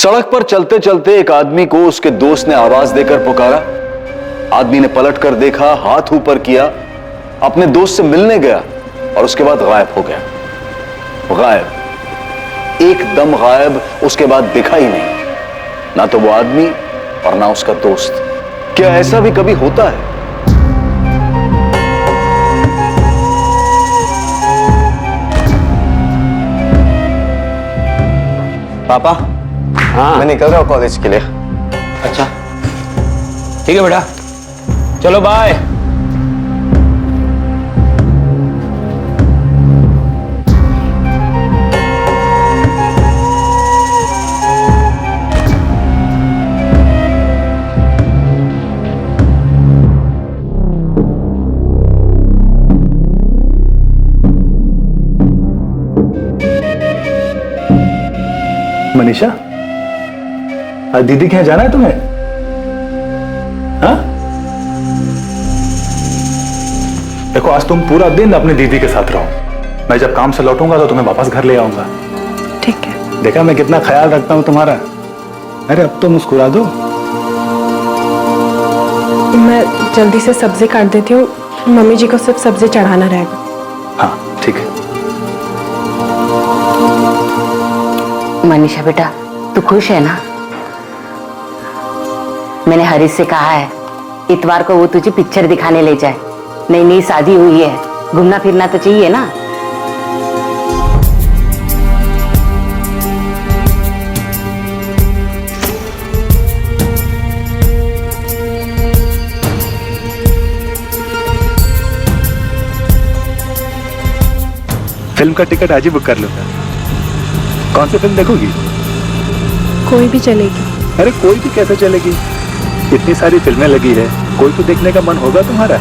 सड़क पर चलते चलते एक आदमी को उसके दोस्त ने आवाज देकर पुकारा। आदमी ने पलट कर देखा, हाथ ऊपर किया, अपने दोस्त से मिलने गया और उसके बाद गायब हो गया। गायब, एकदम गायब। उसके बाद दिखा ही नहीं, ना तो वो आदमी और ना उसका दोस्त। क्या ऐसा भी कभी होता है? पापा, हाँ मैं निकल रहा हूँ कॉलेज के लिए। अच्छा ठीक है बेटा, चलो बाय। मनीषा, आज दीदी के यहाँ जाना है तुम्हें? हाँ? देखो, आज तुम पूरा दिन अपनी दीदी के साथ रहो। मैं जब काम से लौटूंगा तो तुम्हें वापस घर ले आऊंगा। ठीक है। देखा मैं कितना ख्याल रखता हूँ तुम्हारा। अरे अब तो मुस्कुरा दो। मैं जल्दी से सब्जी काट देती हूँ, मम्मी जी को सिर्फ सब्जी चढ़ाना रहेगा। हाँ ठीक है। मनीषा बेटा, तू खुश है ना? मैंने हरीश से कहा है इतवार को वो तुझे पिक्चर दिखाने ले जाए। नई नई शादी हुई है, घूमना फिरना तो चाहिए ना। फिल्म का टिकट आज ही बुक कर लो। कौन सी फिल्म देखोगी? कोई भी चलेगी। अरे कोई भी कैसे चलेगी? इतनी सारी फिल्में लगी है, कोई तो देखने का मन होगा तुम्हारा।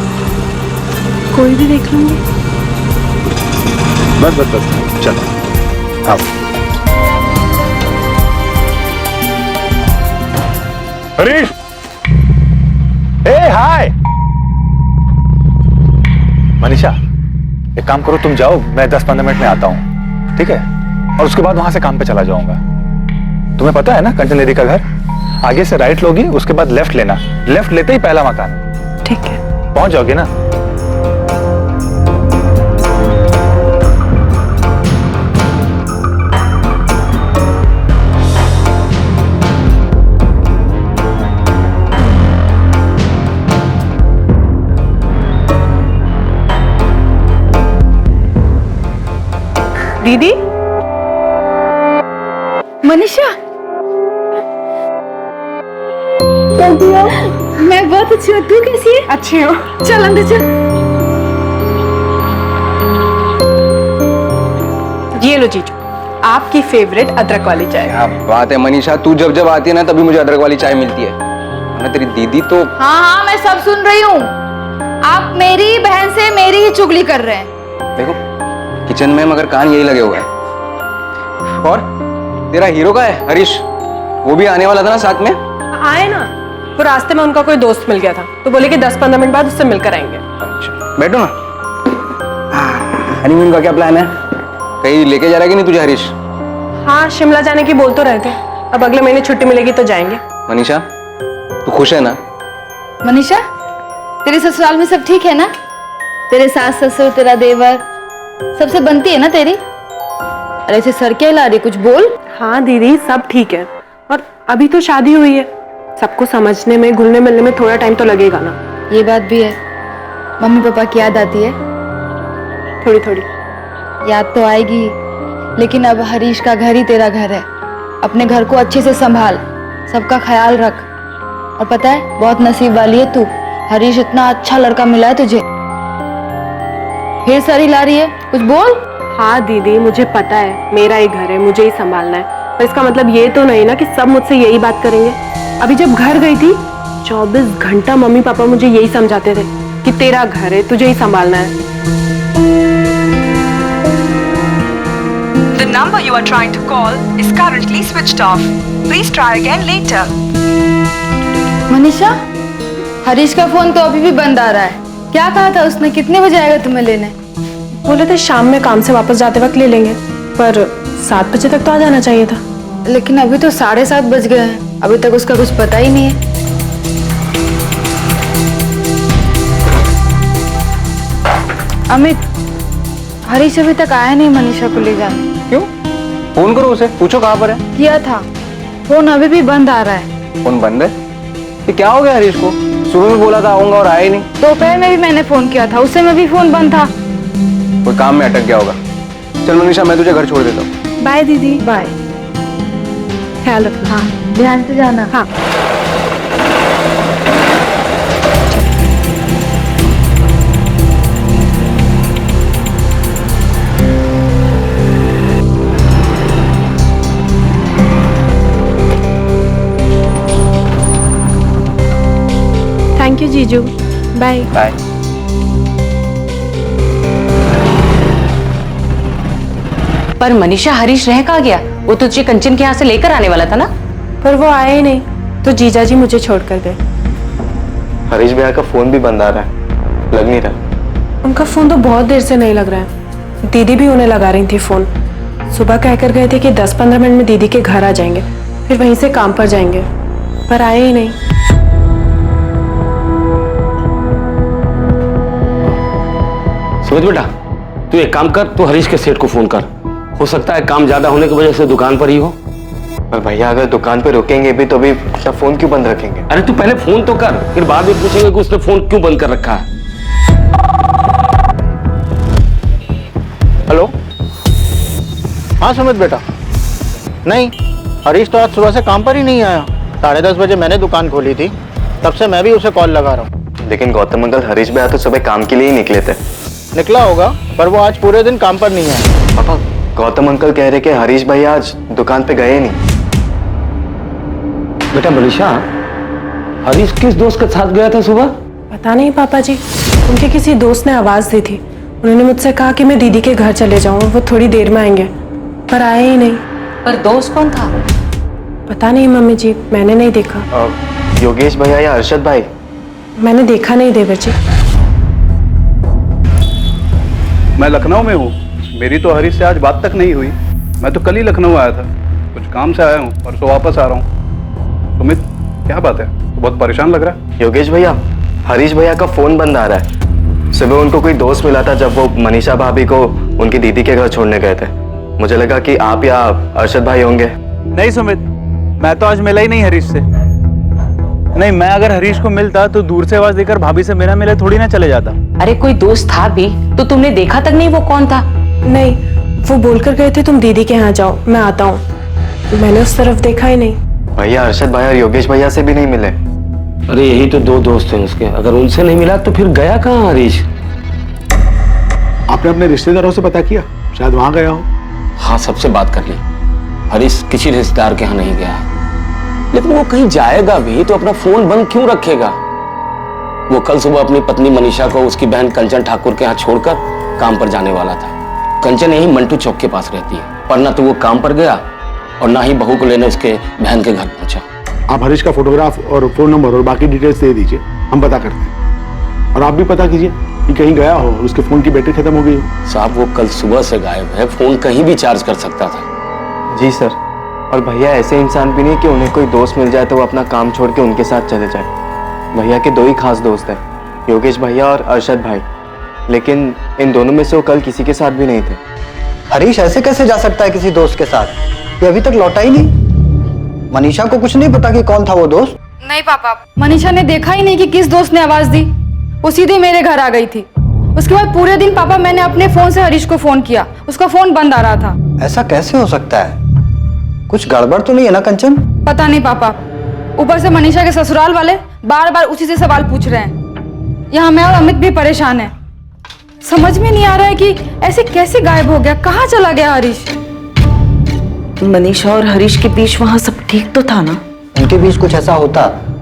कोई भी देख लूंगी। बस बस बस, चलो आओ। हरीश, हाय। मनीषा, एक काम करो, तुम जाओ, मैं 10-15 मिनट में आता हूँ, ठीक है? और उसके बाद वहां से काम पे चला जाऊंगा। तुम्हें पता है ना कंचन दीदी का घर? आगे से राइट लोगी, उसके बाद लेफ्ट लेना। लेफ्ट लेते ही पहला मकान। ठीक है। पहुंच जाओगे ना? दीदी, मनीषा, मैं बहुत अच्छी हूँ, तू कैसी है? अच्छी हो? चल अंदर चल। ये लो जीजू, आपकी फेवरेट अदरक वाली चाय। क्या बात है मनीषा, तू जब जब आती है ना तभी मुझे अदरक वाली चाय मिलती है। वरना तेरी दीदी तो। हाँ हाँ, मैं सब सुन रही हूँ। आप मेरी बहन से मेरी ही चुगली कर रहे हैं। देखो, किचन में मगर कान यही लगे हुए हैं। और तेरा हीरो का है हरीश, वो भी आने वाला था ना साथ में? आए ना, तो रास्ते में उनका कोई दोस्त मिल गया था, तो बोले कि 10-15 मिनट बाद उससे मिलकर आएंगे। अच्छा, बैठो ना। हनीमून का क्या प्लान है? कहीं लेके जा रहा है कि नहीं तुझे हरीश? हाँ, शिमला जाने की बोल तो रहे थे। अब अगले महीने छुट्टी मिलेगी तो जाएंगे। मनीषा, तू खुश है ना? मनीषा, तेरे ससुराल में सब ठीक है ना? तेरे सास ससुर, तेरा देवर, सबसे बनती है ना तेरी? अरे ऐसे सर क्या हिला रही, कुछ बोल। हाँ दीदी, सब ठीक है। और अभी तो शादी हुई है, सबको समझने में, घुलने मिलने में थोड़ा टाइम तो लगेगा ना। ये बात भी है। मम्मी पापा की याद आती है? थोड़ी थोड़ी याद तो आएगी, लेकिन अब हरीश का घर ही तेरा घर है। अपने घर को अच्छे से संभाल, सबका ख्याल रख। और पता है, बहुत नसीब वाली है तू, हरीश इतना अच्छा लड़का मिला है तुझे। फिर सर हिला रही है, कुछ बोल। हाँ दीदी, मुझे पता है मेरा ही घर है, मुझे ही संभालना है, पर इसका मतलब ये तो नहीं ना कि सब मुझसे यही बात करेंगे। अभी जब घर गई थी, 24 घंटा मम्मी पापा मुझे यही समझाते थे कि तेरा घर है, तुझे ही संभालना है। The number you are trying to call is currently switched off. Please try again later. Manisha, Harish का फोन तो अभी भी बंद आ रहा है। क्या कहा था उसने, कितने बजे आएगा तुम्हें लेने? बोले थे शाम में काम से वापस जाते वक्त ले लेंगे, पर 7 बजे तक तो आ जाना चाहिए था। लेकिन अभी तो 7:30 बज गए हैं, अभी तक उसका कुछ पता ही नहीं है। अमित, हरीश अभी तक आया नहीं मनीषा को ले जाने। क्यों? फोन करो उसे, पूछो कहाँ पर है। किया था, फोन अभी भी बंद आ रहा है। फोन बंद है? ये क्या हो गया हरीश को? सुबह में बोला था आऊंगा और आया ही नहीं। दोपहर में भी मैंने फोन किया था, उस समय भी फोन बंद था। कोई काम में अटक गया होगा। चल मनीषा, मैं तुझे घर छोड़ देता हूँ। बाय दीदी। बाय। ख्याल रखना। हाँ, ध्यान से जाना। हाँ। थैंक यू जीजू। बाय। बाय। पर मनीषा, हरीश रह कहाँ गया? वो तो तुझे कंचन के यहाँ से लेकर आने वाला था ना? पर वो आए ही नहीं, तो जीजा जी मुझे छोड़कर गए। हरीश भैया का फोन भी बंद आ रहा है, लग नहीं रहा। उनका फोन तो बहुत देर से नहीं लग रहा है। दीदी भी उन्हें लगा रही थी फोन। सुबह कहकर गए थे कि 10-15 मिनट में दीदी के घर आ जाएंगे, फिर वहीं से काम पर जाएंगे, पर आए ही नहीं। सूरज बेटा, तू एक काम कर, तू हरीश के सेठ को फोन कर। हो सकता है काम ज्यादा होने की वजह से दुकान पर ही हो। पर भैया अगर दुकान पे रुकेंगे भी तो भी सब फोन क्यों बंद रखेंगे? अरे तू पहले फोन तो कर, फिर बाद में पूछेंगे कि उसने फोन क्यों बंद कर रखा है। हेलो। हाँ सुमित बेटा, नहीं हरीश तो आज सुबह से काम पर ही नहीं आया। 10:30 बजे मैंने दुकान खोली थी, तब से मैं भी उसे कॉल लगा रहा हूँ। लेकिन गौतम अंकल, हरीश भैया तो सुबह काम के लिए ही निकले थे। निकला होगा, पर वो आज पूरे दिन काम पर नहीं आया। पापा, गौतम अंकल कह रहे कि हरीश भैया आज दुकान पे गए नहीं। बेटा मनीषा, हरीश किस दोस्त के साथ गया था सुबह? पता नहीं पापा जी, उनके किसी दोस्त ने आवाज दी थी। उन्होंने मुझसे कहा कि मैं दीदी के घर चले जाऊं, वो थोड़ी देर में आएंगे, पर आए ही नहीं। पर दोस्त कौन था? पता नहीं मम्मी जी, मैंने नहीं देखा। योगेश भैया या अरशद भाई? मैंने देखा नहीं देवर जी। मैं लखनऊ में हूँ, मेरी तो हरीश से आज बात तक नहीं हुई। मैं तो कल ही लखनऊ आया था, कुछ काम से आया हूँ, परसों वापस आ रहा हूँ। सुमित, क्या बात है? तो बहुत परेशान लग रहा है। योगेश भैया, हरीश भैया का फोन बंद आ रहा है। सुबह उनको कोई दोस्त मिला था जब वो मनीषा भाभी को उनकी दीदी के घर छोड़ने गए थे। मुझे लगा कि आप या अरशद भाई होंगे। नहीं सुमित, मैं तो आज मिला ही नहीं हरीश से। नहीं, मैं अगर हरीश को मिलता तो दूर से आवाज देकर भाभी से बिना मिले थोड़ी ना चले जाता। अरे कोई दोस्त था भी तो तुमने देखा तक नहीं वो कौन था? नहीं, वो बोलकर गए थे तुम दीदी के यहाँ जाओ, मैं आता हूँ। मैंने उस तरफ देखा ही नहीं। भैया अरशद भाई और योगेश भैया से भी नहीं मिले। अरे यही तो 2 दोस्त हैं उसके, अगर उनसे नहीं मिला तो फिर गया कहाँ हरीश? आपने अपने रिश्तेदारों से पता किया? शायद वहां गया हो। हाँ, सबसे बात कर ली। हरीश किसी रिश्तेदार के यहाँ नहीं गया है, लेकिन वो कहीं जाएगा भी तो अपना फोन बंद क्यों रखेगा? वो कल सुबह अपनी पत्नी मनीषा को उसकी बहन कंचन ठाकुर के यहाँ छोड़कर काम पर जाने वाला था। कंचन यही मंटू चौक के पास रहती है, पर ना तो वो काम पर गया और ना ही बहू को लेने उसके बहन के घर पहुंचा। आप हरीश का फोटोग्राफ और फोन नंबर और बाकी डिटेल्स दे दीजिए, हम पता करते हैं। और आप भी पता कीजिए कि कहीं गया हो और उसके फोन की बैटरी खत्म हो गई हो। साहब, वो कल सुबह से गायब है, फोन कहीं भी चार्ज कर सकता था। जी सर। और भैया ऐसे इंसान भी नहीं कि उन्हें कोई दोस्त मिल जाए तो वो अपना काम छोड़ के उनके साथ चले जाए। भैया के 2 ही खास दोस्त हैं, योगेश भैया और अरशद भाई, लेकिन इन दोनों में से वो कल किसी के साथ भी नहीं थे। हरीश ऐसे कैसे जा सकता है किसी दोस्त के साथ? ये अभी तक लौटा ही नहीं। मनीषा को कुछ नहीं पता कि कौन था वो दोस्त? नहीं पापा, मनीषा ने देखा ही नहीं कि किस दोस्त ने आवाज दी। वो सीधे मेरे घर आ गई थी। उसके बाद पूरे दिन पापा मैंने अपने फोन से हरीश को फोन किया, उसका फोन बंद आ रहा था। ऐसा कैसे हो सकता है? कुछ गड़बड़ तो नहीं है ना कंचन? पता नहीं पापा, ऊपर से मनीषा के ससुराल वाले बार बार उसी से सवाल पूछ रहे हैं। यहाँ मैं और अमित भी परेशान हैं। समझ में नहीं आ रहा है कि ऐसे कैसे गायब हो गया, कहाँ चला गया हरीश? मनीषा और हरीश के बीच वहाँ सब ठीक तो था ना? उनके बीच कुछ ऐसा होता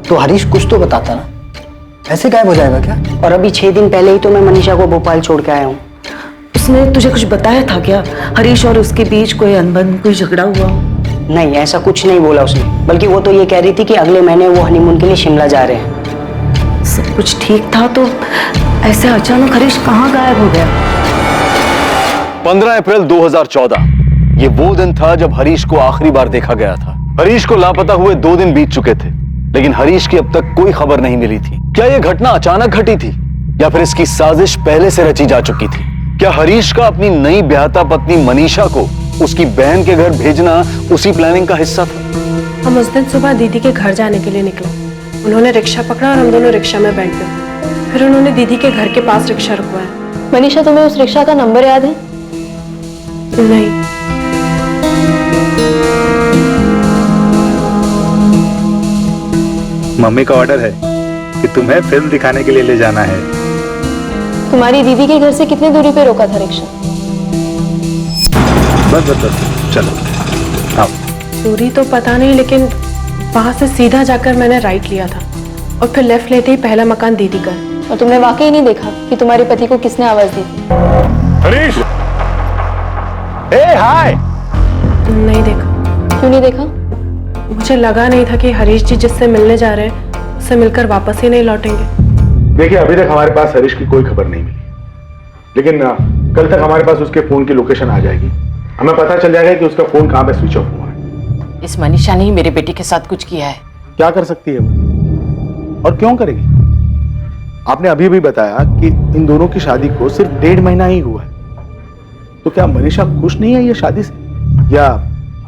तो हरीश कुछ तो बताता ना। ऐसे गायब हो जाएगा क्या? और अभी 6 दिन पहले ही तो मैं मनीषा को भोपाल छोड़ के आया हूँ। उसने तुझे कुछ बताया था क्या? हरीश और उसके बीच कोई अनबन, कोई झगड़ा हुआ? नहीं, ऐसा कुछ नहीं बोला उसने, बल्कि वो तो ये कह रही थी कि अगले महीने वो हनीमून के लिए शिमला जा रहे हैं। सब कुछ ठीक था तो ऐसे अचानक हरीश कहाँ गायब हो गया? 15 अप्रैल 2014 ये वो दिन था जब हरीश को आखिरी बार देखा गया था। हरीश को लापता हुए 2 दिन बीत चुके थे, लेकिन हरीश की अब तक कोई खबर नहीं मिली थी। क्या यह घटना अचानक घटी थी या फिर इसकी साजिश पहले से रची जा चुकी थी? क्या हरीश का अपनी नई ब्याहता पत्नी मनीषा को उसकी बहन के घर भेजना उसी प्लानिंग का हिस्सा था? हम उस दिन सुबह दीदी के घर जाने के लिए निकले। उन्होंने रिक्शा पकड़ा और हम दोनों रिक्शा में बैठ गए। फिर उन्होंने दीदी के घर के पास रिक्शा रुकवाया। मनीषा, तुम्हें उस रिक्शा का नंबर याद है? नहीं। मम्मी का ऑर्डर है कि तुम्हें फिल्म दिखाने के लिए ले जाना है। तुम्हारी दीदी के घर से कितनी दूरी पे रोका था रिक्शा? बस चलो आओ। दूरी तो पता नहीं, लेकिन वहां से सीधा जाकर मैंने राइट लिया था और फिर लेफ्ट लेते ही पहला मकान दीदी का। और तुमने वाकई नहीं देखा कि तुम्हारे पति को किसने आवाज दी थी? हरीश, हाय। नहीं देखा। क्यों नहीं देखा? मुझे लगा नहीं था कि हरीश जी जिससे मिलने जा रहे हैं उससे मिलकर वापस ही नहीं लौटेंगे। देखिए, अभी तक हमारे पास हरीश की कोई खबर नहीं मिली, लेकिन कल तक हमारे पास उसके फोन की लोकेशन आ जाएगी। हमें पता चल जाएगा कि उसका फोन कहां पे स्विच ऑफ हुआ है। इस मनीषा ने ही मेरे बेटे के साथ कुछ किया है। क्या कर सकती है वो, और क्यों करेगी? आपने अभी भी बताया कि इन दोनों की शादी को सिर्फ 1.5 महीना ही हुआ है, तो क्या मनीषा खुश नहीं है ये शादी से, या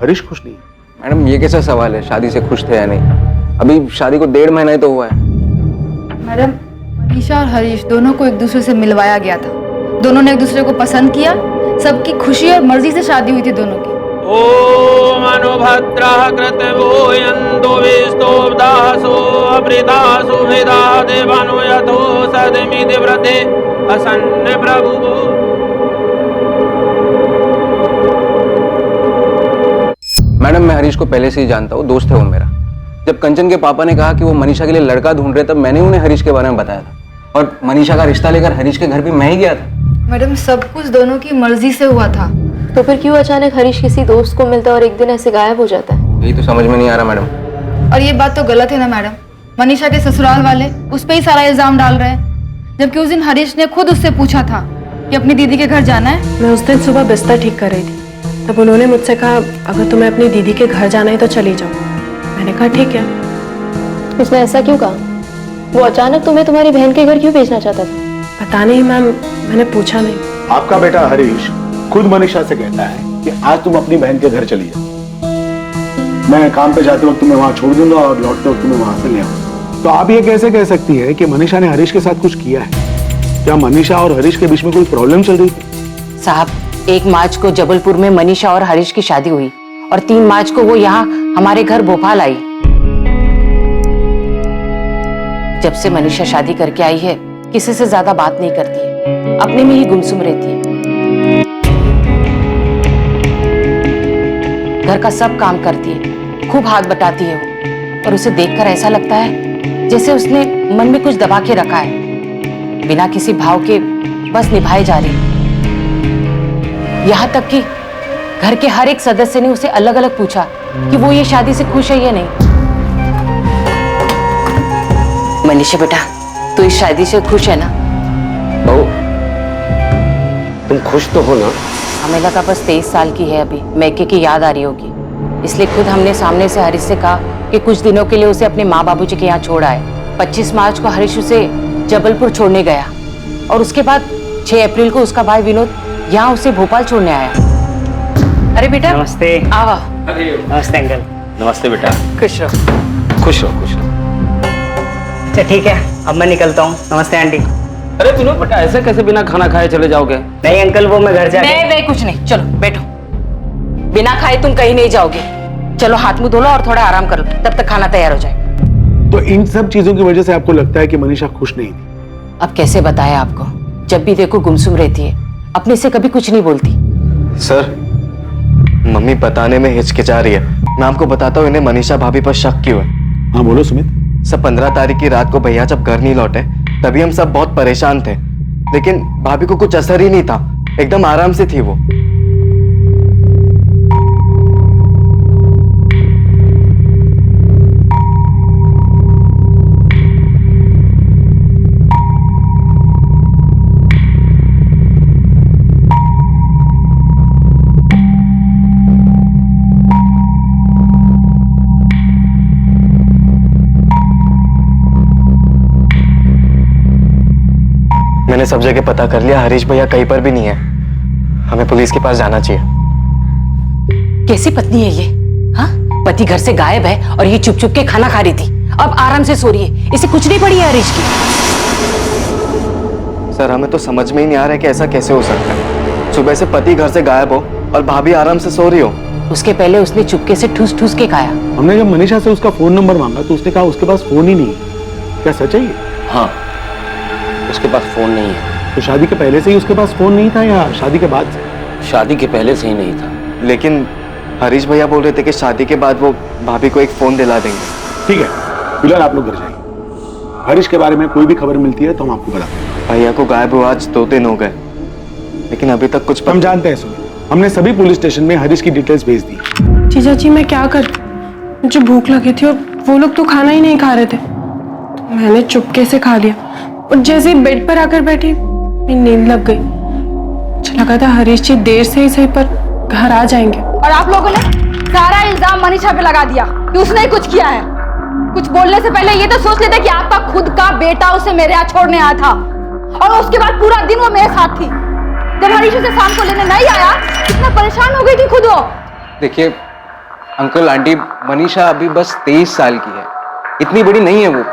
हरीश खुश नहीं है? मैडम, ये कैसा सवाल है? शादी से खुश थे या नहीं? अभी शादी को 1.5 महीना ही तो हुआ है। मैडम, मनीषा और हरीश दोनों को एक दूसरे से मिलवाया गया था। दोनों ने एक दूसरे को पसंद किया। सबकी खुशी और मर्जी से शादी हुई थी दोनों की। ओम अनुभद्रः कृतवोयन्तो विस्तोब्दासो अमृतासु भेदा देवानो यथो सदमिति व्रते असन्न प्रभुवो। मैडम, मैं हरीश को पहले से ही जानता हूँ, दोस्त है वो मेरा। जब कंचन के पापा ने कहा कि वो मनीषा के लिए लड़का ढूंढ रहे, तब मैंने उन्हें हरीश के बारे में बताया था, और मनीषा का रिश्ता लेकर हरीश के घर भी मैं ही गया था। मैडम, सब कुछ दोनों की मर्जी से हुआ था। तो फिर क्यों अचानक हरीश किसी दोस्त को मिलता और एक दिन ऐसे गायब हो जाता है? यही तो समझ में नहीं आ रहा मैडम। और ये बात तो गलत है ना मैडम। मनीषा के ससुराल वाले उस पर ही सारा इल्जाम डाल रहे हैं, जबकि उस दिन हरीश ने खुद उससे पूछा था कि अपनी दीदी के घर जाना है। मैं उस दिन सुबह बिस्तर ठीक कर रही थी, तब उन्होंने मुझसे कहा अगर तुम्हें अपनी दीदी के घर जाना है तो चली जाओ। मैंने कहा ठीक है। उसने ऐसा क्यों कहा? वो अचानक तुम्हें तुम्हारी बहन के घर क्यों भेजना चाहता था? पता नहीं मैम, मैंने पूछा नहीं। आपका बेटा हरीश खुद मनीषा से कहता है कि आज तुम अपनी बहन के घर चली जाओ, मैं काम पे जाते वक्त तुम्हें वहां छोड़ दूंगा और लौटते वक्त तुम्हें वहां से ले आऊंगा। तो आप ये कैसे कह सकती है कि मनीषा ने हरीश के साथ कुछ किया है? क्या मनीषा और हरीश के बीच में कोई प्रॉब्लम चल रही थी? साहब, 1 मार्च को जबलपुर में मनीषा और हरीश की शादी हुई और 3 मार्च को वो यहाँ हमारे घर भोपाल आई। जब से मनीषा शादी करके आई है, किसी से ज्यादा बात नहीं करती है, अपने में ही गुमसुम रहती है। घर का सब काम करती है, खूब हाथ बटाती है वो, और उसे देखकर ऐसा लगता है जैसे उसने मन में कुछ दबा के रखा है, बिना किसी भाव के बस निभाए जा रही। यहाँ तक कि घर के हर एक सदस्य ने उसे अलग अलग पूछा कि वो ये शादी से खुश है या नहीं। मनीषा बेटा, तू इस शादी से खुश है ना? बहू, तुम खुश तो हो ना? हमें लगा बस 23 साल की है अभी, मैके की याद आ रही होगी, इसलिए खुद हमने सामने से हरीश से कहा कि कुछ दिनों के लिए उसे अपने माँ बाबूजी के यहाँ छोड़ आए। 25 मार्च को हरीश उसे जबलपुर छोड़ने गया और उसके बाद 6 अप्रैल को उसका भाई विनोद यहाँ उसे भोपाल छोड़ने आया। अरे बेटा, नमस्ते। आवा। नमस्ते अंकल। नमस्ते बेटा। खुश रहो। खुश रहो, खुश रहो। अच्छा ठीक है, अब मैं निकलता हूँ। नमस्ते आंटी। अरे विनोद बेटा, ऐसे कैसे बिना खाना खाए चले जाओगे? नहीं अंकल, वो मैं घर जाके। नहीं कुछ नहीं, चलो बैठो। बिना खाए तुम कहीं नहीं जाओगे। चलो हाथ मुंह धो लो और थोड़ा आराम कर लो, तब तक खाना तैयार हो जाए। तो इन सब चीजों की वजह से आपको लगता है कि मनीषा खुश नहीं थी? अब कैसे बताएं आपको, जब भी देखो गुमसुम रहती है, अपने से कभी कुछ नहीं बोलती। सर, मम्मी बताने में हिचकिचा रही है। मैं आपको बताता हूँ इन्हें मनीषा भाभी पर शक क्यों है। हाँ बोलो सुमित। सब 15 तारीख की रात को भैया जब घर नहीं लौटे, तभी हम सब बहुत परेशान थे, लेकिन भाभी को कुछ असर ही नहीं था, एकदम आराम से थी वो। मैंने सब जगह पता कर लिया, हरीश भैया कहीं पर भी नहीं है। हमें पुलिस के पास जाना चाहिए। कैसी पत्नी है ये? हाँ, पति घर से गायब है और ये चुप चुप के खाना खा रही थी, अब आराम से सो रही है। इसे कुछ नहीं पड़ी है हरीश की। सर हमें तो समझ में ही नहीं आ रहा है कि ऐसा कैसे हो सकता है। सुबह से पति घर से गायब हो और भाभी आराम से सो रही हो। उसके पहले उसने चुपके से ठूस ठूस के खाया। हमने जब मनीषा से उसका फोन नंबर मांगा तो उसने कहा उसके पास फोन ही नहीं है। क्या सच है ये? हाँ, उसके पास फोन नहीं है। तो शादी के पहले से ही उसके पास फोन नहीं था या शादी के बाद से? शादी के पहले से ही नहीं था। लेकिन हरीश भैया बोल रहे थे कि शादी के बाद वो भाभी को एक फोन दिला देंगे। ठीक है, फिलहाल आप लोग घर जाइए। हरीश के बारे में कोई भी खबर मिलती है तो हम आपको बताते हैं। भैया को गायब हुआ आज 2 दिन हो गए, लेकिन अभी तक कुछ हम जानते हैं। सुनिए, हमने सभी पुलिस स्टेशन में हरीश की डिटेल्स भेज दी। जीजा जी मैं क्या करती, मुझे भूख लगी थी और वो लोग तो खाना ही नहीं खा रहे थे, तो मैंने चुपके से खा लिया और जैसे ही बेड पर आकर बैठी मेरी नींद लग गई। मुझे लगा था हरीश जी देर से ही सही पर घर आ जाएंगे। और आप लोगों ने सारा इल्जाम मनीषा पे लगा दिया कि उसने ही कुछ किया है। कुछ बोलने से पहले ये तो सोच लेते कि आपका खुद का बेटा उसे मेरे यहाँ छोड़ने आया था और उसके बाद पूरा दिन वो मेरे साथ थी। जब हरीश उसे शाम को लेने नहीं आया, कितना परेशान हो गई थी खुद वो। देखिए अंकल आंटी, मनीषा अभी बस 23 साल की है, इतनी बड़ी नहीं है वो।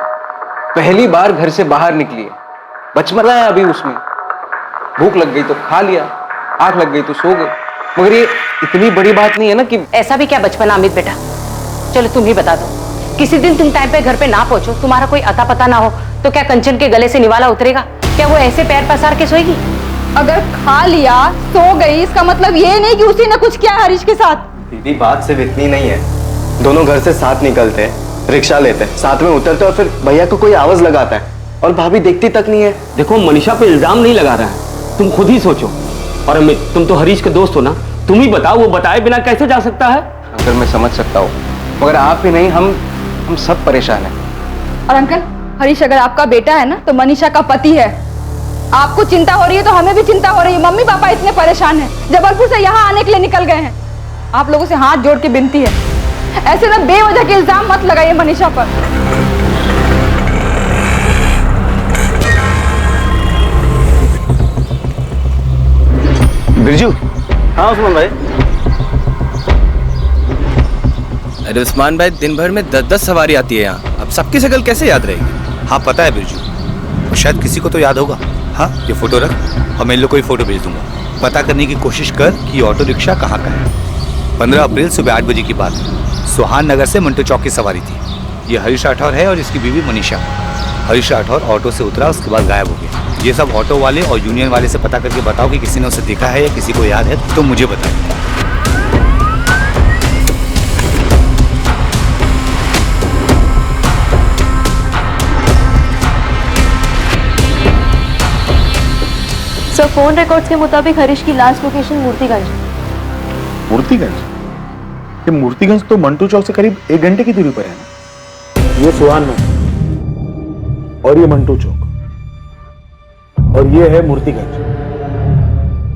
पहली बार घर से बाहर निकली है, बचपना है अभी उसमें। भूख लग गई तो खा लिया, आंख लग गई तो सो गई। मगर ये इतनी बड़ी बात नहीं है ना कि ऐसा भी क्या बचपना अमित बेटा। चलो तुम ही बता दो, किसी दिन तुम टाइम पे घर पे ना पहुंचो, तुम्हारा कोई अता पता ना हो, तो क्या कंचन के गले से निवाला उतरेगा? क्या वो ऐसे पैर पसार के सोएगी? अगर खा लिया, सो गई, इसका मतलब ये नहीं कि उसी ने कुछ किया हरीश के साथ। दीदी बात सिर्फ इतनी नहीं है। दोनों घर से साथ निकलते हैं, रिक्शा लेते हैं, साथ में उतरते और फिर भैया को कोई आवाज लगाता है और भाभी देखती तक नहीं है। देखो, मनीषा पे इल्जाम नहीं लगा रहा है, तुम खुद ही सोचो। और अमित, तुम तो हरीश के दोस्त हो ना, तुम ही बताओ वो बताए बिना कैसे जा सकता है? अंकल मैं समझ सकता हूँ, मगर आप ही नहीं, हम सब परेशान हैं। और अंकल, हरीश अगर आपका बेटा है ना तो मनीषा का पति है। आपको चिंता हो रही है तो हमें भी चिंता हो रही है। मम्मी पापा इतने परेशान हैं, जबलपुर से यहाँ आने के लिए निकल गए हैं। आप लोगों से हाथ जोड़ के विनती है, ऐसे ना बेवजह के इल्जाम मत लगाइए मनीषा पर। बिरजू। हाँ उस्मान भाई। अरे उस्मान भाई, दिन भर में 10-10 सवारी आती है यहाँ, अब सबकी शक्ल कैसे याद रहेगी? हाँ पता है बिरजू, और शायद किसी को तो याद होगा। हाँ ये फोटो रख और मैं इन लोग को ही फोटो भेज दूंगा। पता करने की कोशिश कर कि ऑटो रिक्शा कहाँ का है। 15 अप्रैल सुबह 8 बजे की बात है। सुहान नगर से मंटू चौक की सवारी थी। ये हरीश राठौर है और इसकी बीवी मनीषा। हरीश राठौर ऑटो से उतरा, उसके बाद गायब हो गया। ये सब ऑटो वाले और यूनियन वाले से पता करके बताओ कि किसी ने उसे देखा है या किसी को याद है तो मुझे बताइए। सर फोन रिकॉर्ड्स के मुताबिक हरीश की लास्ट लोकेशन मूर्तिगंज। मूर्तिगंज? ये मूर्तिगंज तो मंटू चौक से करीब 1 घंटे की दूरी पर है ना। ये सुहान नगर और ये मंटू चौक और ये है मूर्तिगंज,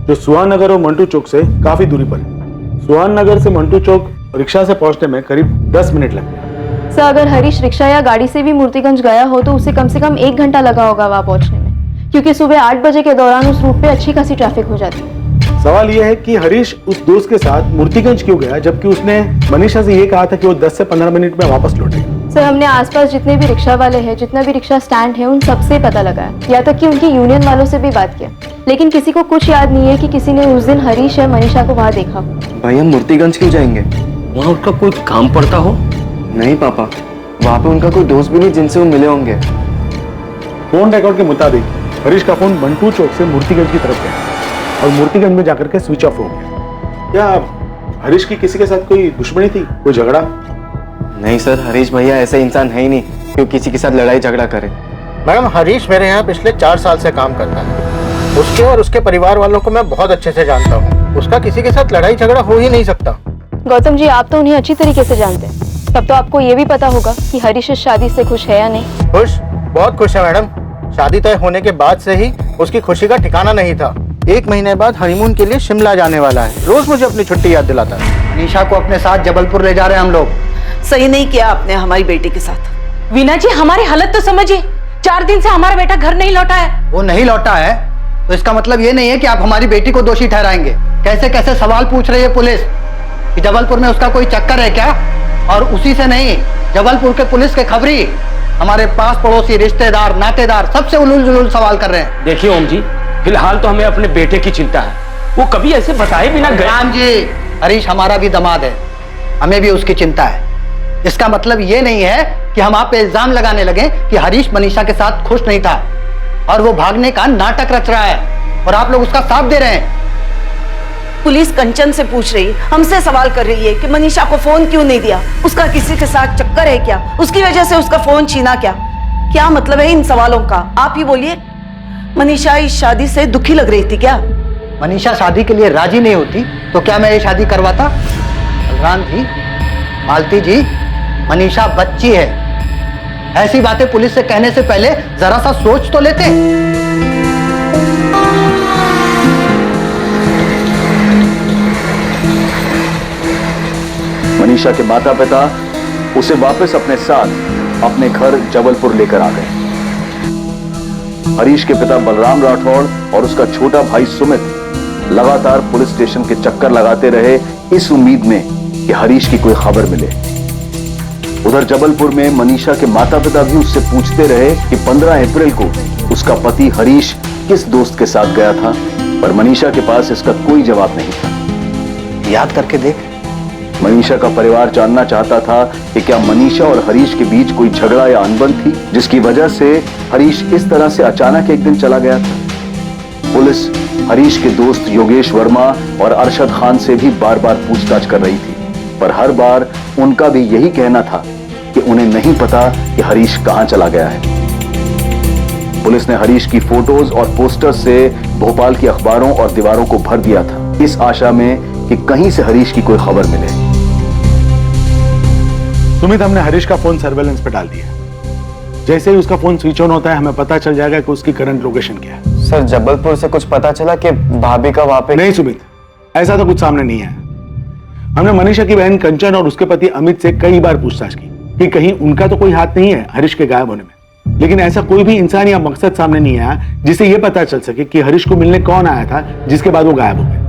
जो सुहान नगर और मंटू चौक से काफी दूरी पर है। सुहान नगर से मंटू चौक रिक्शा से पहुंचने में करीब 10 मिनट लगते हैं। सर अगर हरीश रिक्शा या गाड़ी से भी मूर्तिगंज गया हो तो उसे कम से कम 1 घंटा लगा होगा वहां पहुंचने में, क्योंकि सुबह 8 बजे के दौरान उस रूट पे अच्छी खासी ट्रैफिक हो जाती है। सवाल यह है कि हरीश उस दोस्त के साथ मूर्तिगंज क्यों गया, जबकि उसने मनीषा से ये कहा था कि वो 10 से 15 मिनट में वापस लौटेगा। सर हमने आसपास जितने भी रिक्शा वाले हैं, जितना भी रिक्शा स्टैंड है, उन सबसे पता लगाया, या तक कि उनकी यूनियन वालों से भी बात किया, लेकिन किसी को कुछ याद नहीं है कि किसी ने उस दिन हरीश या मनीषा को वहां देखा। भाई हम मूर्तिगंज क्यों जाएंगे? वहाँ उनका कोई काम पड़ता हो? नहीं पापा, वहाँ पे उनका कोई दोस्त भी नहीं जिनसे वो मिले होंगे। फोन रिकॉर्ड के मुताबिक हरीश का फोन मंटू चौक से मूर्तिगंज की तरफ गया और मूर्तिगंज में जाकर के स्विच ऑफ हो गया। क्या हरीश की किसी के साथ कोई दुश्मनी थी, कोई झगड़ा? नहीं सर, हरीश भैया ऐसे इंसान है ही नहीं कि किसी के साथ लड़ाई झगड़ा करे। मैडम हरीश मेरे यहाँ पिछले 4 साल से काम करता है। उसके और उसके परिवार वालों को मैं बहुत अच्छे से जानता हूँ। उसका किसी के साथ लड़ाई झगड़ा हो ही नहीं सकता। गौतम जी आप तो उन्हें अच्छी तरीके से जानते हैं, तब तो आपको ये भी पता होगा कि हरीश इस शादी से खुश है या नहीं। खुश, बहुत खुश है मैडम। शादी तय होने के बाद से ही उसकी खुशी का ठिकाना नहीं था। 1 महीने बाद हनीमून के लिए शिमला जाने वाला है। रोज मुझे अपनी छुट्टी याद दिलाता है। निशा को अपने साथ जबलपुर ले जा रहे हैं हम लोग। सही नहीं किया आपने हमारी बेटी के साथ। वीना जी हमारी हालत तो समझिए, 4 दिन से हमारा बेटा घर नहीं लौटा है। वो नहीं लौटा है तो इसका मतलब ये नहीं है कि आप हमारी बेटी को दोषी ठहराएंगे। कैसे कैसे सवाल पूछ रही है पुलिस कि जबलपुर में उसका कोई चक्कर है क्या? और उसी से नहीं, जबलपुर के पुलिस के खबरी हमारे पास पड़ोसी रिश्तेदार नातेदार सबसे उलूल जुलूल सवाल कर रहे हैं। देखिए ओम जी, फिलहाल तो हमें अपने बेटे की चिंता है। वो कभी ऐसे बताए बिना गए। राम जी, हरीश हमारा भी दामाद है, हमें भी उसकी चिंता है। इसका मतलब ये नहीं है कि हम आप पे इल्जाम लगाने लगे कि हरीश मनीषा के साथ खुश नहीं था और वो भागने का नाटक रच रहा है और आप लोग उसका साथ दे रहे हैं। पुलिस कंचन से पूछ रही है, हमसे सवाल कर रही है कि मनीषा को फोन क्यों नहीं दिया, उसका किसी के साथ चक्कर है क्या, उसकी वजह से उसका फोन छीना क्या? क्या मतलब है इन सवालों का? आप ही बोलिए। मनीषा इस शादी से दुखी लग रही थी क्या? मनीषा शादी के लिए राजी नहीं होती तो क्या मैं ये शादी करवाता? बलराम जी, मालती जी, मनीषा बच्ची है। ऐसी बातें पुलिस से कहने से पहले जरा सा सोच तो लेते। मनीषा के माता पिता उसे वापस अपने साथ अपने घर जबलपुर लेकर आ गए। हरीश के पिता बलराम राठौड़ और उसका छोटा भाई सुमित लगातार पुलिस स्टेशन के चक्कर लगाते रहे इस उम्मीद में कि हरीश की कोई खबर मिले। उधर जबलपुर में मनीषा के माता पिता भी उससे पूछते रहे कि 15 अप्रैल को उसका पति हरीश किस दोस्त के साथ गया था, पर मनीषा के पास इसका कोई जवाब नहीं था। याद करके देख। मनीषा का परिवार जानना चाहता था कि क्या मनीषा और हरीश के बीच कोई झगड़ा या अनबन थी जिसकी वजह से हरीश इस तरह से अचानक एक दिन चला गया था। पुलिस हरीश के दोस्त योगेश वर्मा और अरशद खान से भी बार बार पूछताछ कर रही थी, पर हर बार उनका भी यही कहना था कि उन्हें नहीं पता कि हरीश कहां चला गया है। पुलिस ने हरीश की फोटोज और पोस्टर्स से भोपाल की अखबारों और दीवारों को भर दिया था, इस आशा में कि कहीं से हरीश की कोई खबर मिले। सुमित, हमने हरीश का फोन सर्वेलेंस पे डाल दिया। जैसे ही उसका फोन स्विच ऑन होता है हमें पता चल जाएगा कि उसकी करंट लोकेशन क्या है। सर, जबलपुर से कुछ पता चला कि भाभी का वहां पे? नहीं सुमित, ऐसा तो कुछ सामने नहीं है। हमने मनीषा की बहन कंचन और उसके पति अमित से कई बार पूछताछ की कि कहीं उनका तो कोई हाथ नहीं है हरीश के गायब होने में, लेकिन ऐसा कोई भी इंसान या मकसद सामने नहीं आया जिससे यह पता चल सके कि हरीश को मिलने कौन आया था जिसके बाद वो गायब हो गए।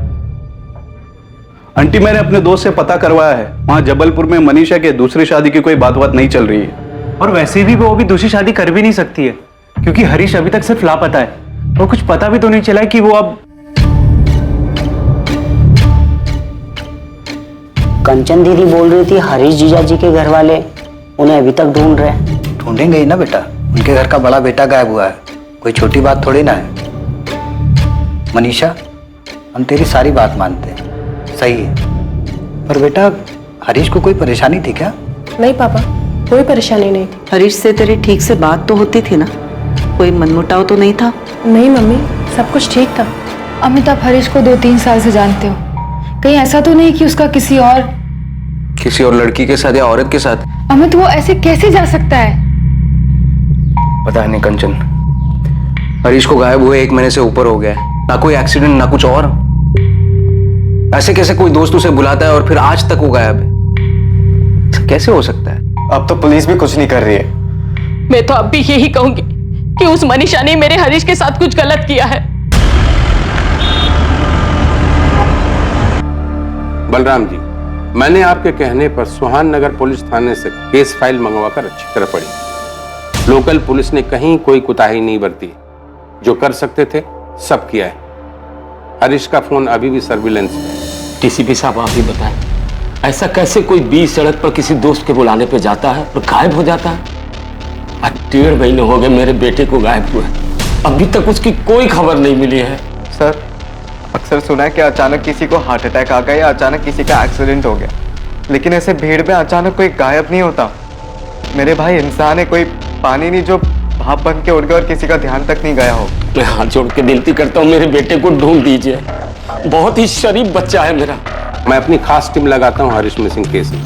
आंटी, मैंने अपने दोस्त से पता करवाया है, वहां जबलपुर में मनीषा के दूसरी शादी की कोई बात नहीं चल रही है। और वैसे भी वो अभी दूसरी शादी कर भी नहीं सकती है क्योंकि हरीश अभी तक सिर्फ लापता है और कुछ पता भी तो नहीं चला है कि वो अब। कंचन दीदी बोल रही थी हरीश जीजा जी के घर वाले उन्हें अभी तक ढूंढ रहे हैं। ढूंढेंगे ही ना बेटा, उनके घर का बड़ा बेटा गायब हुआ है, कोई छोटी बात थोड़ी ना है। मनीषा, हम तेरी सारी बात मानते हैं, सही है, पर बेटा हरीश को कोई परेशानी थी क्या? नहीं पापा, कोई परेशानी नहीं थी। हरीश से तेरी ठीक से बात तो होती थी ना? कोई मनमुटाव तो नहीं था? नहीं मम्मी, सब कुछ ठीक था। अमित, आप हरीश को 2-3 साल से जानते हो, कहीं ऐसा तो नहीं कि उसका किसी और लड़की के साथ या औरत के साथ? अमित, वो ऐसे कैसे जा सकता है? पता नहीं कंचन, हरीश को गायब हुए 1 महीने से ऊपर हो गया है, ना कोई एक्सीडेंट ना कुछ और। ऐसे कैसे कोई दोस्त उसे बुलाता है और फिर आज तक वो गायब है? कैसे हो सकता है? अब तो पुलिस भी कुछ नहीं कर रही है। मैं तो अब भी यही कहूंगी कि उस मनीषा ने मेरे हरीश के साथ कुछ गलत किया है। बलराम जी, मैंने आपके कहने पर सुहान नगर पुलिस थाने से केस फाइल मंगवाकर अच्छी तरह पढ़ी। लोकल पुलिस ने कहीं कोई कुताही नहीं बरती, जो कर सकते थे सब किया है। हरीश का फोन अभी भी सर्विलेंस में है। डीसीपी साहब, आप ही बताएं, ऐसा कैसे कोई 20 सड़क पर किसी दोस्त के बुलाने पे जाता है और गायब हो जाता है? आज 1.5 महीने हो गए मेरे बेटे को गायब हुए, अभी तक उसकी कोई खबर नहीं मिली है। सर, अक्सर सुना है कि अचानक किसी को हार्ट अटैक आ गया या अचानक किसी का एक्सीडेंट हो गया, लेकिन ऐसे भीड़ में अचानक कोई गायब नहीं होता। मेरे भाई इंसान है, कोई पानी नहीं जो भाप बन के उड़ गया और किसी का ध्यान तक नहीं गया हो। मैं हाथ जोड़ के विनती करता हूँ, मेरे बेटे को ढूंढ दीजिए, बहुत ही शरीफ बच्चा है मेरा। मैं अपनी खास टीम लगाता हूँ हरीश मिसिंग केस में।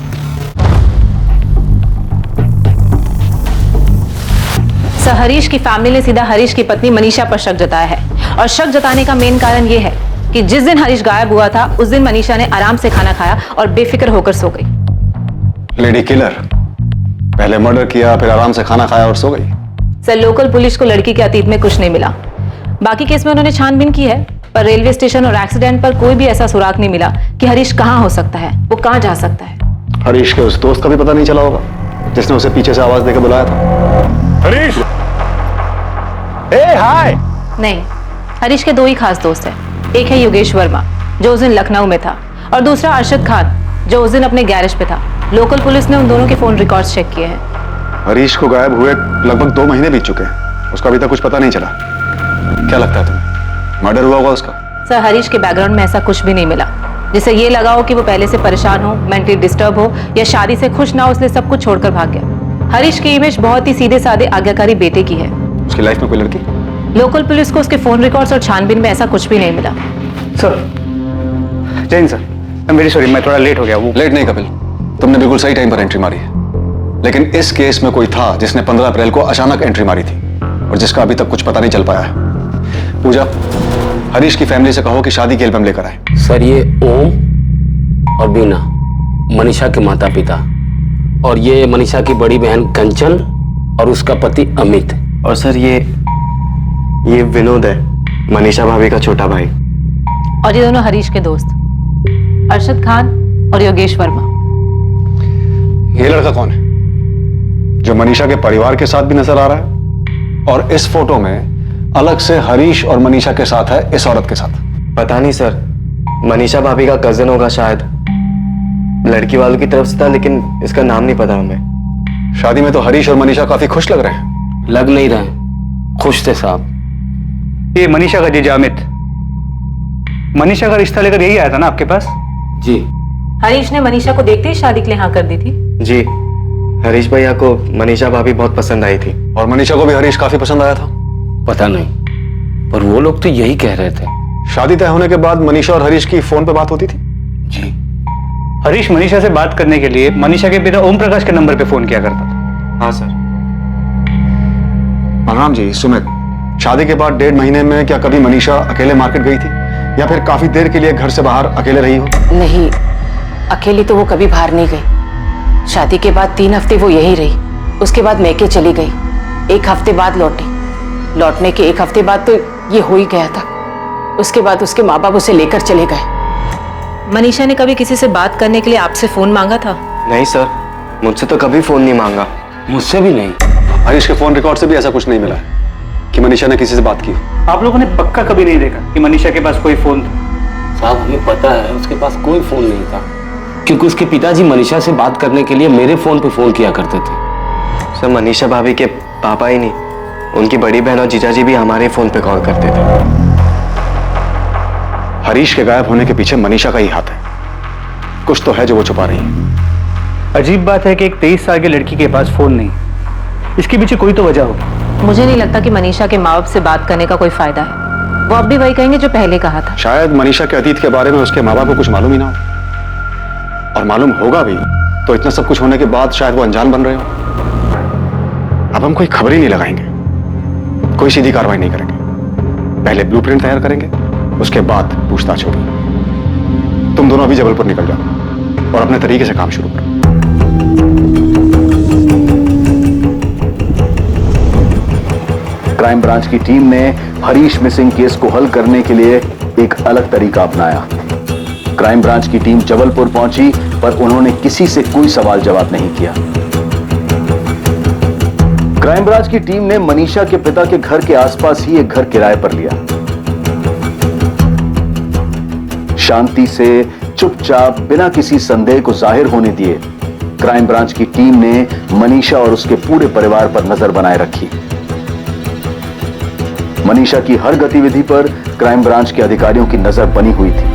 सर, हरीश की फैमिली ने सीधा हरीश की पत्नी मनीषा पर शक जताया है और शक जताने का मेन कारण यह है कि जिस दिन हरीश गायब हुआ था उस दिन मनीषा ने आराम से खाना खाया और बेफिक्र होकर सो गई। लेडी किलर, पहले मर्डर किया, फिर आराम से खाना खाया और सो गई। सर, लोकल पुलिस को लड़की के अतीत में कुछ नहीं मिला। बाकी केस में उन्होंने छानबीन की है, पर रेलवे स्टेशन और एक्सीडेंट पर कोई भी ऐसा सुराग नहीं मिला कि हरीश कहाँ हो सकता है, वो कहाँ जा सकता है। हरीश के उस दोस्त का भी पता नहीं चला होगा जिसने उसे पीछे से आवाज देकर बुलाया था। हरीश! हाय! नहीं, हरीश के दो ही खास दोस्त हैं। एक है योगेश वर्मा जो उस दिन लखनऊ में था, और दूसरा अरशद खान जो उस दिन अपने गैरेज पे था। लोकल पुलिस ने उन दोनों के फोन रिकॉर्ड्स चेक किए हैं। हरीश को गायब हुए लगभग 2 महीने बीत चुके हैं, उसका अभी तक कुछ पता नहीं चला। क्या लगता है तुम्हें, मर्डर हुआ होगा उसका? सर, हरीश के बैकग्राउंड में ऐसा कुछ भी नहीं मिला जिससे ये लगा हो कि वो पहले से परेशान हो, मेंटली डिस्टर्ब हो या शादी से खुश ना हो इसलिए सब कुछ छोड़कर भाग गया। हरीश की इमेज बहुत ही सीधे साधे आज्ञाकारी बेटे की है। उसकी लाइफ में कोई लड़की? लोकल पुलिस को उसके फोन रिकॉर्ड्स और छानबीन में ऐसा कुछ भी नहीं मिला। Sir, Jain sir, I am very sorry, मैं थोड़ा लेट हो गया। वो लेट नहीं कपिल, तुमने बिल्कुल सही टाइम पर एंट्री मारी है। लेकिन इस केस में कोई था जिसने 15 अप्रैल को अचानक एंट्री मारी थी और जिसका अभी तक कुछ पता नहीं चल पाया है। पूजा, हरीश की फैमिली से कहो कि शादी के एल्बम लेकर आए। सर, ये ओम और बीना मनीषा के माता पिता, और ये मनीषा की बड़ी बहन कंचन और उसका पति अमित। और सर, ये विनोद है, मनीषा भाभी का छोटा भाई। और ये दोनों हरीश के दोस्त, अरशद खान और योगेश वर्मा। ये लड़का कौन है जो मनीषा के परिवार के साथ भी नजर आ रहा है और इस फोटो में अलग से हरीश और मनीषा के साथ है इस औरत के साथ? पता नहीं सर, मनीषा भाभी का कजिन होगा शायद, लड़की वालों की तरफ से था, लेकिन इसका नाम नहीं पता हमें। शादी में तो हरीश और मनीषा काफी खुश लग रहे हैं। लग नहीं रहे, खुश थे साहब। ये मनीषा का जीजा अमित, मनीषा का रिश्ता लेकर यही आया था ना आपके पास? जी। हरीश ने मनीषा को देखते ही शादी के लिए हाँ कर दी थी। जी, हरीश भैया को मनीषा भाभी बहुत पसंद आई थी। और मनीषा को भी हरीश काफी पसंद आया था? पता नहीं, पर वो लोग तो यही कह रहे थे। शादी तय होने के बाद मनीषा और हरीश की फोन पे बात होती थी? जी। हरीश मनीषा से बात करने के लिए मनीषा के पिता ओम प्रकाश के नंबर पे फोन किया करता था। हाँ सर। बलराम जी, सुमित, शादी के बाद 1.5 महीने में क्या कभी मनीषा अकेले मार्केट गई थी या फिर काफी देर के लिए घर से बाहर अकेले रही हो? नहीं, अकेली तो वो कभी बाहर नहीं गई। शादी के बाद 3 हफ्ते वो यही रही, उसके बाद मैके चली गई। 1 हफ्ते बाद लौटी, लौटने के 1 हफ्ते बाद तो ये हो ही गया था। उसके बाद उसके माँ बाप उसे लेकर चले गए। मनीषा ने कभी किसी से बात करने के लिए आपसे फोन मांगा था? नहीं सर, मुझसे तो कभी फोन नहीं मांगा। मुझसे भी नहीं। हरीश के फोन रिकॉर्ड से भी ऐसा कुछ नहीं मिला है कि मनीषा ने किसी से बात की। आप लोगों ने पक्का कभी नहीं देखा कि मनीषा के पास कोई फोन था? साहब, हमें पता है उसके पास कोई फोन नहीं था, क्योंकि उसके पिताजी मनीषा से बात करने के लिए मेरे फोन पे फोन किया करते थे। सर, मनीषा भाभी के पापा ही नहीं, उनकी बड़ी बहन और जीजाजी भी हमारे फोन पे कॉल करते थे। हरीश के गायब होने के पीछे मनीषा का ही हाथ है। कुछ तो है जो वो छुपा रही है। अजीब बात है कि एक 23 साल की लड़की के पास फोन नहीं, इसके पीछे कोई तो वजह होगी। मुझे नहीं लगता कि मनीषा के माँ बाप से बात करने का कोई फायदा है। वो अब भी वही कहेंगे जो पहले कहा था। शायद मनीषा के अतीत के बारे में उसके माँ बाप को कुछ मालूम ही ना हो, और मालूम होगा भी तो इतना सब कुछ होने के बाद शायद वो अनजान बन रहे हो। अब हम कोई खबर ही नहीं लगाएंगे, कोई सीधी कार्रवाई नहीं करेंगे। पहले ब्लूप्रिंट तैयार करेंगे, उसके बाद पूछताछ होगी। तुम दोनों अभी जबलपुर निकल जाओ और अपने तरीके से काम शुरू करो। क्राइम ब्रांच की टीम ने हरीश मिसिंग केस को हल करने के लिए एक अलग तरीका अपनाया। क्राइम ब्रांच की टीम जबलपुर पहुंची, पर उन्होंने किसी से कोई सवाल जवाब नहीं किया। क्राइम ब्रांच की टीम ने मनीषा के पिता के घर के आसपास ही एक घर किराए पर लिया। शांति से, चुपचाप, बिना किसी संदेह को जाहिर होने दिए, क्राइम ब्रांच की टीम ने मनीषा और उसके पूरे परिवार पर नजर बनाए रखी। मनीषा की हर गतिविधि पर क्राइम ब्रांच के अधिकारियों की नजर बनी हुई थी।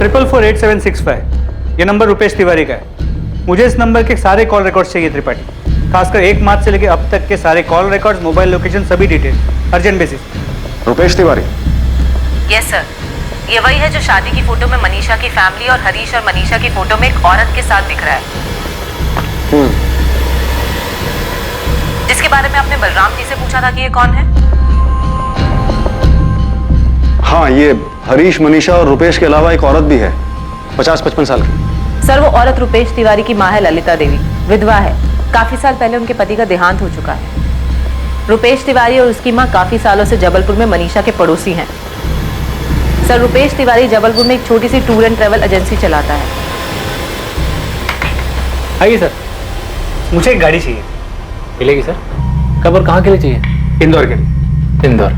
448765 ये नंबर रुपेश तिवारी का है। मुझे इस नंबर के सारे कॉल रिकॉर्ड्स चाहिए त्रिपाठी, खासकर 1 मार्च से लेकर अब तक के सारे कॉल रिकॉर्ड्स, मोबाइल लोकेशन, सभी detail urgent basis. Rupesh Tiwari? Yes sir, ये वही है जो शादी की फोटो में मनीषा की फैमिली और हरीश और मनीषा की फोटो में एक औरत के साथ दिख रहा है, जिसके बारे में आपने बलराम जी से पूछा था कि ये कौन है? हाँ, ये हरीश, मनीषा और रुपेश के अलावा एक औरत भी है, 50-55 साल की। सर, वो औरत रुपेश तिवारी की मां है ललिता देवी, विधवा है। काफी साल पहले उनके पति का देहांत हो चुका है। रुपेश तिवारी और उसकी मां काफी सालों से जबलपुर में मनीषा के पड़ोसी हैं। सर, रुपेश तिवारी जबलपुर में एक छोटी सी टूर एंड ट्रेवल एजेंसी चलाता है। आइए सर, मुझे एक गाड़ी चाहिए। मिलेगी सर? कब और कहाँ के लिए चाहिए? इंदौर के लिए। इंदौर।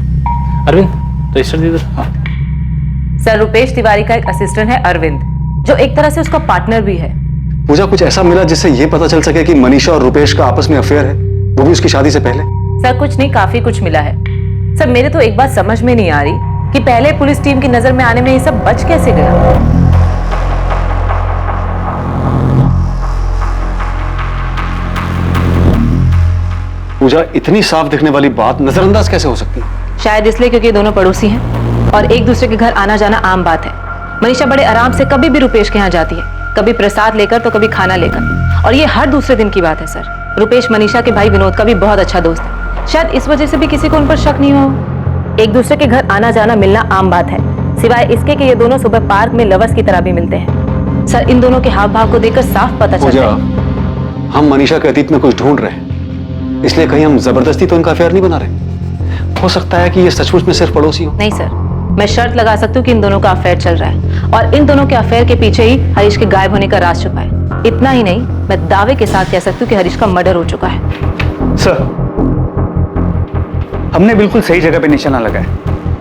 अरविंद, रजिस्टर दे दो। हाँ। सर, रुपेश तिवारी का एक असिस्टेंट है अरविंद, जो एक तरह से उसका पार्टनर भी है। पूजा, कुछ ऐसा मिला जिससे ये पता चल सके कि मनीषा और रुपेश का आपस में अफेयर है, वो भी उसकी शादी से पहले? सर, कुछ नहीं, काफी कुछ मिला है। सर, मेरे तो एक बात समझ में नहीं आ रही कि पहले पुलिस टीम की नजर में आने में ये सब बच कैसे गया। पूजा, इतनी साफ दिखने वाली बात नजरअंदाज कैसे हो सकती है? शायद इसलिए क्योंकि ये दोनों पड़ोसी हैं और एक दूसरे के घर आना जाना आम बात है। मनीषा बड़े आराम से कभी भी रुपेश के यहाँ जाती है, कभी प्रसाद लेकर तो कभी खाना लेकर, और ये हर दूसरे दिन की बात है। सर, रुपेश मनीषा के भाई विनोद का भी बहुत अच्छा दोस्त है, शायद इस वजह से भी किसी को उन पर शक नहीं हो। एक दूसरे के घर आना जाना मिलना आम बात है, सिवाय इसके कि ये दोनों सुबह पार्क में लवर्स की तरह भी मिलते हैं। सर, इन दोनों के हाव भाव को देखकर साफ पता चलता है। हम मनीषा के अतीत में कुछ ढूंढ रहे हैं, इसलिए कहीं हम जबरदस्ती तो इनका अफेयर नहीं बना रहे। हो सकता है कि ये सचमुच में सिर्फ पड़ोसी हो। नहीं सर, मैं शर्त लगा सकती हूँ कि इन दोनों का अफेयर चल रहा है और इन दोनों के अफेयर के पीछे ही हरीश के गायब होने का राज छुपा है। इतना ही नहीं, मैं दावे के साथ कह सकती हूँ कि हरीश का मर्डर हो चुका है। सर, हमने बिल्कुल सही जगह पे निशाना लगाया,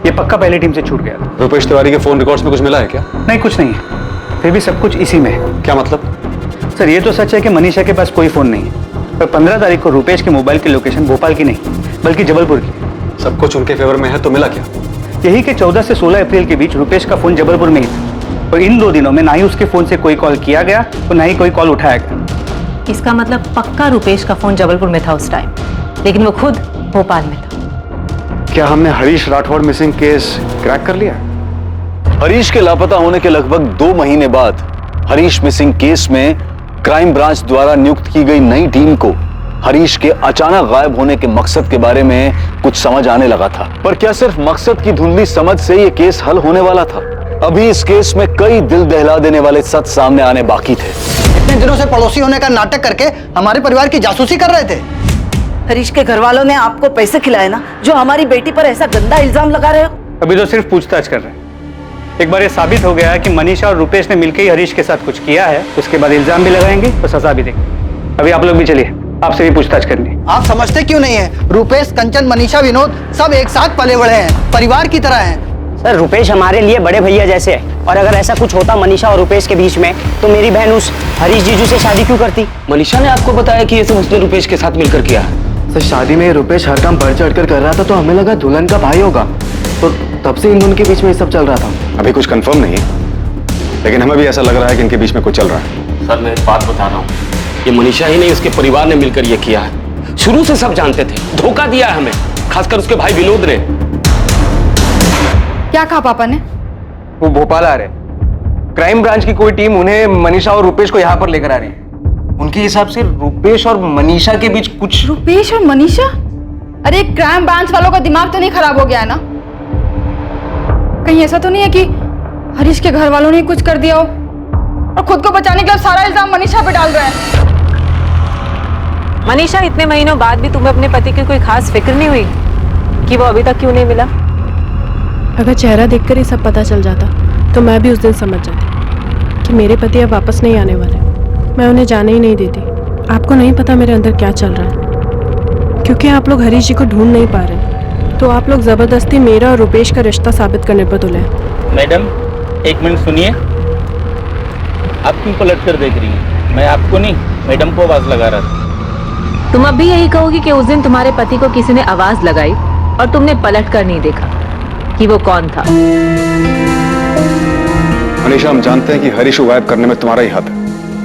ये पक्का पहली टीम से छूट गया था। रुपेश तिवारी के फोन रिकॉर्ड्स में कुछ मिला है क्या? नहीं, कुछ नहीं है, फिर भी सब कुछ इसी में है। क्या मतलब? सर, ये तो सच है कि मनीषा के पास कोई फोन नहीं है, पर 15 तारीख को रुपेश के मोबाइल की लोकेशन भोपाल की नहीं बल्कि जबलपुर की। सब कुछ उनके फेवर में है, तो मिला क्या? यही कि 14 से 16 अप्रैल के बीच रुपेश का फोन जबलपुर में ही था, और इन 2 दिनों में ना ही उसके फोन से कोई कॉल किया गया और ना ही कोई कॉल उठाया गया। इसका मतलब पक्का रुपेश का फोन जबलपुर में था उस टाइम, लेकिन वो खुद भोपाल में था। क्या हमने Harish Rathore missing case crack कर लिया? हरीश के लापता होने के लगभग 2 महीने बाद हरीश मिसिंग केस में क्राइम ब्रांच द्वारा नियुक्त की गई नई टीम को हरीश के अचानक गायब होने के मकसद के बारे में कुछ समझ आने लगा था। पर क्या सिर्फ मकसद की धुंधली समझ से यह केस हल होने वाला था? अभी इस केस में कई दिल दहला देने वाले सच सामने आने बाकी थे। इतने दिनों से पड़ोसी होने का नाटक करके हमारे परिवार की जासूसी कर रहे थे। हरीश के घर वालों ने आपको पैसे खिलाए ना, जो हमारी बेटी पर ऐसा गंदा इल्जाम लगा रहे हो? अभी तो सिर्फ पूछताछ कर रहे हैं। एक बार ये साबित हो गया कि मनीषा और रुपेश ने मिलकर ही हरीश के साथ कुछ किया है, उसके बाद इल्जाम भी लगाएंगे और सजा भी देंगे। अभी आप लोग भी चलिए, आपसे भी पूछताछ करनी। आप समझते क्यों नहीं है? रुपेश, कंचन, मनीषा, विनोद सब एक साथ पले बड़े हैं, परिवार की तरह हैं। सर, रुपेश हमारे लिए बड़े भैया जैसे है, और अगर ऐसा कुछ होता मनीषा और रुपेश के बीच में, तो मेरी बहन उस हरीश जीजू से शादी क्यों करती? मनीषा ने आपको बताया कि ये सब उसने रुपेश के साथ मिलकर किया है? सर, शादी में रुपेश हर काम बढ़ चढ़ कर रहा था, तो हमें लगा दुल्हन का भाई होगा, तो तब से इन दोनों के बीच में ये सब चल रहा था। अभी कुछ कंफर्म नहीं है, लेकिन हमें भी ऐसा लग रहा है कि इनके बीच में कुछ चल रहा है। सर, मैं एक बात बता रहा हूँ, ये मनीषा ही नहीं, उसके परिवार ने मिलकर ये किया है। शुरू से सब जानते थे, धोखा दिया है हमें, खासकर उसके भाई विनोद ने। क्या कहा पापा ने? वो भोपाल आ रहे, क्राइम ब्रांच की कोई टीम उन्हें मनीषा और रुपेश को यहाँ पर लेकर आ रही है। उनके हिसाब से रुपेश और मनीषा के बीच कुछ। रुपेश और मनीषा? अरे, क्राइम ब्रांच वालों का दिमाग तो नहीं खराब हो गया है ना? कहीं ऐसा तो नहीं है कि हरीश के घर वालों ने कुछ कर दिया हो और खुद को बचाने के लिए सारा इल्जाम मनीषा पे डाल रहे हैं? मनीषा, इतने महीनों बाद भी तुम्हें अपने पति की कोई खास फिक्र नहीं हुई कि वो अभी तक क्यों नहीं मिला? अगर चेहरा देखकर ही सब पता चल जाता तो मैं भी उस दिन समझ जाती कि मेरे पति अब वापस नहीं आने वाले। मैं उन्हें जाने ही नहीं देती। आपको नहीं पता मेरे अंदर क्या चल रहा है, क्योंकि आप लोग हरीश जी को ढूंढ नहीं पा रहे, तो आप लोग जबरदस्ती मेरा और रुपेश का रिश्ता साबित करने पर तुले। मैडम, 1 मिनट सुनिए। आप क्यों पलट कर देख रही हैं? मैं आपको नहीं, मैडम को आवाज लगा रहा था। तुम अब भी यही कहोगी कि उस दिन तुम्हारे पति को किसी ने आवाज लगाई और तुमने पलट कर नहीं देखा कि वो कौन था? मनीषा, हम जानते हैं कि हरीश को गायब करने में तुम्हारा ही हाथ है।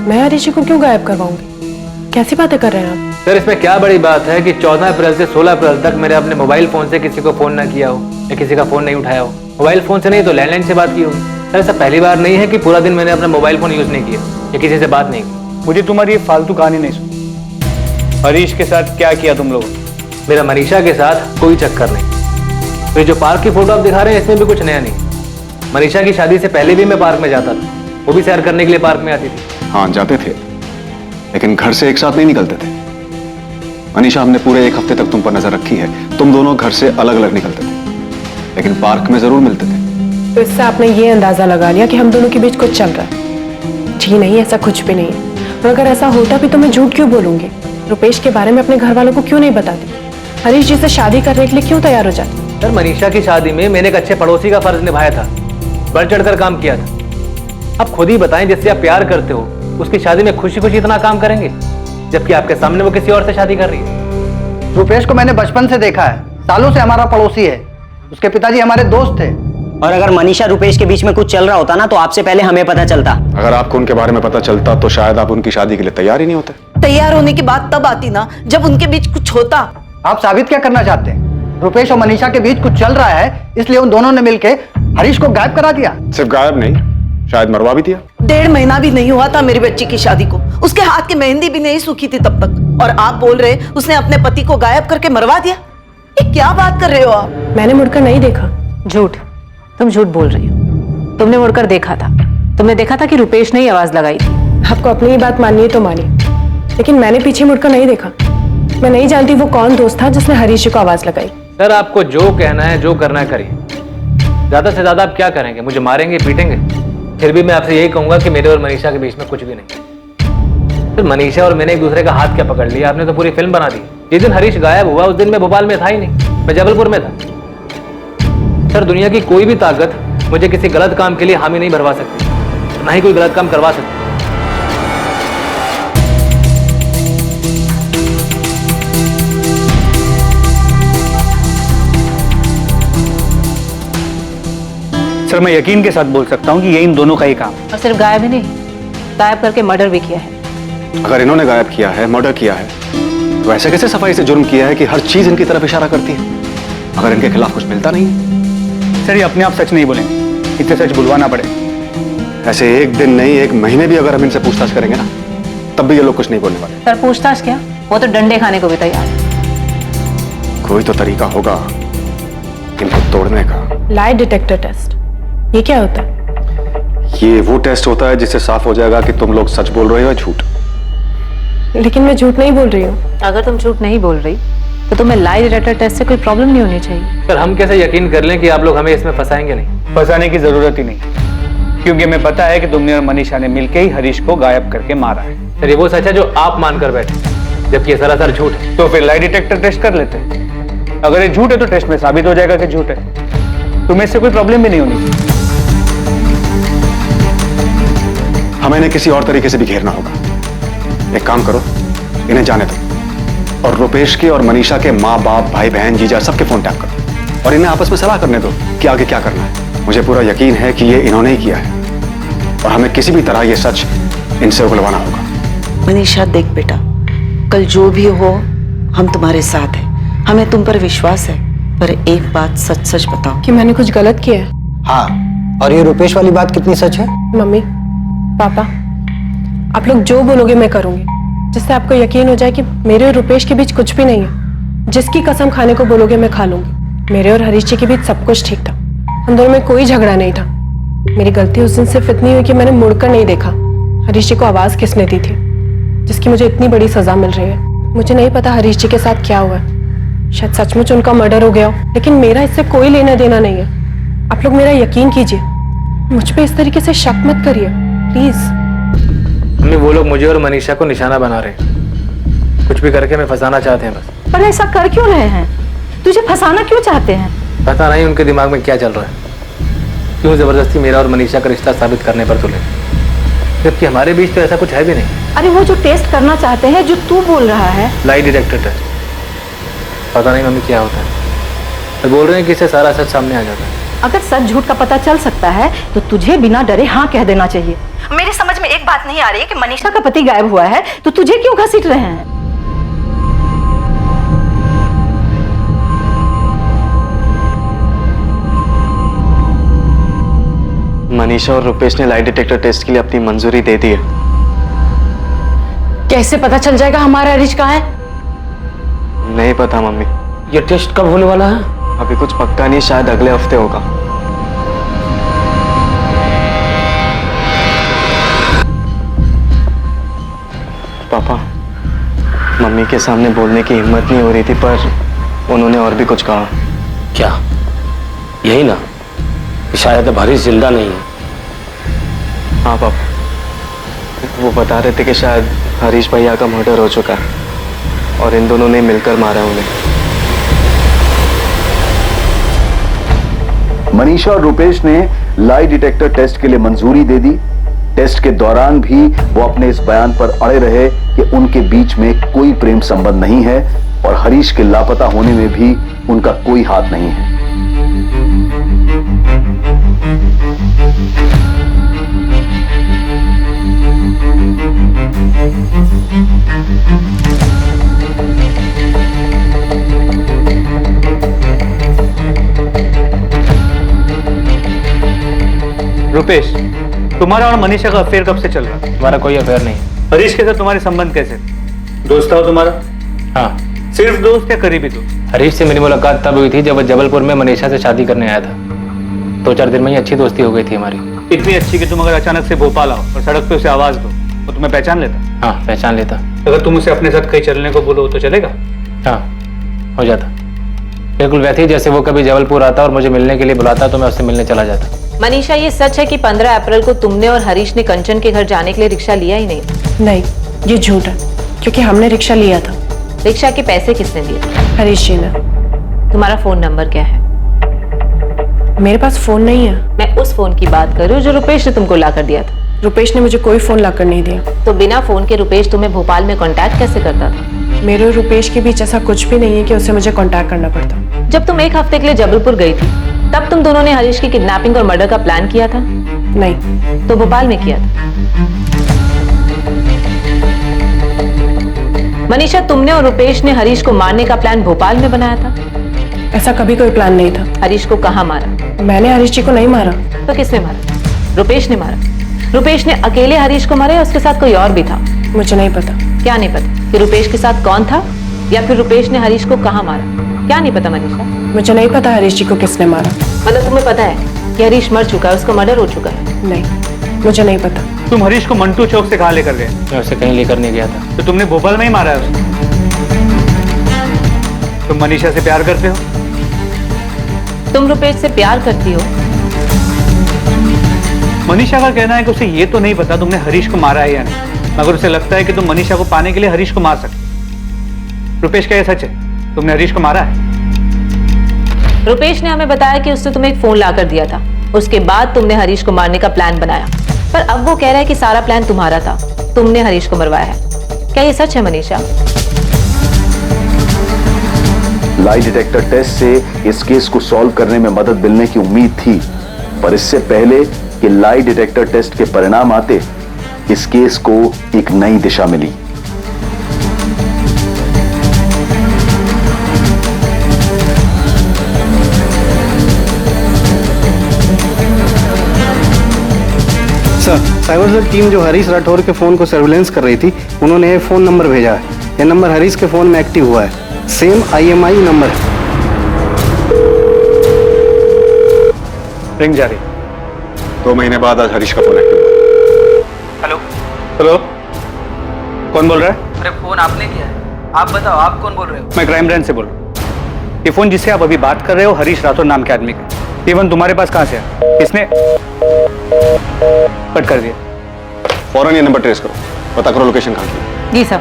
मैं हरीश को क्यों गायब करवाऊंगी? कैसी बातें कर रहे हैं आप? सर इसमें क्या बड़ी बात है कि 14 अप्रैल से 16 अप्रैल तक मैंने अपने मोबाइल फोन से किसी को फोन ना किया हो या किसी का फोन नहीं उठाया हो। मोबाइल फोन से नहीं तो लैंडलाइन से बात की होगी। सर ऐसा पहली बार नहीं है कि पूरा दिन मैंने अपना मोबाइल फोन यूज नहीं किया या किसी से बात नहीं की। मुझे तुम्हारी ये फालतू कहानी नहीं सुनी। हरीश के साथ क्या किया तुम लोगों ने? मेरा मनीषा के साथ कोई चक्कर नहीं। तो जो पार्क की फोटो आप दिखा रहे हैं इसमें भी कुछ नया नहीं। मनीषा की शादी से पहले भी मैं पार्क में जाता था, वो भी सैर करने के लिए पार्क में आती थी। हाँ जाते थे, लेकिन घर से एक साथ नहीं निकलते थे। मनीषा, हमने पूरे 1 हफ्ते तक तुम पर नजर रखी है। तुम दोनों घर से अलग अलग निकलते थे, लेकिन पार्क में जरूर मिलते थे। तो इससे आपने ये अंदाजा लगा लिया कि हम दोनों के बीच कुछ चल रहा है? जी नहीं, ऐसा कुछ भी नहीं है। और अगर ऐसा होता भी तो मैं झूठ क्यों बोलूंगी? रुपेश के बारे में अपने घर वालों को क्यों नहीं बताती? हरीश जी से शादी करने के लिए क्यों तैयार हो जाती? सर मनीषा की शादी में मैंने एक अच्छे पड़ोसी का फर्ज निभाया था, बढ़ चढ़कर काम किया था। आप खुद ही बताएं, जिससे आप प्यार करते हो उसकी शादी में खुशी खुशी इतना काम करेंगे, जबकि आपके सामने वो किसी और से शादी कर रही है। रुपेश को मैंने बचपन से देखा है, सालों से हमारा पड़ोसी है। उसके पिताजी हमारे दोस्त थे। और अगर मनीषा रुपेश के बीच में कुछ चल रहा होता ना तो आपसे पहले हमें पता चलता। अगर आपको उनके बारे में पता चलता तो शायद आप उनकी शादी के लिए तैयार ही नहीं होते। तैयार होने की बात तब आती ना जब उनके बीच कुछ होता। आप साबित क्या करना चाहते हैं? रुपेश और मनीषा के बीच कुछ चल रहा है, इसलिए उन दोनों ने मिलकर हरीश को गायब करा दिया। सिर्फ गायब नहीं, शायद मरवा भी दिया। 1.5 महीना भी नहीं हुआ था मेरी बच्ची की शादी को, उसके हाथ की मेहंदी भी नहीं सूखी थी तब तक, और आप बोल रहे उसने अपने पति को गायब करके मरवा दिया? ये क्या बात कर रहे हो आप? मैंने मुड़कर नहीं देखा। झूठ, तुम झूठ बोल रही हो। तुमने मुड़कर देखा था, तुमने देखा था कि रुपेश ने ही आवाज लगाई थी। आपको अपनी ही बात माननी है तो मानिए, लेकिन मैंने पीछे मुड़कर नहीं देखा। मैं नहीं जानती वो कौन दोस्त था जिसने हरीश को आवाज लगाई। सर आपको जो कहना है जो करना है करिए। ज्यादा से ज्यादा आप क्या करेंगे? मुझे मारेंगे पीटेंगे? फिर भी मैं आपसे यही कहूंगा कि मेरे और मनीषा के बीच में कुछ भी नहीं। फिर मनीषा और मैंने एक दूसरे का हाथ क्या पकड़ लिया? आपने तो पूरी फिल्म बना दी। जिस दिन हरीश गायब हुआ उस दिन मैं भोपाल में था ही नहीं, मैं जबलपुर में था। सर दुनिया की कोई भी ताकत मुझे किसी गलत काम के लिए हामी नहीं भरवा सकती, ना ही कोई गलत काम करवा सकती। सर मैं यकीन के साथ बोल सकता हूँ कि ये इन दोनों का ही काम। और सिर्फ गायब ही नहीं, गायब करके मर्डर भी किया है। अगर इन्होंने गायब किया है, मर्डर किया है, तो ऐसे कैसे सफाई से जुर्म किया है कि हर चीज इनकी तरफ इशारा करती है, अगर इनके खिलाफ कुछ मिलता नहीं है? सर ये अपने आप सच नहीं बोलेंगे, इतने सच बुलवाना पड़े। ऐसे एक दिन नहीं, 1 महीने भी अगर हम इनसे पूछताछ करेंगे ना, तब भी ये लोग कुछ नहीं बोलने वाले। सर पूछताछ क्या, वो तो डंडे खाने को भी तैयार। कोई तो तरीका होगा इनको तोड़ने का। लाई डिटेक्टर टेस्ट, ये क्या होता है? ये वो टेस्ट होता है जिससे साफ हो जाएगा कि तुम लोग सच बोल रहे हो या झूठ। लेकिन मैं झूठ नहीं बोल रही हूँ। अगर तुम झूठ नहीं बोल रही तो तुम्हें लाई डिटेक्टर टेस्ट से कोई प्रॉब्लम नहीं होनी चाहिए। सर हम कैसे यकीन कर लें कि आप लोग हमें इसमें फंसाएंगे नहीं? फंसाने की जरूरत ही नहीं, क्योंकि हमें पता है कि तुमने और मनीषा ने मिलकर ही हरीश को गायब करके मारा है। सर ये वो सच है जो आप मानकर बैठे, जबकि ये सरासर झूठ है। तो फिर लाई डिटेक्टर टेस्ट कर लेते हैं। अगर ये झूठ है तो टेस्ट में साबित हो जाएगा कि झूठ है। तुम्हें इससे कोई प्रॉब्लम भी नहीं होनी। हमें इन्हें किसी और तरीके से भी घेरना होगा। एक काम करो, इन्हें जाने दो और रुपेश के और मनीषा के माँ बाप, भाई बहन, जीजा सबके फोन टैप करो और इन्हें आपस में सलाह करने दो कि आगे क्या करना है। मुझे पूरा यकीन है कि ये इन्होंने ही किया है और हमें किसी भी तरह ये सच इनसे उगलवाना होगा। मनीषा देख बेटा, कल जो भी हो हम तुम्हारे साथ हैं, हमें तुम पर विश्वास है, पर एक बात सच सच बताओ कि मैंने कुछ गलत किया है। हाँ, और ये रुपेश वाली बात कितनी सच है? मम्मी पापा, आप लोग जो बोलोगे मैं करूंगी, जिससे आपको यकीन हो जाए कि मेरे और रुपेश के बीच कुछ भी नहीं है। जिसकी कसम खाने को बोलोगे मैं खा लूंगी। मेरे और हरीश जी के बीच सब कुछ ठीक था, हम दोनों में कोई झगड़ा नहीं था। मेरी गलती उस दिन सिर्फ इतनी हुई कि मैंने मुड़कर नहीं देखा हरीश जी को आवाज किसने दी थी, जिसकी मुझे इतनी बड़ी सजा मिल रही है। मुझे नहीं पता हरीश जी के साथ क्या हुआ, शायद सचमुच उनका मर्डर हो गया हो, लेकिन मेरा इससे कोई लेना देना नहीं है। आप लोग मेरा यकीन कीजिए, मुझ पे इस तरीके से शक मत करिए प्लीज। मम्मी वो लोग मुझे और मनीषा को निशाना बना रहे हैं, कुछ भी करके हमें फंसाना चाहते हैं बस। पर ऐसा कर क्यों रहे हैं? तुझे फंसाना क्यों चाहते हैं? पता नहीं उनके दिमाग में क्या चल रहा है, क्यों जबरदस्ती मेरा और मनीषा का रिश्ता साबित करने पर तुले, जबकि हमारे बीच तो ऐसा कुछ है भी नहीं। अरे वो जो टेस्ट करना चाहते हैं, जो तू बोल रहा है, लाई डिटेक्टर टेस्ट, पता नहीं मम्मी क्या होता है। तो बोल रहे हैं कि इससे सारा सच सामने आ जाता है। अगर सच झूठ का पता चल सकता है तो तुझे बिना डरे हाँ कह देना चाहिए। मेरी समझ में एक बात नहीं आ रही है कि मनीषा का पति गायब हुआ है तो तुझे क्यों घसीट रहे हैं? मनीषा और रुपेश ने लाई डिटेक्टर टेस्ट के लिए अपनी मंजूरी दे दी है। कैसे पता चल जाएगा हमारा हरीश कहाँ है? नहीं पता मम्मी। ये टेस्ट कब होने वाला है? अभी कुछ पक्का नहीं, शायद अगले हफ्ते होगा। पापा, मम्मी के सामने बोलने की हिम्मत नहीं हो रही थी पर उन्होंने और भी कुछ कहा। क्या? यही ना कि शायद अब हरीश जिंदा नहीं है। हाँ पापा, वो बता रहे थे कि शायद हरीश भैया का मर्डर हो चुका है और इन दोनों ने मिलकर मारा उन्हें। मनीषा और रुपेश ने लाई डिटेक्टर टेस्ट के लिए मंजूरी दे दी। टेस्ट के दौरान भी वो अपने इस बयान पर अड़े रहे कि उनके बीच में कोई प्रेम संबंध नहीं है और हरीश के लापता होने में भी उनका कोई हाथ नहीं है। रुपेश, तुम्हारा और मनीषा का अफेयर कब से चल रहा? हमारा कोई अफेयर नहीं है। हरीश के साथ तुम्हारे संबंध कैसे? दोस्त था वो तुम्हारा? हाँ। सिर्फ दोस्त या करीबी दोस्त? हरीश से मेरी मुलाकात तब हुई थी जब वो जबलपुर में मनीषा से शादी करने आया था। 2-4 दिन में ही अच्छी दोस्ती हो गई थी हमारी। इतनी अच्छी कि तुम अगर अचानक से भोपाल आओ और सड़क पे उसे आवाज दो तो तुम्हें पहचान लेता? हाँ, पहचान लेता। अगर तुम उसे अपने साथ कहीं चलने को बोलो तो चलेगा? हाँ, हो जाता। बिल्कुल वैसे ही जैसे वो कभी जबलपुर आता और मुझे मिलने के लिए बुलाता तो मैं उससे मिलने चला जाता। मनीषा, ये सच है कि 15 अप्रैल को तुमने और हरीश ने कंचन के घर जाने के लिए रिक्शा लिया ही नहीं? नहीं, ये झूठ है क्योंकि हमने रिक्शा लिया था। रिक्शा के पैसे किसने दिए? हरीश जी ने। तुम्हारा फोन नंबर क्या है? मेरे पास फोन नहीं है। मैं उस फोन की बात कर रही हूँ जो रुपेश ने तुमको ला कर दिया था। रुपेश ने मुझे कोई फोन लाकर नहीं दिया। तो बिना फोन के रुपेश तुम्हें भोपाल में कांटेक्ट कैसे करता था? मेरे और रुपेश के बीच ऐसा कुछ भी नहीं है कि उसे मुझे कांटेक्ट करना पड़ता। जब तुम एक हफ्ते के लिए जबलपुर गई थी तब तुम दोनों ने हरीश की किडनैपिंग और मर्डर का प्लान किया था? नहीं। तो भोपाल में किया था? मनीषा, तुमने और रुपेश ने हरीश को मारने का प्लान भोपाल में बनाया था? ऐसा कभी कोई प्लान नहीं था। हरीश को कहाँ मारा? मैंने हरीश जी को नहीं मारा। तो किसने मारा? रुपेश ने मारा। रुपेश ने अकेले हरीश को मारा या उसके साथ कोई और भी था? मुझे नहीं पता। क्या नहीं पता? कि रुपेश के साथ कौन था या फिर रुपेश ने हरीश को कहाँ मारा? क्या नहीं पता मनीषा? मुझे नहीं पता हरीश जी को किसने मारा। मतलब तुम्हें पता है कि हरीश मर चुका है, उसका मर्डर हो चुका है? नहीं, मुझे नहीं पता। तुम हरीश को मंटू चौक से कहाँ लेकर गए? मैं उसे कहीं लेकर नहीं गया था। तो तुमने भोपाल में ही मारा है उसे? तुम मनीषा से प्यार करते हो? तुम रुपेश से प्यार करती हो? मनीषा का कहना है कि उसे ये तो नहीं पता तुमने हरीश को मारा है या नहीं, मगर उसे लगता है कि तुम मनीषा को पाने के लिए हरीश को मार सकते। रुपेश, क्या ये सच है? तुमने हरीश को मारा है? रुपेश ने हमें बताया कि उसने तुम्हें एक फोन लाकर दिया था, उसके बाद तुमने हरीश को मारने का प्लान बनाया, पर अब वो कह रहा है कि सारा प्लान तुम्हारा था, तुमने हरीश को मरवाया है। क्या ये सच है मनीषा? लाई डिटेक्टर टेस्ट से इस केस को सॉल्व करने में मदद मिलने की उम्मीद थी, पर इससे पहले कि लाई डिटेक्टर टेस्ट के परिणाम आते, इस केस को एक नई दिशा मिली। सर, साइबर सेल टीम जो हरीश राठौर के फोन को सर्विलेंस कर रही थी, उन्होंने ये फोन नंबर भेजा है। ये नंबर हरीश के फोन में एक्टिव हुआ है, सेम IMI नंबर है। रिंग जारी। 2 महीने बाद आज हरीश का फोन एक्टिव हुआ। हेलो हेलो, कौन बोल रहा है? अरे फोन आपने किया है, आप बताओ आप कौन बोल रहे हो? मैं क्राइम ब्रांच से बोल रहा हूँ। ये फोन जिससे आप अभी बात कर रहे हो हरीश राठौर नाम के आदमी का, ये फोन तुम्हारे पास कहाँ से है? किसने कट कर दिया? फौरन ये नंबर ट्रेस करो, पता करो लोकेशन कहाँ की है। जी सर।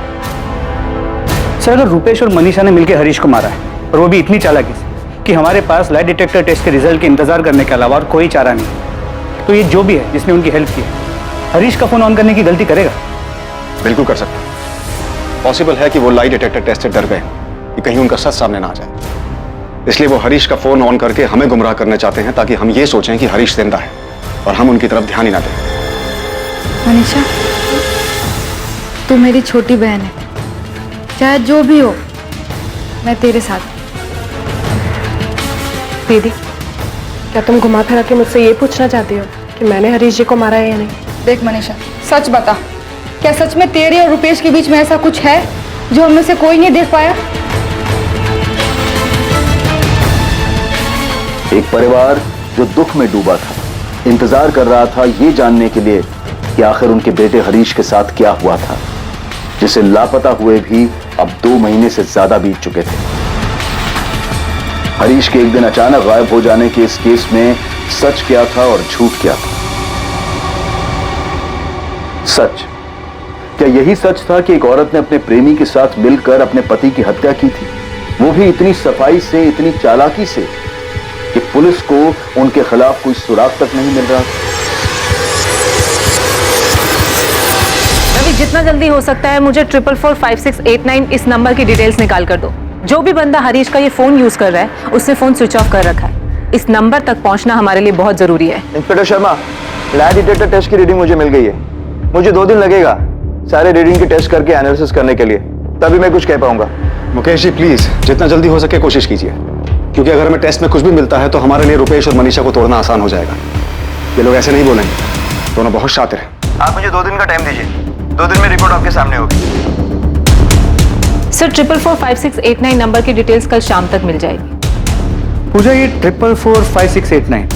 सर, अगर रुपेश और मनीषा ने मिलकर हरीश को मारा है और वो भी इतनी चालाकी से कि हमारे पास लाई डिटेक्टर टेस्ट के रिजल्ट के इंतजार करने के अलावा और कोई चारा नहीं, तो ये जो भी है जिसने उनकी हेल्प की हरीश का फोन ऑन करने की गलती करेगा? बिल्कुल कर सकते हैं। पॉसिबल है कि वो लाई डिटेक्टर टेस्ट से डर गए कि कहीं उनका सच सामने ना आ जाए। इसलिए वो हरीश का फोन ऑन करके हमें गुमराह करना चाहते हैं, ताकि हम ये सोचें कि हरीश जिंदा है और हम उनकी तरफ ध्यान ही ना दें। मनीषा, तू मेरी छोटी बहन है, चाहे जो भी हो मैं तेरे साथ। दीदी, क्या तुम घुमा फिरा के मुझसे ये पूछना चाहती हो कि मैंने हरीश जी को मारा है या नहीं? देख मनीषा, सच बता, क्या सच में तेरे और रुपेश के बीच में ऐसा कुछ है जो हम में से कोई नहीं देख पाया? एक परिवार जो दुख में डूबा था, इंतजार कर रहा था ये जानने के लिए कि आखिर उनके बेटे हरीश के साथ क्या हुआ था, जिसे लापता हुए भी अब 2 महीने से ज्यादा बीत चुके थे। हरीश के एक दिन अचानक गायब हो जाने के इस केस में सच क्या था और झूठ क्या था? सच, क्या यही सच था कि एक औरत ने अपने प्रेमी के साथ मिलकर अपने पति की हत्या की थी, वो भी इतनी सफाई से, इतनी चालाकी से कि पुलिस को उनके खिलाफ कोई सुराग तक नहीं मिल रहा था? रवि, जितना जल्दी हो सकता है मुझे 444689 इस नंबर की डिटेल्स निकाल कर दो। जो भी बंदा हरीश का ये फोन यूज कर रहा है उसने फोन स्विच ऑफ कर रखा है। इस नंबर तक पहुंचना हमारे लिए बहुत जरूरी है। Inspector Sharma, lie detector test की रीडिंग मुझे मिल गई है। मुझे 2 दिन लगेगा सारे रीडिंग की टेस्ट करके एनालिसिस करने के लिए, तभी मैं कुछ कह पाऊंगा। मुकेश जी प्लीज जितना जल्दी हो सके कोशिश कीजिए, क्योंकि अगर हमें टेस्ट में कुछ भी मिलता है तो हमारे लिए रुपेश और मनीषा को तोड़ना आसान हो जाएगा। ये लोग ऐसे नहीं बोलेंगे, दोनों बहुत शातिर हैं। आप मुझे 2 दिन का टाइम दीजिए, 2 दिन में रिपोर्ट आपके सामने होगी। सर, 444689 नंबर की डिटेल्स कल शाम तक मिल जाएगी। पूजा, ये 444689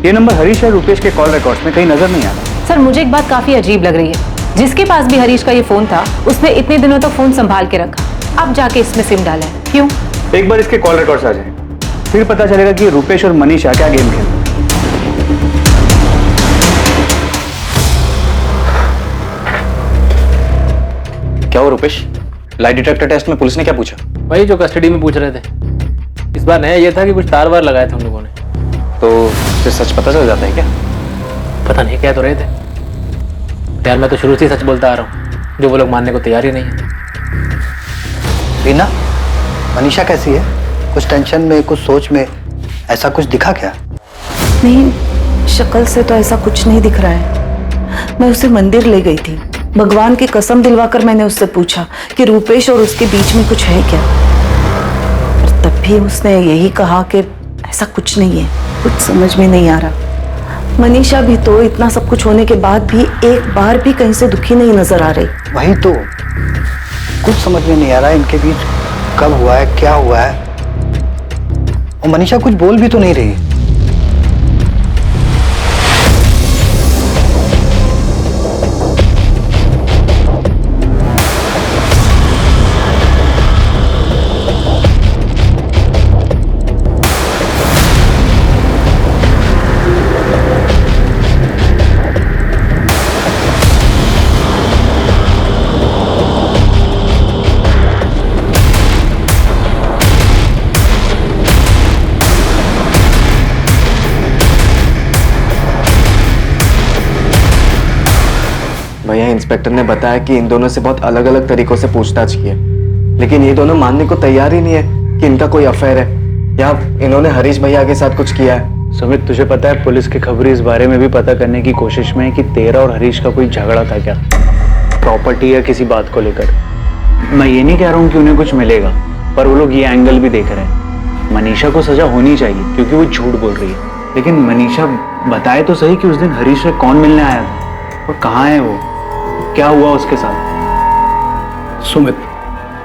ये नंबर हरीश और रुपेश के कॉल रिकॉर्ड्स में कहीं नजर नहीं आ रहा। सर, मुझे एक बात काफी अजीब लग रही है। जिसके पास भी हरीश का ये फोन था उसने इतने दिनों तक फोन संभाल के रखा, अब जाके इसमें सिम डाला है, क्यों? एक बार इसके कॉल रिकॉर्ड्स आ जाए, फिर पता चलेगा कि रुपेश और मनीषा क्या गेम खेल। क्या हो रुपेश, लाई डिटेक्टर टेस्ट में पुलिस ने क्या पूछा? वही जो कस्टडी में पूछ रहे थे। इस बार नया ये था कि कुछ तार वार लगाए थे हम लोगों ने। तो फिर सच पता चल जाता है क्या? पता नहीं, कह तो रहे थे। यार मैं तो शुरू से ही सच बोलता आ रहा हूँ, जो वो लोग मानने को तैयार ही नहीं है। रीना, मनीषा कैसी है? कुछ टेंशन में, कुछ सोच में, ऐसा कुछ दिखा क्या? नहीं, शक्ल से तो ऐसा कुछ नहीं दिख रहा है। मैं उसे मंदिर ले गई थी, भगवान की कसम दिलवाकर मैंने उससे पूछा कि रूपेश और उसके बीच में कुछ है क्या, और तब भी उसने यही कहा कि ऐसा कुछ नहीं है। कुछ समझ में नहीं आ रहा। मनीषा भी तो इतना सब कुछ होने के बाद भी एक बार भी कहीं से दुखी नहीं नजर आ रही। वही तो, कुछ समझ में नहीं आ रहा इनके बीच कब हुआ है, क्या हुआ है। और मनीषा कुछ बोल भी तो नहीं रही। भैया, इंस्पेक्टर ने बताया कि इन दोनों से बहुत अलग अलग तरीकों से पूछताछ की है, लेकिन ये दोनों मानने को तैयार ही नहीं है कि इनका कोई अफेयर है या इन्होंने हरीश भैया के साथ कुछ किया है। सुमित, तुझे पता है पुलिस की खबरें इस बारे में भी पता करने की कोशिश में है कि तेरा और हरीश का कोई झगड़ा था क्या, प्रॉपर्टी या किसी बात को लेकर। मैं ये नहीं कह रहा हूँ कि उन्हें कुछ मिलेगा, पर वो लोग ये एंगल भी देख रहे हैं। मनीषा को सजा होनी चाहिए क्योंकि वो झूठ बोल रही है, लेकिन मनीषा बताए तो सही कि उस दिन हरीश से कौन मिलने आया था और कहाँ है वो, क्या हुआ उसके साथ। सुमित,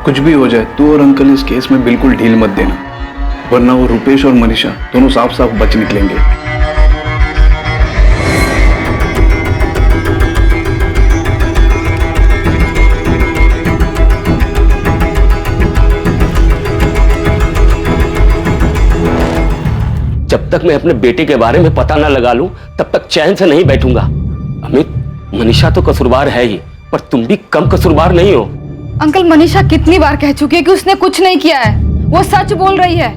कुछ भी हो जाए तू और अंकल इस केस में बिल्कुल ढील मत देना, वरना वो रुपेश और मनीषा दोनों साफ साफ बच निकलेंगे। जब तक मैं अपने बेटे के बारे में पता ना लगा लूं तब तक चैन से नहीं बैठूंगा। अमित, मनीषा तो कसूरवार है ही, पर तुम भी कम कसूरवार नहीं हो। अंकल, मनीषा कितनी बार कह चुकी है कि उसने कुछ नहीं किया है, वो सच बोल रही है।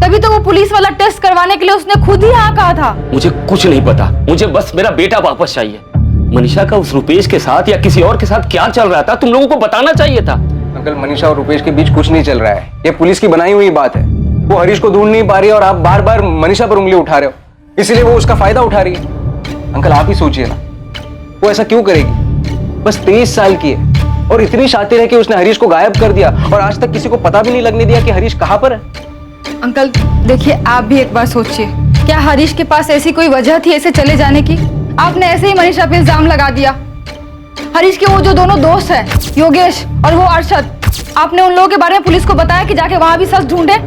तभी तो वो पुलिस वाला टेस्ट करवाने के लिए उसने खुद ही हाँ कहा था। मुझे कुछ नहीं पता, मुझे बस मेरा बेटा वापस चाहिए। मनीषा का उस रुपेश के साथ या किसी और के साथ क्या चल रहा था तुम लोगों को बताना चाहिए था। अंकल, मनीषा और रुपेश के बीच कुछ नहीं चल रहा है, ये पुलिस की बनाई हुई बात है। वो हरीश को ढूंढ नहीं पा रही है और आप बार बार मनीषा पर उंगली उठा रहे हो, इसीलिए वो उसका फायदा उठा रही है। अंकल आप ही सोचिए ना, वो ऐसा क्यों करेगी? बस 23 साल की है और इतनी शातिर है कि उसने हरीश को गायब कर दिया और आज तक किसी को पता भी नहीं लगने दिया कि हरीश कहाँ पर है। अंकल देखिए, आप भी एक बार सोचिए, क्या हरीश के पास ऐसी कोई वजह थी ऐसे चले जाने की? आपने ऐसे ही मनीषा पे इल्जाम लगा दिया। हरीश के वो जो दोनों दोस्त हैं, योगेश और वो अरशद, आपने उन लोगों के बारे में पुलिस को बताया कि जाके वहां भी सच ढूंढे?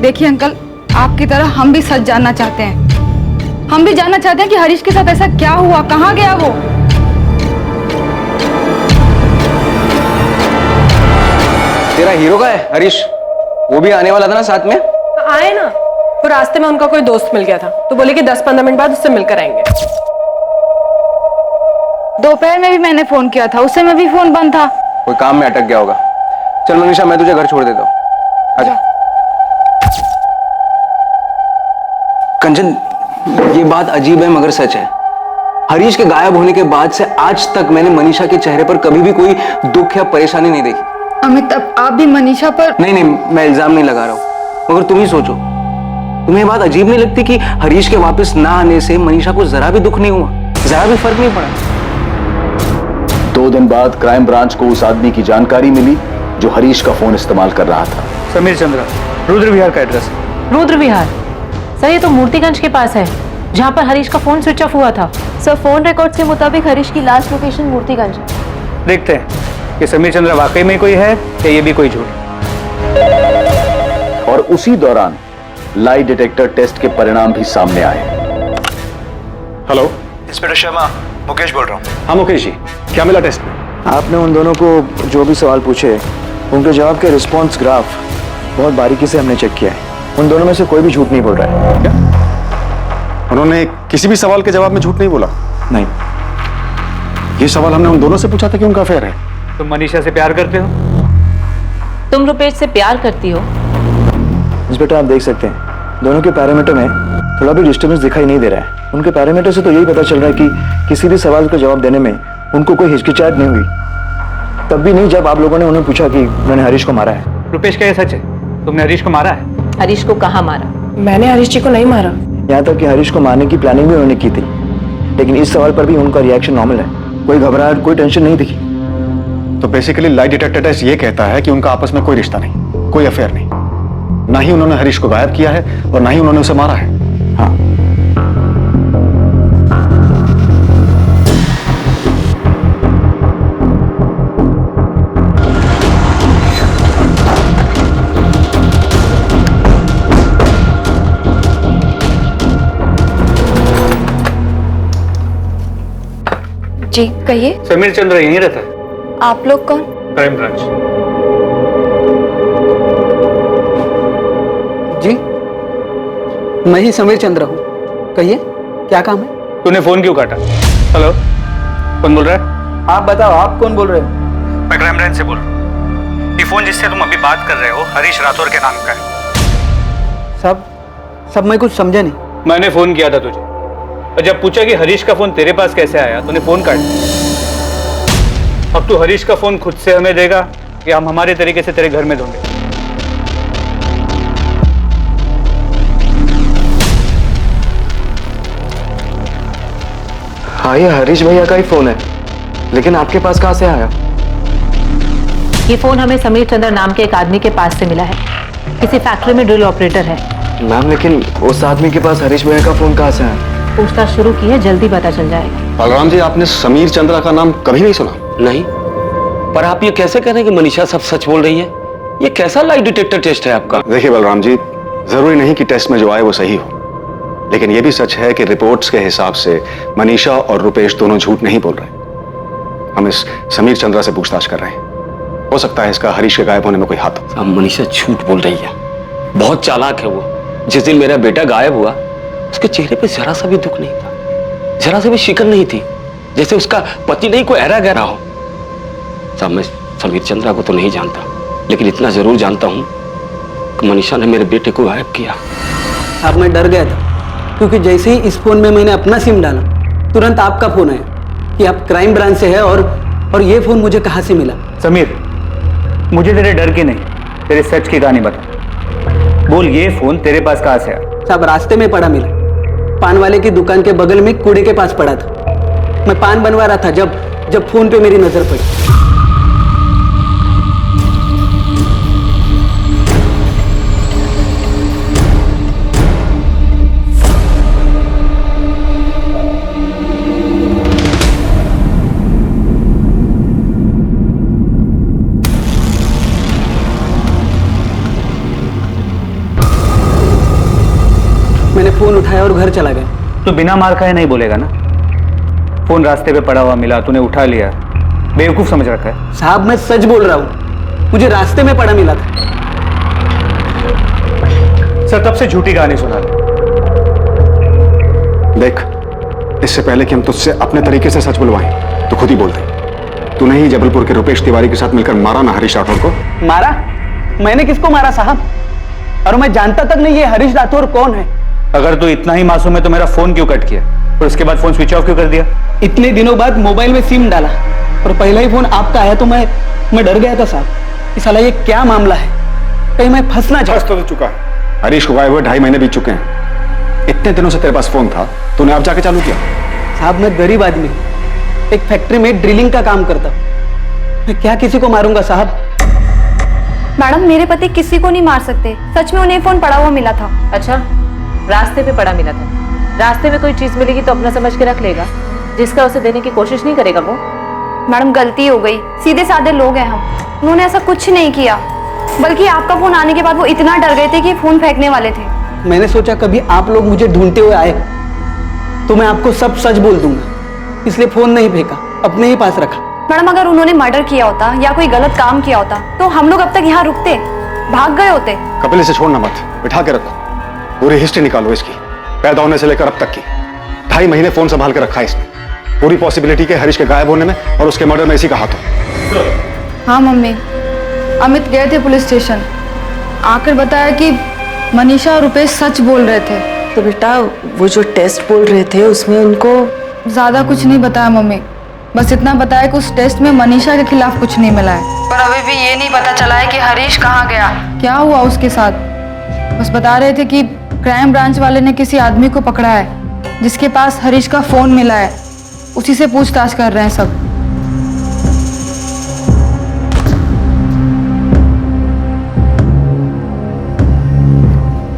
देखिए अंकल, आपकी तरह हम भी सच जानना चाहते हैं। हम भी जानना चाहते हैं कि हरीश के साथ ऐसा क्या हुआ, कहाँ गया वो? तेरा हीरो का है हरीश, वो भी आने वाला था ना साथ में? आए ना, तो रास्ते में उनका कोई दोस्त मिल गया था, तो बोले कि 10-15 मिनट बाद उससे मिलकर आएंगे। दोपहर में भी मैंने फोन किया था, उस समय भी फोन बंद था। कोई काम में अटक गया होगा। चल मनीषा, मैं तुझे घर छोड़ देता हूँ, आजा। कंचन, ये बात अजीब है मगर सच है। हरीश के गायब होने के बाद से आज तक मैंने मनीषा के चेहरे पर कभी भी कोई दुख या परेशानी नहीं देखी। अमित, अब आप भी मनीषा पर... नहीं, मैं इल्जाम नहीं लगा रहा हूँ, मगर तुम ही सोचो, तुम्हें ये बात अजीब नहीं लगती कि हरीश के वापस ना आने से मनीषा को जरा भी दुख नहीं हुआ, जरा भी फर्क नहीं पड़ा? 2 दिन बाद क्राइम ब्रांच को उस आदमी की जानकारी मिली जो हरीश का फोन इस्तेमाल कर रहा था। समीर चंद्रा, रुद्र विहार का एड्रेस। रुद्र विहार सर, ये तो मूर्तिगंज के पास है, जहाँ पर हरीश का फोन स्विच ऑफ हुआ था। सर, फोन रिकॉर्ड्स के मुताबिक हरीश की लास्ट लोकेशन मूर्तिगंज है। देखते हैं कि समीर चंद्रा वाकई में कोई है या ये भी कोई झूठ। और उसी दौरान लाई डिटेक्टर टेस्ट के परिणाम भी सामने आए। हेलो, इंस्पेक्टर शर्मा, मुकेश बोल रहा हूँ। हाँ मुकेश जी, क्या मिला टेस्ट में? आपने उन दोनों को जो भी सवाल पूछे, उनके जवाब के रिस्पॉन्स ग्राफ बहुत बारीकी से हमने चेक किया है। उन दोनों में से कोई भी झूठ नहीं बोल रहा है। क्या? उन्होंने किसी भी सवाल के जवाब में झूठ नहीं बोला? नहीं। ये सवाल हमने उन दोनों से पूछा था कि उनका अफेयर है। तुम मनीषा से प्यार करते हो? तुम रुपेश से प्यार करती हो? इंस्पेक्टर, आप देख सकते हैं दोनों के पैरामीटर में थोड़ा भी डिस्टर्बेंस दिखाई नहीं दे रहा है। उनके पैरामीटर से तो यही पता चल रहा है कि किसी भी सवाल का जवाब देने में उनको कोई हिचकिचाहट नहीं हुई, तब भी नहीं जब आप लोगों ने उन्हें पूछा कि मैंने हरीश को मारा है। रुपेश, क्या ये सच है? तुमने हरीश को मारा है? हरीश को कहाँ मारा? मैंने हरीश जी को नहीं मारा। यहाँ तक कि हरीश को मारने की प्लानिंग भी उन्होंने की थी, लेकिन इस सवाल पर भी उनका रिएक्शन नॉर्मल है, कोई घबराहट, कोई टेंशन नहीं दिखी। तो बेसिकली लाई डिटेक्टर टेस्ट ये कहता है कि उनका आपस में कोई रिश्ता नहीं, कोई अफेयर नहीं, ना ही उन्होंने हरीश को गायब किया है और ना ही उन्होंने उसे मारा है। हाँ। जी कहिए। समीर चंद्रा यहीं रहता है। आप लोग कौन? Crime branch. जी, मैं ही समीर चंद्र हूँ, कहिए क्या काम है? तूने फोन क्यों काटा? हेलो, कौन बोल रहा है? आप बताओ, आप कौन बोल रहे हो? मैं क्राइम ब्रांच से बोल रहा हूँ। ये फोन जिससे तुम अभी बात कर रहे हो हरीश राठौर के नाम का है। सब मैं कुछ समझा नहीं। मैंने फोन किया था तुझे और जब पूछा कि हरीश का फोन तेरे पास कैसे आया, तूने फोन काट दिया। अब तू हरीश का फोन खुद से हमें देगा या हम हमारे तरीके से तेरे घर में ढूंढें? हाँ, ये हरीश भैया का ही फोन है, लेकिन आपके पास कहाँ से आया? ये फोन हमें समीर चंद्र नाम के एक आदमी के पास से मिला है, किसी फैक्ट्री में ड्रिल ऑपरेटर है। मैम, लेकिन उस आदमी के पास हरीश भैया का फोन कहाँ से आया? पूछताछ शुरू की है, जल्दी पता चल जाएगा। बलराम जी, आपने समीर चंद्रा का नाम कभी नहीं सुना? नहीं, पर आप ये कैसे कह रहे हैं कि मनीषा सब सच बोल रही है? ये कैसा लाई डिटेक्टर टेस्ट है आपका? देखिए बलराम जी, जरूरी नहीं कि टेस्ट में जो आए वो सही हो, लेकिन ये भी सच है कि रिपोर्ट्स के हिसाब से मनीषा और रुपेश दोनों झूठ नहीं बोल रहे। हम इस समीर चंद्रा से पूछताछ कर रहे हैं, हो सकता है इसका हरीश के गायब होने में कोई हाथ हो। अब मनीषा झूठ बोल रही है, बहुत चालाक है वो। जिस दिन मेरा बेटा गायब हुआ, उसके चेहरे पे जरा सा भी दुख नहीं था, जरा सा भी शिकन नहीं थी, जैसे उसका पति नहीं कोई ऐरा गहरा हो। साहब, मैं समीर चंद्रा को तो नहीं जानता, लेकिन इतना जरूर जानता हूं कि मनीषा ने मेरे बेटे को गायब किया। अब मैं डर गया था, क्योंकि जैसे ही इस फोन में मैंने अपना सिम डाला, तुरंत आपका फोन आया कि आप क्राइम ब्रांच से है और ये फोन मुझे कहाँ से मिला? समीर, मुझे तेरे डर की नहीं, तेरे सच की कहानी बता। बोल, ये फोन तेरे पास कहाँ से आया? साहब रास्ते में पड़ा मिला, पान वाले की दुकान के बगल में कूड़े के पास पड़ा था। मैं पान बनवा रहा था जब फोन पे मेरी नजर पड़ी। मैंने फोन उठाया और घर चला गया। तो बिना मार खाए नहीं बोलेगा ना? फोन रास्ते पे पड़ा हुआ मिला, तूने उठा लिया, बेवकूफ समझ रखा है। साहब मैं सच बोल रहा हूँ, मुझे रास्ते में पड़ा मिला था। सर तब से झूठी कहानी सुना रहे। देख, इससे पहले कि हम तुझसे अपने तरीके से सच बुलवाएं तो खुद ही बोल दे, तूने ही जबलपुर के रुपेश तिवारी के साथ मिलकर मारा ना हरीश राठौर को? मारा? मैंने किसको मारा साहब? और मैं जानता तक नहीं ये हरीश राठौर कौन है। अगर तू इतना ही मासूम है तो मेरा फोन क्यों कट किया और उसके बाद फोन स्विच ऑफ क्यों कर दिया? इतने दिनों बाद मोबाइल में सिम डाला और पहला ही फोन आपका आया तो मैं डर गया था साहब। साला ये क्या मामला है, कहीं मैं फंसना चाहता। तो चुका है, हरीश को गायब हुए 2.5 महीने बीत चुके हैं। इतने दिनों से तेरे पास फोन था, तूने अब जाके चालू किया? साहब मैं गरीब आदमी हूं, एक फैक्ट्री में ड्रिलिंग का काम करता हूं। मैं क्या किसी को मारूंगा साहब? मैडम मेरे पति किसी को नहीं मार सकते, सच में उन्हें फोन पड़ा हुआ मिला था। अच्छा, रास्ते पे पड़ा मिला था। रास्ते में कोई चीज मिलेगी तो अपना समझ के रख लेगा, जिसका उसे देने की कोशिश नहीं करेगा वो। मैडम गलती हो गई, सीधे साधे लोग हैं हम, उन्होंने ऐसा कुछ नहीं किया। बल्कि आपका फोन आने के बाद वो इतना डर गए थे कि फोन फेंकने वाले थे। मैंने सोचा कभी आप लोग मुझे ढूंढते हुए आए तो मैं आपको सब सच बोल दूंगा, इसलिए फोन नहीं फेंका, अपने ही पास रखा। मैडम अगर उन्होंने मर्डर किया होता या कोई गलत काम किया होता तो हम लोग अब तक यहाँ रुकते, भाग गए होते। कपिल इसे छोड़ना मत, बिठा के रखो, पूरी हिस्ट्री निकालो इसकी, पैदा होने से लेकर अब तक की। 2.5 महीने फोन संभाल के रखा है इसने, पूरी पॉसिबिलिटी के हरीश के गायब होने में और उसके मर्डर में इसी का हाथ हो। हाँ मम्मी, अमित गए थे पुलिस स्टेशन, आकर बताया कि मनीषा और रुपेश सच बोल रहे थे। तो बेटा वो जो टेस्ट बोल रहे थे उसमें उनको ज्यादा कुछ नहीं बताया मम्मी, बस इतना बताया कि उस टेस्ट में मनीषा के खिलाफ कुछ नहीं मिला है। पर अभी भी ये नहीं पता चला है कि हरीश कहाँ गया, क्या हुआ उसके साथ। बस बता रहे थे कि क्राइम ब्रांच वाले ने किसी आदमी को पकड़ा है जिसके पास हरीश का फोन मिला है, उसी से पूछताछ कर रहे हैं सब।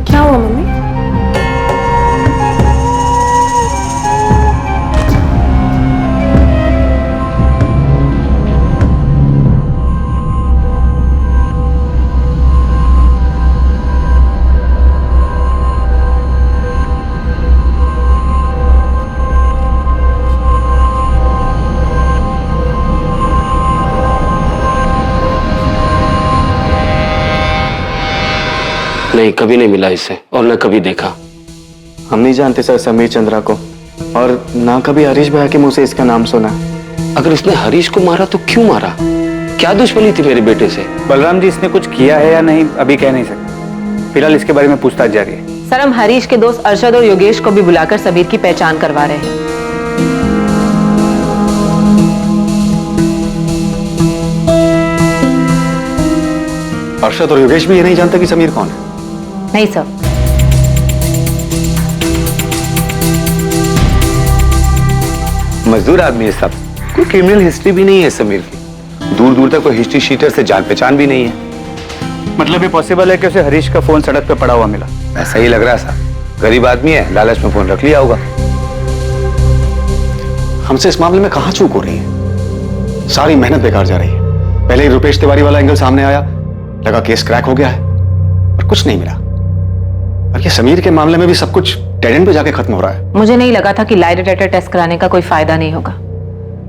क्या हुआ मम्मी? नहीं, कभी नहीं मिला इससे और न कभी देखा। हम नहीं जानते सर समीर चंद्रा को, और ना कभी हरीश भैया के मुंह से इसका नाम सुना। अगर इसने हरीश को मारा तो क्यों मारा? क्या दुश्मनी थी मेरे बेटे से? बलराम जी, इसने कुछ किया है या नहीं अभी कह नहीं सकते, फिलहाल इसके बारे में पूछताछ जारी है। सर हम हरीश के दोस्त अरशद और योगेश को भी बुलाकर समीर की पहचान करवा रहे हैं। अरशद और योगेश भी ये नहीं जानते कि समीर कौन है? नहीं सर। मजदूर आदमी है सब, कोई क्रिमिनल हिस्ट्री भी नहीं है समीर की, दूर दूर तक कोई हिस्ट्री शीटर से जान पहचान भी नहीं है। मतलब ये पॉसिबल है कि उसे हरीश का फोन सड़क पे पड़ा हुआ मिला? ऐसा ही लग रहा है साहब, गरीब आदमी है, लालच में फोन रख लिया होगा। हमसे इस मामले में कहां चूक हो रही है? सारी मेहनत बेकार जा रही है। पहले ही रुपेश तिवारी वाला एंगल सामने आया, लगा केस क्रैक हो गया है, और कुछ नहीं मिला। और ये समीर के मामले में भी सब कुछ डेड एंड पे जाके खत्म हो रहा है। मुझे नहीं लगा था कि लाई डिटेक्टर टेस्ट कराने का कोई फायदा नहीं होगा,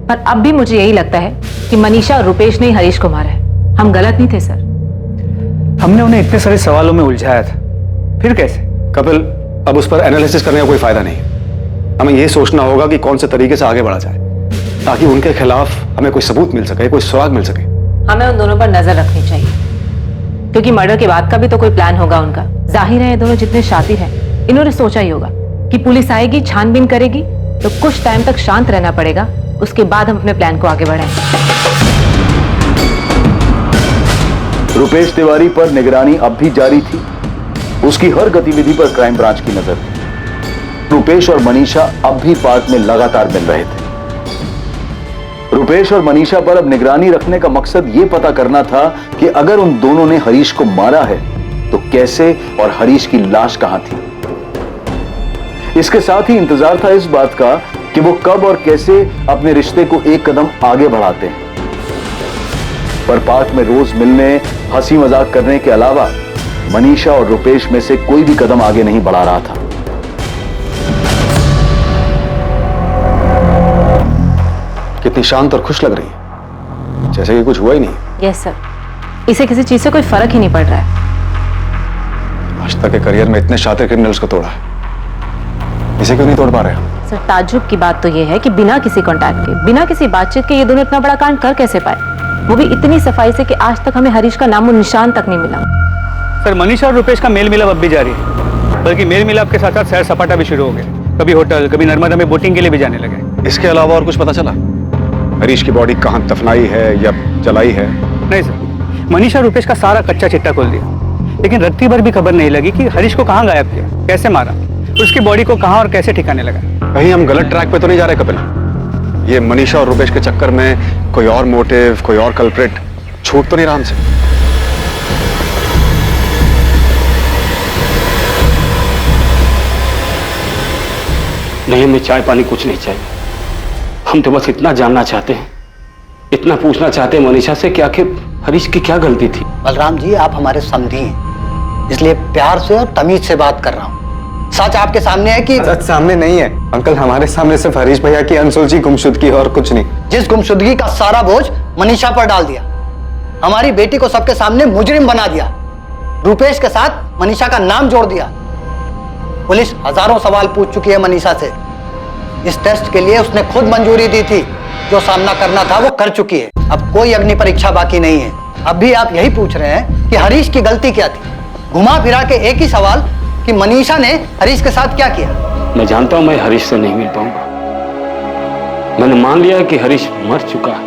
पर अब भी मुझे यही लगता है कि मनीषा और रुपेश ने ही हरीश को मारा है। हम गलत नहीं थे सर। हमने उन्हें इतने सारे सवालों में उलझाया था, फिर कैसे? कपिल, अब उस पर एनालिसिस करने का कोई फायदा नहीं। हमें यह सोचना होगा कि कौन से तरीके से आगे बढ़ा जाए ताकि उनके खिलाफ हमें कोई सबूत मिल सके, कोई सुराग मिल सके। हमें उन दोनों पर नजर रखनी चाहिए, क्योंकि मर्डर के बाद का भी तो कोई प्लान होगा उनका। जाहिर है ये दोनों जितने शातिर हैं, इन्होंने सोचा ही होगा कि पुलिस आएगी, छानबीन करेगी, तो कुछ टाइम तक शांत रहना पड़ेगा, उसके बाद हम अपने प्लान को आगे बढ़ाएंगे। रुपेश तिवारी पर निगरानी अब भी जारी थी उसकी हर गतिविधि पर क्राइम ब्रांच की नजर थी। रुपेश और मनीषा अब भी पार्क में लगातार मिल रहे थे। रुपेश और मनीषा पर अब निगरानी रखने का मकसद यह पता करना था कि अगर उन दोनों ने हरीश को मारा है तो कैसे और हरीश की लाश कहां थी। इसके साथ ही इंतजार था इस बात का कि वो कब और कैसे अपने रिश्ते को एक कदम आगे बढ़ाते हैं। पर पार्क में रोज मिलने, हंसी मजाक करने के अलावा मनीषा और रुपेश में से कोई भी कदम आगे नहीं बढ़ा रहा था। कितनी शांत और खुश लग रही है, जैसे कि कुछ हुआ ही नहीं। यस सर, इसे किसी चीज से कोई फर्क ही नहीं पड़ रहा है। आज तक के करियर में इतने शातिर क्रिमिनल्स को तोड़ा है, इसे क्यों नहीं तोड़ पा रहे हम? सर, ताज्जुब की बात तो यह है कि बिना किसी कांटेक्ट के, बिना किसी बातचीत के ये दोनों इतना बड़ा कांड कर कैसे पाए, वो भी इतनी सफाई से कि आज तक हमें हरीश का नामो निशान तक नहीं मिला। सर, मनीषा और रुपेश का मेल मिलाप अब भी जारी है, बल्कि मेल मिलाप के साथ साथ सैर सपाटा भी शुरू हो गया। कभी होटल, कभी नर्मदा में बोटिंग के लिए भी जाने लगे। इसके अलावा और कुछ पता चला? हरीश की बॉडी कहां दफनाई है या जलाई है? नहीं सर, मनीषा और रुपेश का सारा कच्चा चिट्टा खोल दिया, लेकिन रत्ती भर भी खबर नहीं लगी कि हरीश को कहाँ गायब किया, कैसे मारा, उसकी बॉडी को कहाँ और कैसे ठिकाने लगा। कहीं हम गलत ट्रैक पे तो नहीं जा रहे कपिल? ये मनीषा और रुपेश के चक्कर में कोई और मोटिव, कोई और कल्प्रिट छूट तो नहीं रहा हमसे? नहीं, हमें चाय पानी कुछ नहीं चाहिए। हम तो बस इतना जानना चाहते हैं, इतना पूछना चाहते हैं मनीषा से कि आखिर हरीश की क्या गलती थी। बलराम जी, आप हमारे समधी हैं, इसलिए प्यार से और तमीज से बात कर रहा हूँ। सच आपके सामने है कि सच सामने नहीं है अंकल, हमारे सामने सिर्फ हरीश भैया की अनसुलझी गुमशुदगी और कुछ नहीं। जिस गुमशुदगी का सारा बोझ मनीषा पर डाल दिया, हमारी बेटी को सबके सामने मुजरिम बना दिया, रुपेश के साथ मनीषा का नाम जोड़ दिया। पुलिस हजारों सवाल पूछ चुकी है मनीषा से। इस टेस्ट के लिए उसने खुद मंजूरी दी थी, जो सामना करना था वो कर चुकी है। अब कोई अग्नि परीक्षा बाकी नहीं है। अब भी आप यही पूछ रहे हैं कि हरीश की गलती क्या थी, घुमा फिरा के एक ही सवाल कि मनीषा ने हरीश के साथ क्या किया। मैं जानता हूं मैं हरीश से नहीं मिल पाऊंगा। मैंने मान लिया कि हरीश मर चुका है,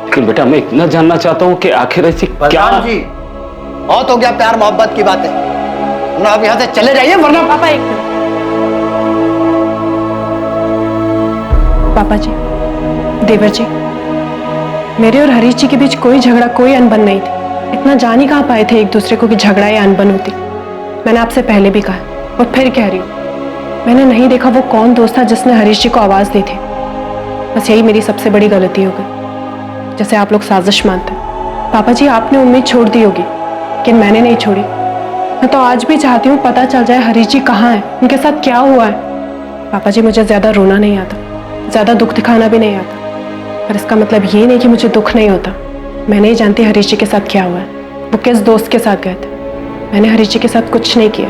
लेकिन बेटा मैं इतना जानना चाहता हूं कि आखिर ऐसी क्या। जी, बहुत हो गया प्यार मोहब्बत की बातें, अब यहाँ से चले जाइए वरना। पापा एक मिनट। पापा जी, देवर जी, मेरे और हरीश जी के बीच कोई झगड़ा, कोई अनबन नहीं थी। इतना जान ही कहाँ पाए थे एक दूसरे को कि झगड़ा या अनबन होती। मैंने आपसे पहले भी कहा और फिर कह रही हूँ, मैंने नहीं देखा वो कौन दोस्त था जिसने हरीश जी को आवाज दी थी। बस यही मेरी सबसे बड़ी गलती हो गई, जैसे आप लोग साजिश मानते हैं। पापा जी, आपने उम्मीद छोड़ दी होगी, लेकिन मैंने नहीं छोड़ी। मैं तो आज भी चाहती हूँ पता चल जाए हरीश जी कहाँ हैं, उनके साथ क्या हुआ है। पापा जी, मुझे ज्यादा रोना नहीं आता, ज्यादा दुख दिखाना भी नहीं आता, पर इसका मतलब ये नहीं कि मुझे दुख नहीं होता। मैं नहीं जानती हरीश जी के साथ क्या हुआ है, वो किस दोस्त के साथ गए थे। मैंने हरीश जी के साथ कुछ नहीं किया।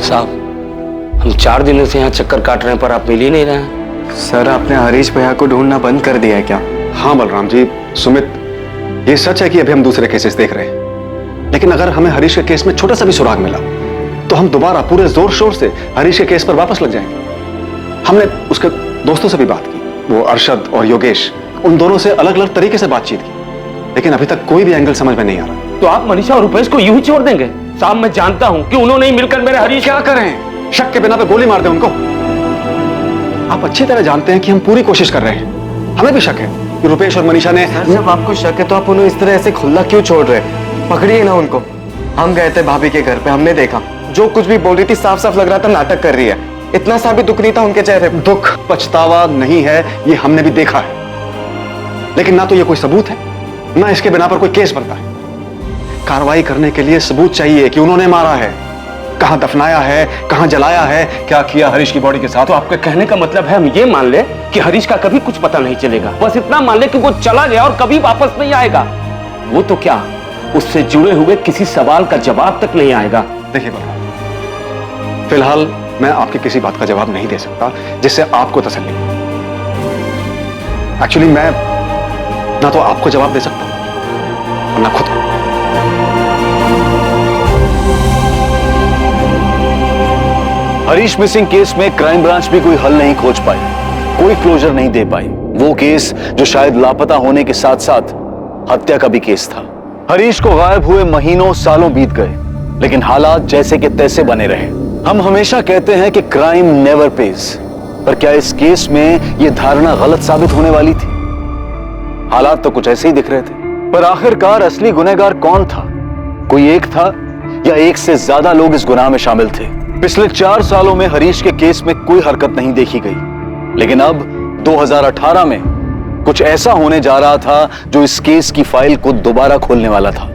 साहब, हम 4 दिनों से यहाँ चक्कर काट रहे हैं पर आप मिल ही नहीं रहे हैं। सर, आपने हरीश भैया को ढूंढना बंद कर दिया है क्या? हाँ बलराम जी, सुमित, ये सच है कि अभी हम दूसरे केसेस देख रहे हैं, लेकिन अगर हमें हरीश के केस में छोटा सा भी सुराग मिला तो हम दोबारा पूरे जोर शोर से हरीश के केस पर वापस लग जाएंगे। हमने उसके दोस्तों से भी बात की, वो अरशद और योगेश, उन दोनों से अलग अलग तरीके से बातचीत की, लेकिन अभी तक कोई भी एंगल समझ में नहीं आ रहा। तो आप मनीषा और रुपेश को यूं ही छोड़ देंगे? साहब, मैं जानता हूं कि उन्होंने ही मिलकर मेरे हरीश। क्या करें? शक के बिना पे गोली मार दें उनको? आप अच्छी तरह जानते हैं कि हम पूरी कोशिश कर रहे हैं। हमें भी शक है कि रुपेश और मनीषा ने। जब आपको शक है तो आप उन्हें इस तरह ऐसे खुला क्यों छोड़ रहे? पकड़िए ना उनको। हम गए थे भाभी के घर पे, हमने देखा जो कुछ भी बोल रही थी साफ साफ लग रहा था नाटक कर रही है। इतना सा भी दुख नहीं था उनके चेहरे पे। दुख पछतावा नहीं है, ये हमने भी देखा है, लेकिन ना तो ये कोई सबूत है, ना इसके बिना पर कोई केस बनता है। कार्रवाई करने के लिए सबूत चाहिए कि उन्होंने मारा है, कहां दफनाया है, कहां जलाया है, क्या किया हरीश की बॉडी के साथ। तो आपके कहने का मतलब है हम ये मान ले कि हरीश का कभी कुछ पता नहीं चलेगा, बस इतना मान ले कि वो चला गया और कभी वापस नहीं आएगा। वो तो क्या, उससे जुड़े हुए किसी सवाल का जवाब तक नहीं आएगा। देखिए बलराम, फिलहाल मैं आपकी किसी बात का जवाब नहीं दे सकता जिससे आपको तसल्ली हो। एक्चुअली मैं ना तो आपको जवाब दे सकता और ना खुद को। हरीश मिसिंग केस में क्राइम ब्रांच भी कोई हल नहीं खोज पाई। कोई क्लोजर नहीं दे पाई। वो केस जो शायद लापता होने के साथ साथ हत्या का भी केस था। हरीश को गायब हुए महीनों सालों बीत गए, लेकिन हालात जैसे के तैसे बने रहे। हम हमेशा कहते हैं कि क्राइम नेवर पेज, पर क्या इस केस में यह धारणा गलत साबित होने वाली थी? हालात तो कुछ ऐसे ही दिख रहे थे, पर आखिरकार असली गुनहगार कौन था? कोई एक था या एक से ज्यादा लोग इस गुनाह में शामिल थे? पिछले 4 सालों में हरीश के केस में कोई हरकत नहीं देखी गई, लेकिन अब 2018 में कुछ ऐसा होने जा रहा था जो इस केस की फाइल को दोबारा खोलने वाला था।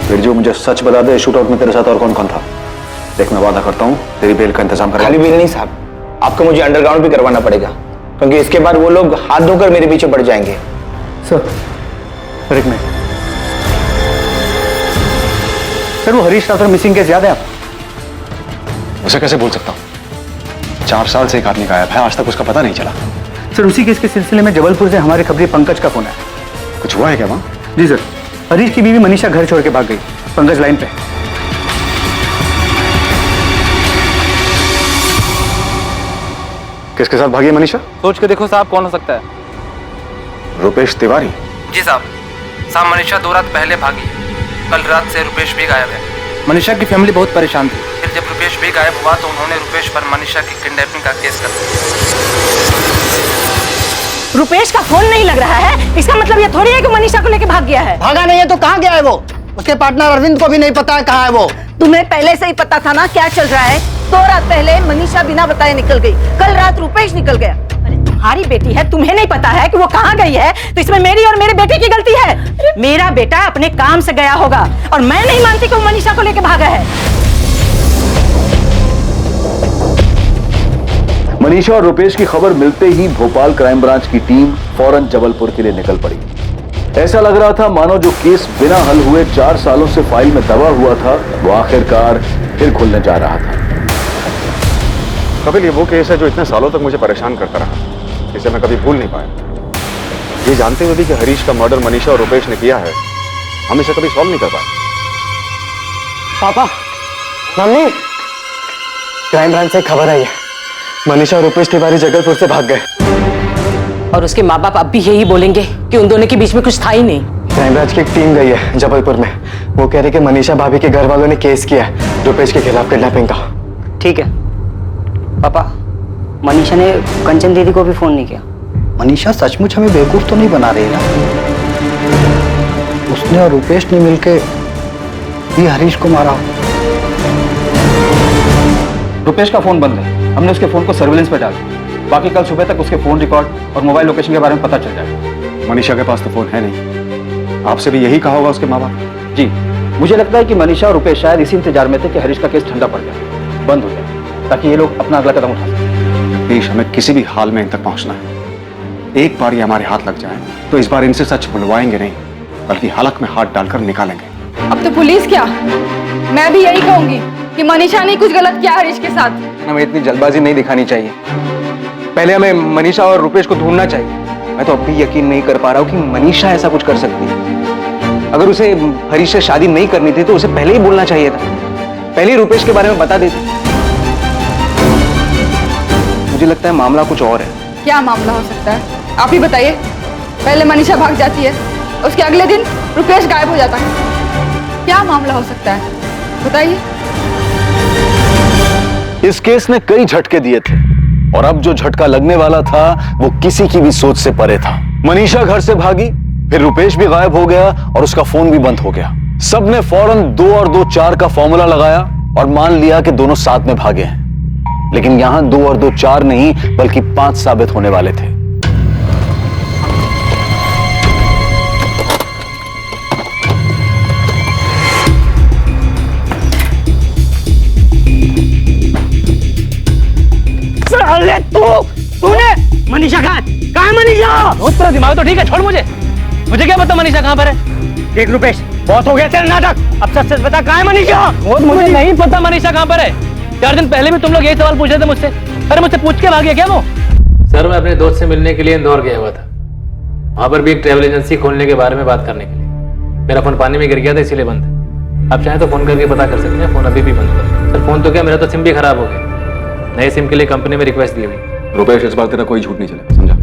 फिर जो मुझे सच बता दे, शूटआउट में तेरे साथ और कौन कौन था? देख, मैं वादा करता हूँ तेरी बेल का इंतजाम कर। खाली बेल नहीं साहब, आपको मुझे अंडरग्राउंड भी करवाना पड़ेगा, क्योंकि इसके बाद वो लोग हाथ धोकर मेरे पीछे पड़ जाएंगे। सर एक मिनट सर, वो हरीश राठौर मिसिंग केस याद है आप? उसे कैसे भूल सकता हूँ? 4 साल से एक आदमी गायब है, आज तक उसका पता नहीं चला। सर उसी केस के सिलसिले में जबलपुर से हमारे खबरी पंकज का फोन है। कुछ हुआ है क्या वहाँ? जी सर, हरीश की बीवी मनीषा घर छोड़ के भाग गई। पंकज लाइन पे। किसके साथ भागी है मनीषा? सोच के देखो साहब, कौन हो सकता है? रुपेश तिवारी? जी साहब, मनीषा 2 रात पहले भागी है। कल रात से रुपेश भी गायब है। मनीषा की फैमिली बहुत परेशान थी। फिर जब रुपेश भी गायब हुआ तो उन्होंने रुपेश पर मनीषा की किडनैपिंग का केस कर दिया। रुपेश का फोन नहीं लग रहा है, इसका मतलब ये थोड़ी है कि मनीषा को लेके भाग गया है। भागा नहीं है तो कहाँ गया है वो? उसके पार्टनर अरविंद को भी नहीं पता है कहाँ है वो। तुम्हें पहले से ही पता था ना क्या चल रहा है? 2 रात पहले मनीषा बिना बताए निकल गई, कल रात रुपेश निकल गया। अरे तुम्हारी बेटी है, तुम्हें नहीं पता है कि वो कहाँ गई है? तो इसमें मेरी और मेरे बेटे की गलती है। मेरा बेटा अपने काम से गया होगा और मैं नहीं मानती कि वो मनीषा को लेके भागा है। मनीषा और रुपेश की खबर मिलते ही भोपाल क्राइम ब्रांच की टीम फौरन जबलपुर के लिए निकल पड़ी। ऐसा लग रहा था मानो जो केस बिना हल हुए 4 सालों से फाइल में दबा हुआ था, वो आखिरकार फिर खुलने जा रहा था। कपिल, ये वो केस है जो इतने सालों तक मुझे परेशान करता रहा, जिसे मैं कभी भूल नहीं पाया। ये जानते हुए भी कि हरीश का मर्डर मनीषा और रुपेश ने किया है, हम इसे कभी सॉल्व नहीं कर पाए। पापा, मम्मी, क्राइम ब्रांच से खबर आई है, मनीषा और रुपेश तिवारी जबलपुर से भाग गए। और उसके माँ बाप अब भी यही बोलेंगे कि उन दोनों के बीच में कुछ था ही नहीं। क्राइम ब्रांच की एक टीम गई है जबलपुर में। वो कह रहे कि मनीषा भाभी के घर वालों ने केस किया है रुपेश के खिलाफ किडनैपिंग का। ठीक है पापा, मनीषा ने कंचन दीदी को भी फोन नहीं किया। मनीषा सचमुच हमें बेवकूफ तो नहीं बना रही ना? उसने और रुपेश ने मिलके ही हरीश को मारा। रुपेश का फोन बंद है, हमने उसके फोन को सर्विलेंस पे डाला। बाकी कल सुबह तक उसके फोन रिकॉर्ड और मोबाइल लोकेशन के बारे में पता चल जाएगा। मनीषा के पास तो फोन है नहीं। आपसे भी यही कहा होगा उसके माँ बाप? जी, मुझे लगता है कि मनीषा और रुपेश शायद इसी इंतजार में थे कि हरीश का केस ठंडा पड़ जाए, बंद हो जाए, ताकि ये लोग अपना अगला कदम उठा सकें। प्लीज, हमें किसी भी हाल में इन तक पहुंचना है। एक बार ये हमारे हाथ लग जाए तो इस बार इनसे सच बुलवाएंगे नहीं, बल्कि हलक में हाथ डालकर निकालेंगे। अब तो पुलिस क्या, मैं भी यही कहूंगी कि मनीषा ने कुछ गलत किया हरीश के साथ। हमें इतनी जल्दबाजी नहीं दिखानी चाहिए, पहले हमें मनीषा और रुपेश को ढूंढना चाहिए। मैं तो अब भी यकीन नहीं कर पा रहा हूँ कि मनीषा ऐसा कुछ कर सकती है। अगर उसे हरीश से शादी नहीं करनी थी तो उसे पहले ही बोलना चाहिए था, पहले ही रुपेश के बारे में बता देती। मुझे लगता है मामला कुछ और है। क्या मामला हो सकता है, आप ही बताइए। पहले मनीषा भाग जाती है, उसके अगले दिन रुपेश गायब हो जाता है। क्या मामला हो सकता है, बताइए। इस केस ने कई झटके दिए थे और अब जो झटका लगने वाला था वो किसी की भी सोच से परे था। मनीषा घर से भागी, फिर रुपेश भी गायब हो गया और उसका फोन भी बंद हो गया। सबने फौरन 2 और 2 4 का फॉर्मूला लगाया और मान लिया कि दोनों साथ में भागे हैं। लेकिन यहां 2 और 2 4 नहीं बल्कि 5 साबित होने वाले थे। मनीषा कहाँ है मनीषा? तेरा दिमाग तो ठीक है, छोड़ मुझे क्या पता मनीषा कहाँ पर है। देख रुपेश, बहुत हो गया तेरा नाटक, अब सच सच बता कहाँ है मनीषा? मुझे नहीं पता मनीषा कहाँ पर है। 4 दिन पहले भी तुम लोग यही सवाल पूछ रहे थे मुझसे। अरे मुझसे पूछ के भाग गया क्या वो? सर मैं अपने दोस्त से मिलने के लिए इंदौर गया हुआ था, वहां पर भी एक ट्रैवल एजेंसी खोलने के बारे में बात करने के लिए। मेरा फोन पानी में गिर गया था इसीलिए बंद है। आप चाहें तो फोन करके पता कर सकते हैं, फोन अभी भी बंद है। सर फोन तो क्या, मेरा तो सिम भी खराब हो गया, नए सिम के लिए कंपनी में रिक्वेस्ट दी हुई। रुपेश, इस बार तेरा कोई झूठ नहीं चलेगा, समझा?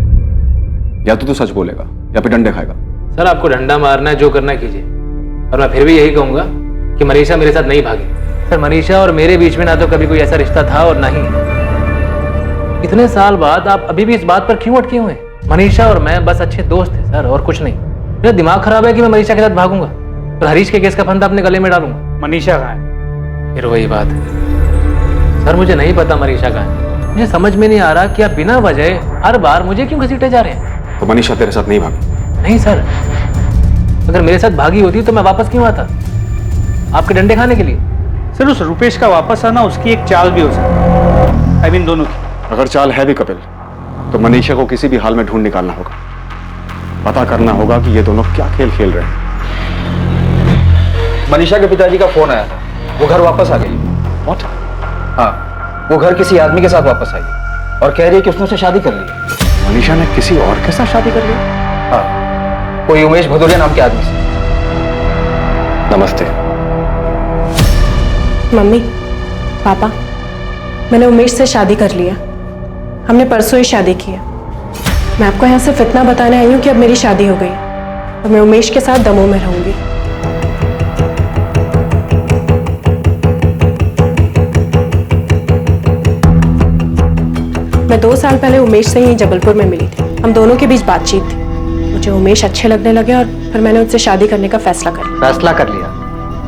या तो तू सच बोलेगा या फिर डंडे खाएगा। सर आपको डंडा मारना है, जो करना है कीजिए, और मैं फिर भी यही कहूंगा कि मनीषा मेरे साथ नहीं भागी। सर मनीषा और मेरे बीच में ना तो कभी कोई ऐसा रिश्ता था और ना ही है। इतने साल बाद आप अभी भी इस बात पर क्यों अटके हुए हैं? मनीषा और मैं बस अच्छे दोस्त थे सर, और कुछ नहीं। मेरा दिमाग खराब है कि मैं मनीषा के साथ भागूंगा और हरीश के केस का फंदा अपने गले में डालूंगा। मनीषा कहाँ है? फिर वही बात है सर, मुझे नहीं पता मनीषा कहाँ है। मुझे समझ में नहीं आ रहा कि आप बिना वजह हर बार मुझे क्यों घसीटे जा रहे हैं। तो मनीषा तेरे साथ नहीं भागी? नहीं सर, अगर मेरे साथ भागी होती तो मैं वापस क्यों आता आपके डंडे खाने के लिए? सर उस रुपेश का वापस आना उसकी एक चाल भी हो सकती है, आई मीन दोनों की। अगर चाल है भी कपिल, तो मनीषा को किसी भी हाल में ढूंढ निकालना होगा। पता करना होगा कि ये दोनों क्या खेल खेल रहे हैं। मनीषा के पिताजी का फोन आया था, वो घर वापस आ गई। What? हाँ, वो घर किसी आदमी के साथ वापस आई और कह रही है कि उसने उससे शादी कर ली। मनीषा ने किसी और के साथ शादी कर ली? हाँ, कोई उमेश भदौरिया नाम के आदमी से। नमस्ते। मम्मी, पापा, मैंने उमेश से शादी कर लिया। हमने परसों ही शादी की है। मैं आपको यहाँ सिर्फ इतना बताने आई हूँ कि अब मेरी शादी हो गई और मैं उमेश के साथ दमोह में रहूंगी। मैं 2 साल पहले उमेश से ही जबलपुर में मिली थी। हम दोनों के बीच बातचीत थी। मुझे उमेश अच्छे लगने लगे और फिर मैंने उससे शादी करने का फैसला कर लिया। फैसला कर लिया?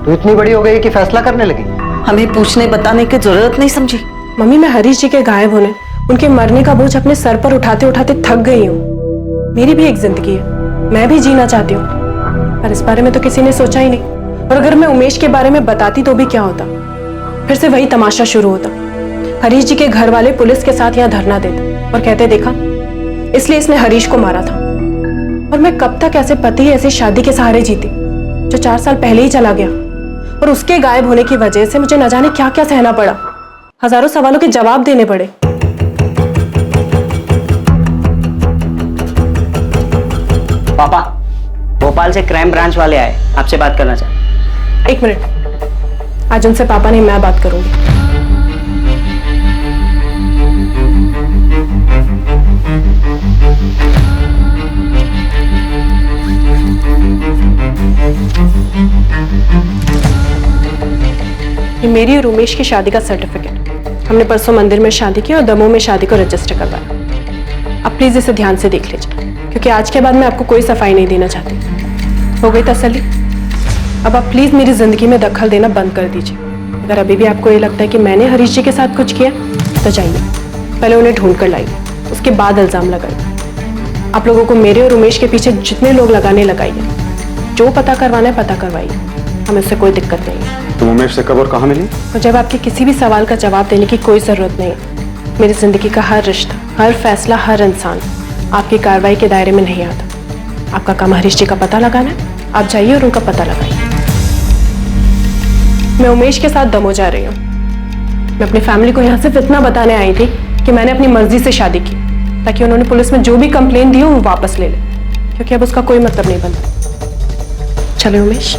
तू इतनी बड़ी हो गई कि फैसला करने लगी? हमें पूछने बताने की जरूरत नहीं समझी? मम्मी, मैं हरीश जी के गायब होने, उनके मरने का बोझ अपने सर पर उठाते उठाते थक गई हूँ। मेरी भी एक जिंदगी है, मैं भी जीना चाहती हूँ, पर इस बारे में तो किसी ने सोचा ही नहीं। और अगर मैं उमेश के बारे में बताती तो भी क्या होता? फिर से वही तमाशा शुरू होता। हरीश जी के घर वाले पुलिस के साथ यहाँ धरना देते और कहते, देखा, इसलिए इसने हरीश को मारा था। और मैं कब तक ऐसे पति ऐसी शादी के सहारे जीती जो 4 साल पहले ही चला गया, और उसके गायब होने की वजह से मुझे न जाने क्या क्या सहना पड़ा। हजारों सवालों के जवाब देने पड़े। पापा, भोपाल से क्राइम ब्रांच वाले आए, आपसे बात करना चाहते। 1 मिनट, आज उनसे पापा नहीं, मैं बात करूंगी। ये मेरी और उमेश की शादी का सर्टिफिकेट। हमने परसों मंदिर में शादी की और दमोह में शादी को रजिस्टर करवाया। अब प्लीज इसे ध्यान से देख लीजिए, क्योंकि आज के बाद मैं आपको कोई सफाई नहीं देना चाहती। हो गई तसल्ली? अब आप प्लीज मेरी जिंदगी में दखल देना बंद कर दीजिए। अगर अभी भी आपको ये लगता है कि मैंने हरीश जी के साथ कुछ किया तो जाइए, पहले उन्हें ढूंढ कर लाइए, उसके बाद इल्जाम लगाइए। आप लोगों को मेरे और उमेश के पीछे जितने लोग लगाने लगाइए, जो पता करवाना है पता करवाइए, हमें उससे कोई दिक्कत नहीं है। तुम उमेश से कब और कहाँ मिली? और जब आपके किसी भी सवाल का जवाब देने की कोई जरूरत नहीं है। मेरी जिंदगी का हर रिश्ता, हर फैसला, हर इंसान आपकी कार्रवाई के दायरे में नहीं आता। आपका काम हरीश जी का पता लगाना है, आप जाइए और उनका पता लगाइए। मैं उमेश के साथ दमोह जा रही हूँ। मैं अपनी फैमिली को यहाँ सिर्फ इतना बताने आई थी कि मैंने अपनी मर्जी से शादी की, ताकि उन्होंने पुलिस में जो भी कंप्लेन दी हो वो वापस ले ले, क्योंकि अब उसका कोई मतलब नहीं बनता। चलो उमेश।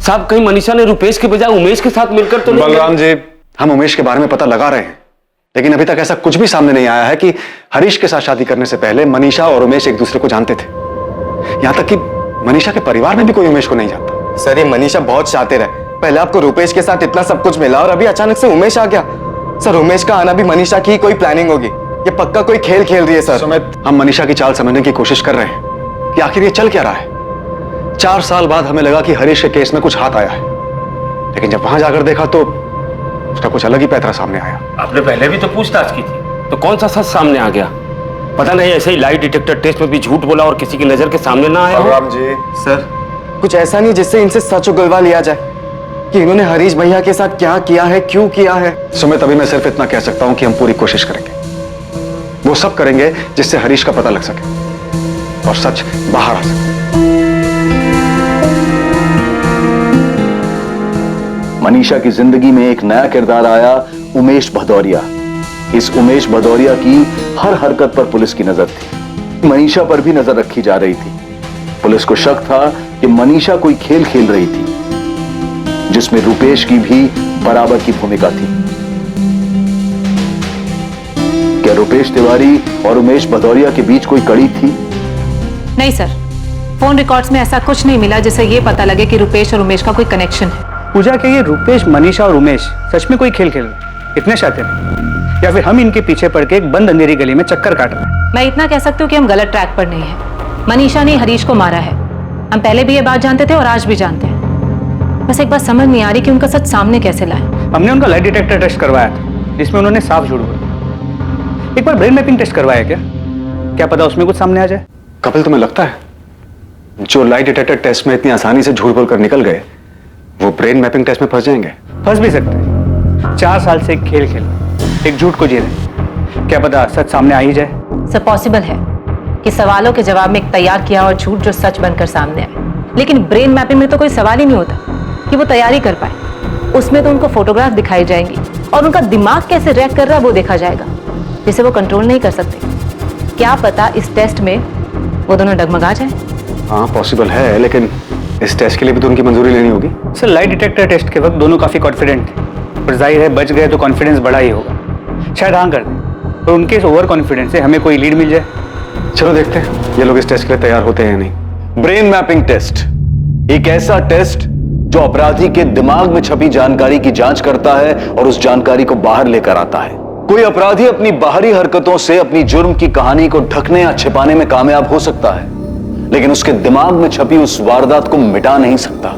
साहब, कहीं मनीषा ने रुपेश के बजाय उमेश के साथ मिलकर तो नहीं? बलराम जी, हम उमेश के बारे में पता लगा रहे हैं, लेकिन अभी तक ऐसा कुछ भी सामने नहीं आया है कि हरीश के साथ शादी करने से पहले मनीषा और उमेश एक दूसरे को जानते थे। यहां तक कि मनीषा के परिवार में भी कोई उमेश को नहीं जानता। सर, ये मनीषा बहुत शातिर है, पहले आपको रुपेश के साथ इतना सब कुछ मिला और अभी अचानक से उमेश आ गया। सर उमेश का आना भी मनीषा की कोई प्लानिंग होगी, ये पक्का कोई खेल खेल रही है सर। सुमित, हम मनीषा की चाल समझने की कोशिश कर रहे हैं कि आखिर ये चल क्या रहा है। 4 साल बाद हमें लगा कि हरीश के केस में कुछ हाथ आया है, लेकिन जब वहां जाकर देखा तो उसका कुछ अलग ही पैतरा सामने आया। आपने पहले भी तो पूछताछ की थी, तो कौन सा सच सामने आ गया? पता नहीं ऐसे ही लाई डिटेक्टर टेस्ट में भी झूठ बोला और किसी की नजर के सामने ना आया। राम जी सर, कुछ ऐसा नहीं जिससे इनसे सच उगलवा लिया जाए कि इन्होंने हरीश भैया के साथ क्या किया है, क्यों किया है। सुमित, अभी मैं सिर्फ इतना कह सकता हूं कि हम पूरी कोशिश करेंगे, वो सब करेंगे जिससे हरीश का पता लग सके और सच बाहर आ सके। मनीषा की जिंदगी में एक नया किरदार आया, उमेश भदौरिया। इस उमेश भदौरिया की हर हरकत पर पुलिस की नजर थी, मनीषा पर भी नजर रखी जा रही थी। पुलिस को शक था कि मनीषा कोई खेल खेल रही थी जिसमें रुपेश की भी बराबर की भूमिका थी। क्या रुपेश तिवारी और उमेश भदौरिया के बीच कोई कड़ी थी? नहीं सर, फोन रिकॉर्ड्स में ऐसा कुछ नहीं मिला जिससे ये पता लगे कि रुपेश और उमेश का कोई कनेक्शन है। पूजा के ये रुपेश, मनीषा और उमेश सच में कोई खेल खेल रहे, इतने शातिर हैं, या फिर हम इनके पीछे पड़ के एक बंद अंधेरी गली में चक्कर काट रहे हैं? मैं इतना कह सकती हूँ कि हम गलत ट्रैक पर नहीं है। मनीषा ने हरीश को मारा है, हम पहले भी ये बात जानते थे और आज भी जानते हैं। बस एक बात समझ नहीं आ रही कि उनका सच सामने कैसे लाए। हमने उनका लाई डिटेक्टर टेस्ट करवाया था जिसमें उन्होंने साफ झूठ बोला। एक बार ब्रेन मैपिंग टेस्ट करवाया क्या पता उसमें कुछ सामने आ जाए। कपिल, तुम्हें लगता है जो लाई डिटेक्टर टेस्ट में इतनी आसानी से झूठ बोलकर निकल गए वो ब्रेन मैपिंग टेस्ट में फंस जाएंगे? फंस भी सकते हैं। 4 साल से एक खेल खेल, एक झूठ को जी रहे, क्या पता सच सामने आ ही जाए। सब पॉसिबल है कि सवालों के जवाब में एक तैयार किया और झूठ जो सच बनकर सामने आए, लेकिन ब्रेन मैपिंग में तो कोई सवाल ही नहीं होता कि वो तैयारी कर पाए। उसमें तो उनको फोटोग्राफ दिखाई जाएंगी और उनका दिमाग कैसे रिएक्ट कर रहा है वो देखा जाएगा, जिसे वो कंट्रोल नहीं कर सकते। क्या पता इस टेस्ट में वो दोनों डगमगा जाए। हाँ, पॉसिबल है, लेकिन इस टेस्ट के लिए भी तो उनकी मंजूरी लेनी होगी। सर, लाई डिटेक्टर टेस्ट के वक्त दोनों काफी कॉन्फिडेंट थे, पर जाहिर है बच गए तो कॉन्फिडेंस बढ़ा ही होगा। शायद हाँ कर दें, तो उनके इस ओवर कॉन्फिडेंस से हमें कोई लीड मिल जाए। चलो देखते हैं ये लोग इस टेस्ट के लिए तैयार होते हैं या नहीं। ब्रेन मैपिंग टेस्ट एक ऐसा टेस्ट जो अपराधी के दिमाग में छपी जानकारी की जांच करता है और उस जानकारी को बाहर लेकर आता है। कोई अपराधी अपनी बाहरी हरकतों से अपनी जुर्म की कहानी को ढकने या छिपाने में कामयाब हो सकता है, लेकिन उसके दिमाग में छपी उस वारदात को मिटा नहीं सकता।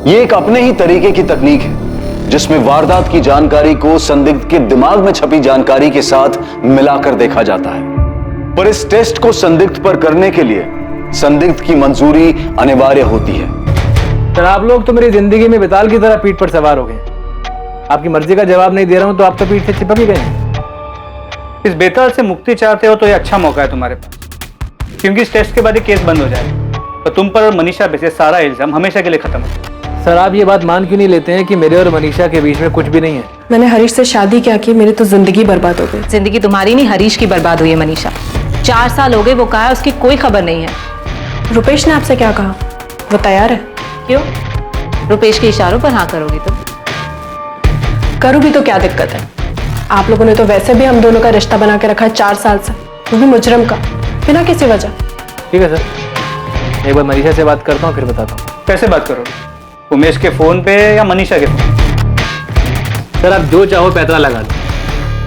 यह एक अपने ही तरीके की तकनीक है जिसमें वारदात की जानकारी को संदिग्ध के दिमाग में छपी जानकारी के साथ मिलाकर देखा जाता है। पर इस टेस्ट को संदिग्ध पर करने के लिए संदिग्ध की मंजूरी अनिवार्य होती है। सर, आप लोग तो मेरी जिंदगी में बेताल की तरह पीठ पर सवार हो गए। आपकी मर्जी का जवाब नहीं दे रहा हूं तो आप तो पीठ से चिपक ही गए। इस बेताल से मुक्ति चाहते हो तो ये अच्छा मौका है तुम्हारे पास, क्योंकि इस टेस्ट के बाद ये केस बंद हो जाएगा तो तुम पर और मनीषा पे से सारा इल्जाम हमेशा के लिए खत्म हो। सर, आप ये बात मान क्यों नहीं लेते हैं कि मेरे और मनीषा के बीच में कुछ भी नहीं है? मैंने हरीश से शादी क्या की, मेरी तो जिंदगी बर्बाद हो गई। जिंदगी तुम्हारी नहीं, हरीश की बर्बाद हुई है मनीषा। 4 साल हो गए, वो कहा है उसकी कोई खबर नहीं है। रुपेश ने आपसे क्या कहा? वो तैयार है? क्यों? रुपेश के इशारों पर हाँ करोगी तुम? करूँ भी तो क्या दिक्कत है? आप लोगों ने तो वैसे भी हम दोनों का रिश्ता बना के रखा है 4 साल से, वो भी मुजरम का, बिना किसी वजह। ठीक है सर, एक बार मनीषा से बात करता हूँ फिर बताता हूँ। कैसे बात करोगे? उमेश के फोन पे या मनीषा के फोन? सर, आप जो चाहो पैतरा लगा दो,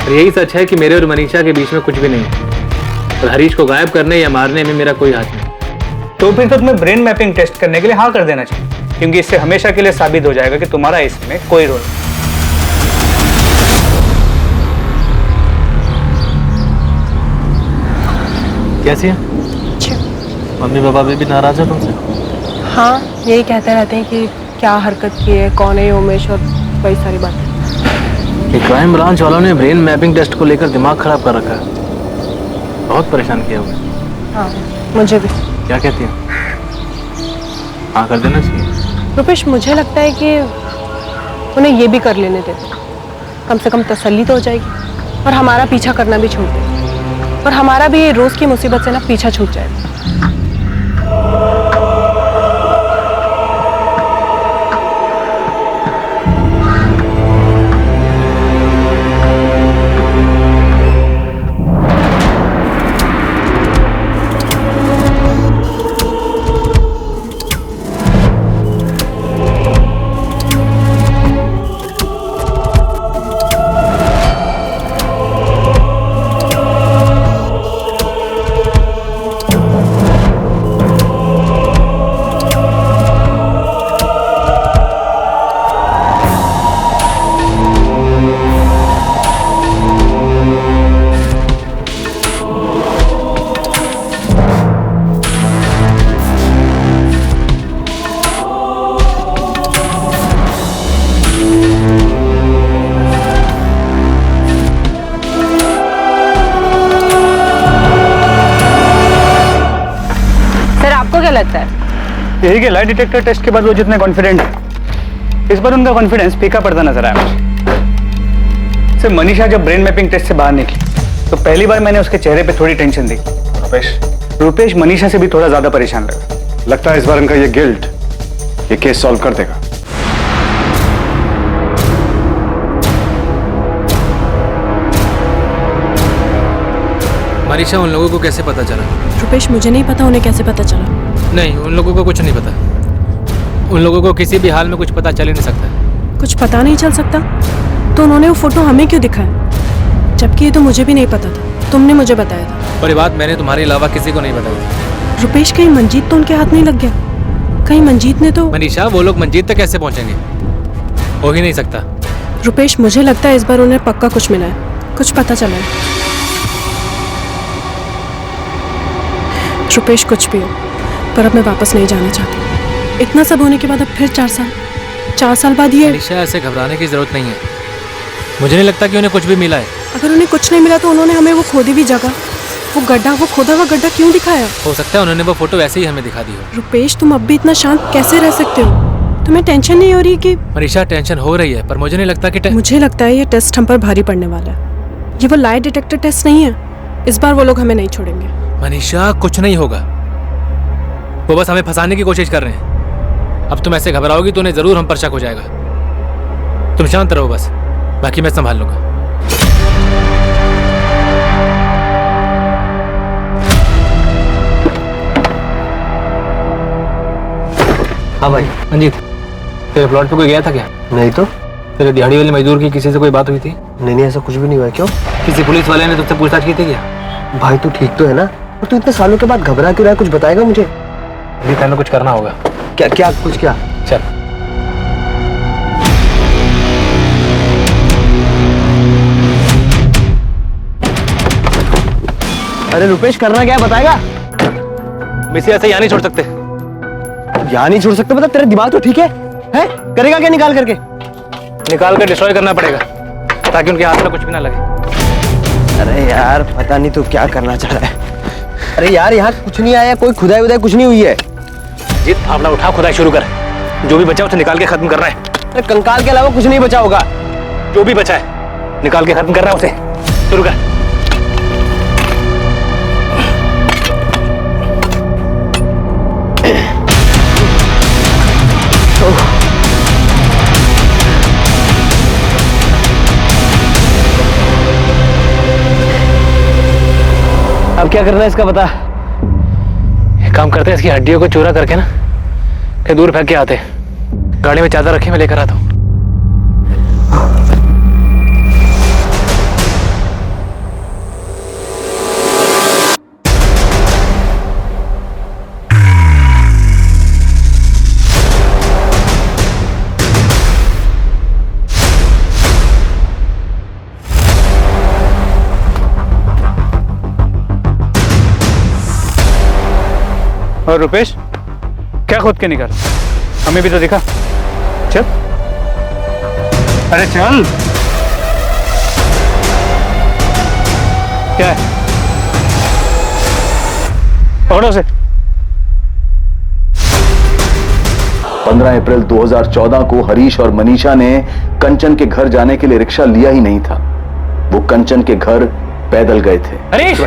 और यही सच है कि मेरे और मनीषा के बीच में कुछ भी नहीं है और हरीश को गायब करने या मारने में मेरा कोई हाथ नहीं। तो फिर तो तुम्हें ब्रेन मैपिंग टेस्ट करने के लिए हाँ कर देना चाहिए, क्योंकि इससे हमेशा के लिए साबित हो जाएगा कि तुम्हारा इसमें कोई रोल नहीं। कैसी है? मम्मी पापा भी नाराज है तुमसे? हाँ, यही कहते रहते हैं कि क्या हरकत की है, कौन है ये उमेश, और कई सारी बातें। क्राइम ब्रांच वालों ने ब्रेन मैपिंग टेस्ट को लेकर दिमाग खराब कर रखा है, बहुत परेशान किया हुआ है। हाँ, मुझे भी। क्या कहती है? हाँ कर देना चाहिए। रुपेश, मुझे लगता है कि उन्हें ये भी कर लेने देते, कम से कम तसल्ली तो हो जाएगी और हमारा पीछा करना भी छूट देगा और हमारा भी रोज की मुसीबत से ना पीछा छूट जाएगा। लगता है? यही कि लाइट डिटेक्टर टेस्ट के बाद वो जितने कॉन्फिडेंट है, इस बार उनका कॉन्फिडेंस फीका पड़ता नजर आया मुझे। सिर्फ मनीषा जब ब्रेन मैपिंग टेस्ट से बाहर निकली तो पहली बार मैंने उसके चेहरे पे थोड़ी टेंशन देखी। रुपेश मनीषा से भी थोड़ा ज्यादा परेशान लगा। लगता है इस बार इनका ये गिल्ट ये केस सॉल्व कर देगा। मनीषा, उन लोगों को कैसे पता चला? रुपेश, मुझे नहीं पता उन्हें कैसे पता चला। नहीं, उन लोगों को कुछ नहीं पता। उन लोगों को किसी भी हाल में कुछ पता चल ही नहीं सकता। कुछ पता नहीं चल सकता तो उन्होंने वो फोटो हमें क्यों दिखाया? जबकि ये तो मुझे भी नहीं पता था, तुमने मुझे बताया था। और ये बात मैंने तुम्हारे अलावा किसी को नहीं बताई थी। रुपेश, कहीं मंजीत तो उनके हाथ नहीं लग गया? कहीं मंजीत ने तो... मनीषा, वो लोग मंजीत तक कैसे पहुंचेंगे? हो ही नहीं सकता। रुपेश, मुझे लगता है इस बार उन्हें पक्का कुछ मिला है, कुछ पता चला है। रुपेश, कुछ भी हो, पर अब मैं वापस नहीं जाना चाहती। इतना सब होने के बाद अब फिर 4 साल बाद ये... मनीषा, ऐसे घबराने की जरूरत नहीं है। मुझे नहीं लगता कि उन्हें कुछ भी मिला है। अगर उन्हें कुछ नहीं मिला तो उन्होंने हमें वो खोदी भी जगह, वो गड्ढा, वो खोदा हुआ गड्ढा क्यों दिखाया? हो सकता है उन्होंने वो फोटो ऐसे ही हमें दिखा दी हो। रुपेश, तुम अब भी इतना शांत कैसे रह सकते हो? तुम्हें टेंशन नहीं हो रही कि... मनीषा, टेंशन हो रही है, पर मुझे नहीं लगता कि मुझे लगता है ये टेस्ट हम पर भारी पड़ने वाला है। ये वो लाई डिटेक्टर टेस्ट नहीं है। इस बार वो लोग हमें नहीं छोड़ेंगे। मनीषा, कुछ नहीं होगा। वो बस हमें फंसाने की कोशिश कर रहे हैं। अब तुम ऐसे घबराओगी तो उन्हें जरूर हम पर शक हो जाएगा। तुम शांत रहो बस, बाकी मैं संभाल लूंगा। हाँ भाई। मंजीत, तेरे प्लॉट पे कोई गया था क्या? नहीं तो। तेरे दिहाड़ी वाले मजदूर की किसी से कोई बात हुई थी? नहीं, ऐसा कुछ भी नहीं हुआ। क्यों? किसी पुलिस वाले ने तुझसे पूछताछ की थी क्या? भाई तू ठीक तो है ना? और तू इतने सालों के बाद घबरा क्यों रहा है? कुछ बताएगा मुझे? अभी पहले कुछ करना होगा। क्या क्या कुछ क्या? चल। अरे रुपेश, करना क्या है बताएगा? मिसी ऐसे यहाँ नहीं छोड़ सकते। यहाँ नहीं छोड़ सकते मतलब तेरा दिमाग तो ठीक है? हैं? करेगा क्या निकाल करके? निकाल कर डिस्ट्रॉय करना पड़ेगा ताकि उनके हाथ में कुछ भी ना लगे। अरे यार, पता नहीं तू क्या करना चाह रहा है। अरे यार, यहाँ कुछ नहीं आया, कोई खुदाई उदाई कुछ नहीं हुई है। जीत, भावना उठा, खुदाई शुरू कर। जो भी बचा उसे निकाल के खत्म करना है। अरे कंकाल के अलावा कुछ नहीं बचा होगा। जो भी बचा है निकाल के खत्म करना है, उसे शुरू कर। अब क्या करना है इसका बता। एक काम करते हैं, इसकी हड्डियों को चूरा करके ना कहीं दूर फेंक के आते। गाड़ी में चादर रखी, मैं लेकर आता हूँ। और रुपेश, क्या खोद के निकाल? हमें भी तो दिखा। चल, अरे चल। क्या है? पकड़ो उसे। 15 अप्रैल 2014 को हरीश और मनीषा ने कंचन के घर जाने के लिए रिक्शा लिया ही नहीं था। वो कंचन के घर पैदल गए थे। हरीश!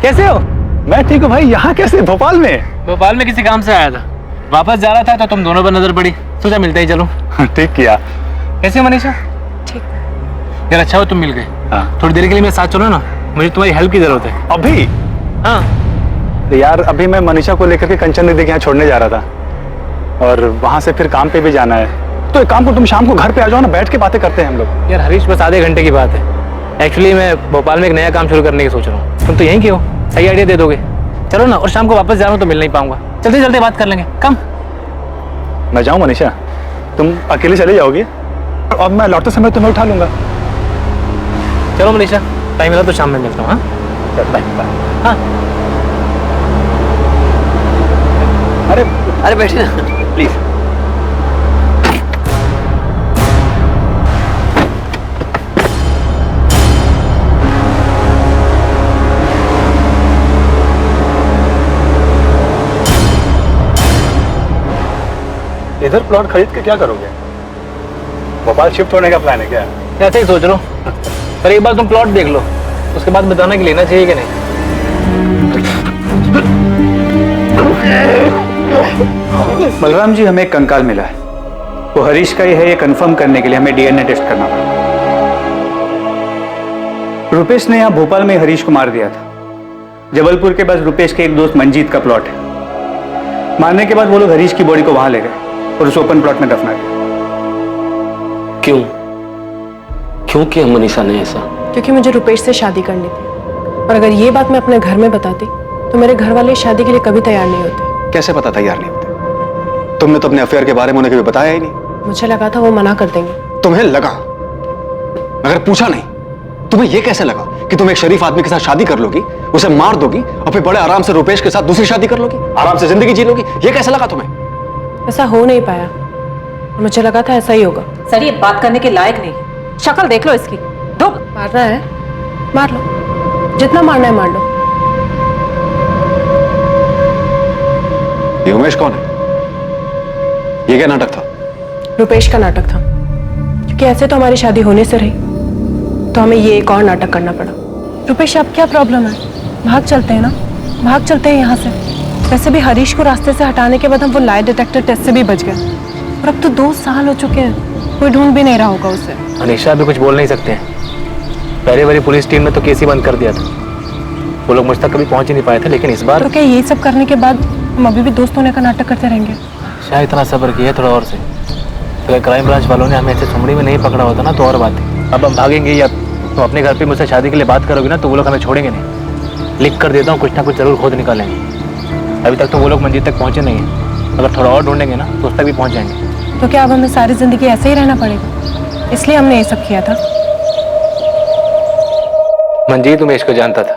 कैसे हो? मैं ठीक हूँ भाई। यहाँ कैसे? भोपाल में? भोपाल में किसी काम से आया था, वापस जा रहा था तो तुम दोनों पर नजर पड़ी, सोचा मिलते ही चलो। ठीक किया। कैसे हो मनीषा? ठीक। यार अच्छा हो तुम मिल गए। हाँ। थोड़ी देर के लिए मेरे साथ चलो ना, मुझे तुम्हारी हेल्प की जरूरत है। अभी? हाँ। तो यार, अभी मैं मनीषा को लेकर के कंचन दीदी के यहाँ छोड़ने जा रहा था और वहां से फिर काम पे भी जाना है। तो एक काम को, तुम शाम को घर पे आ जाओ ना, बैठ के बातें करते हैं हम लोग। यार हरीश, बस आधे घंटे की बात है। एक्चुअली मैं भोपाल में एक नया काम शुरू करने की सोच रहा हूँ। तुम तो यहीं की हो, सही आइडिया दे दोगे। चलो ना, और शाम को वापस जा रहा हूँ तो मिल नहीं पाऊंगा। जल्दी जल्दी बात कर लेंगे। कम। मैं जाऊँ मनीषा? तुम अकेले चले जाओगे और मैं लौटते समय तुम्हें उठा लूंगा। चलो मनीषा, टाइम मिला तो शाम में मिलता हूँ। हाँ, चल बाय बाय। हाँ। अरे बैठे ना प्लीज। इधर प्लॉट खरीद के क्या करोगे? भोपाल शिफ्ट होने का प्लान है क्या? ऐसे ही सोच रहा हूँ, पर एक बार तुम प्लॉट देख लो, उसके बाद बताना कि लेना चाहिए कि नहीं। बलराम जी, हमें एक कंकाल मिला है, वो हरीश का ही है, ये कंफर्म करने के लिए हमें डीएनए टेस्ट करना पड़ा। रुपेश ने यहाँ भोपाल में हरीश को मार दिया था। जबलपुर के पास रुपेश के एक दोस्त मंजीत का प्लॉट है। मारने के बाद वो लोग हरीश की बॉडी को वहां ले गए और उस ओपन प्लॉट में दफना दिया। क्यों क्यों किया मनीषा ने ऐसा? क्योंकि मुझे रुपेश से शादी करनी थी, और अगर ये बात मैं अपने घर में बताती तो मेरे घर वाले शादी के लिए कभी तैयार नहीं होते। कैसे पता तैयार नहीं होते? तुमने तो अपने अफेयर के बारे में उन्हें कभी बताया ही नहीं। मुझे लगा था वो मना कर देंगे। तुम्हें लगा? अगर पूछा नहीं, तुम्हें यह कैसे लगा कि तुम एक शरीफ आदमी के साथ शादी कर लोगी, उसे मार दोगी और फिर बड़े आराम से रुपेश के साथ दूसरी शादी कर लोगी, आराम से जिंदगी जी लोगी? यह कैसे लगा तुम्हें? ऐसा हो नहीं पाया, मुझे लगा था ऐसा ही होगा। सर, ये बात करने के लायक नहीं, शक्ल देख लो इसकी। दो मारना है मार लो, जितना मारना है मार लो। ये उमेश कौन है? ये क्या नाटक था? रुपेश का नाटक था, क्योंकि ऐसे तो हमारी शादी होने से रही, तो हमें ये एक और नाटक करना पड़ा। रुपेश, अब क्या प्रॉब्लम है? भाग चलते हैं ना, भाग चलते हैं यहाँ से। वैसे भी हरीश को रास्ते से हटाने के बाद हम वो लाई डिटेक्टर टेस्ट से भी बच गए, और अब तो 2 साल हो चुके हैं, कोई ढूंढ भी नहीं रहा होगा उसे। अनीशा भी कुछ बोल नहीं सकते हैं। पहले वाली पुलिस टीम ने तो केस ही बंद कर दिया था, वो लोग मुझ तक कभी पहुंच ही नहीं पाए थे, लेकिन इस बार तो क्या ये सब करने के बाद हम अभी भी दोस्त होने का नाटक करते रहेंगे? शायद इतना सब्र किया थोड़ा और से, तो क्राइम ब्रांच वालों ने हमें ऐसे सुमड़ी में नहीं पकड़ा होता ना तो और बात है। अब हम भागेंगे या तो अपने घर पे मुझसे शादी के लिए बात करोगे ना तो वो लोग हमें छोड़ेंगे नहीं। लिख कर देता हूँ, कुछ ना कुछ जरूर खोद निकालेंगे। अभी तक तो वो लोग मंजीत तक पहुँचे नहीं हैं, अगर थोड़ा और ढूंढेंगे ना तो उस तक भी पहुँच जाएंगे। तो क्या अब हमें सारी जिंदगी ऐसे ही रहना पड़ेगा? इसलिए हमने ये सब किया था। मंजीत उमेश को जानता था,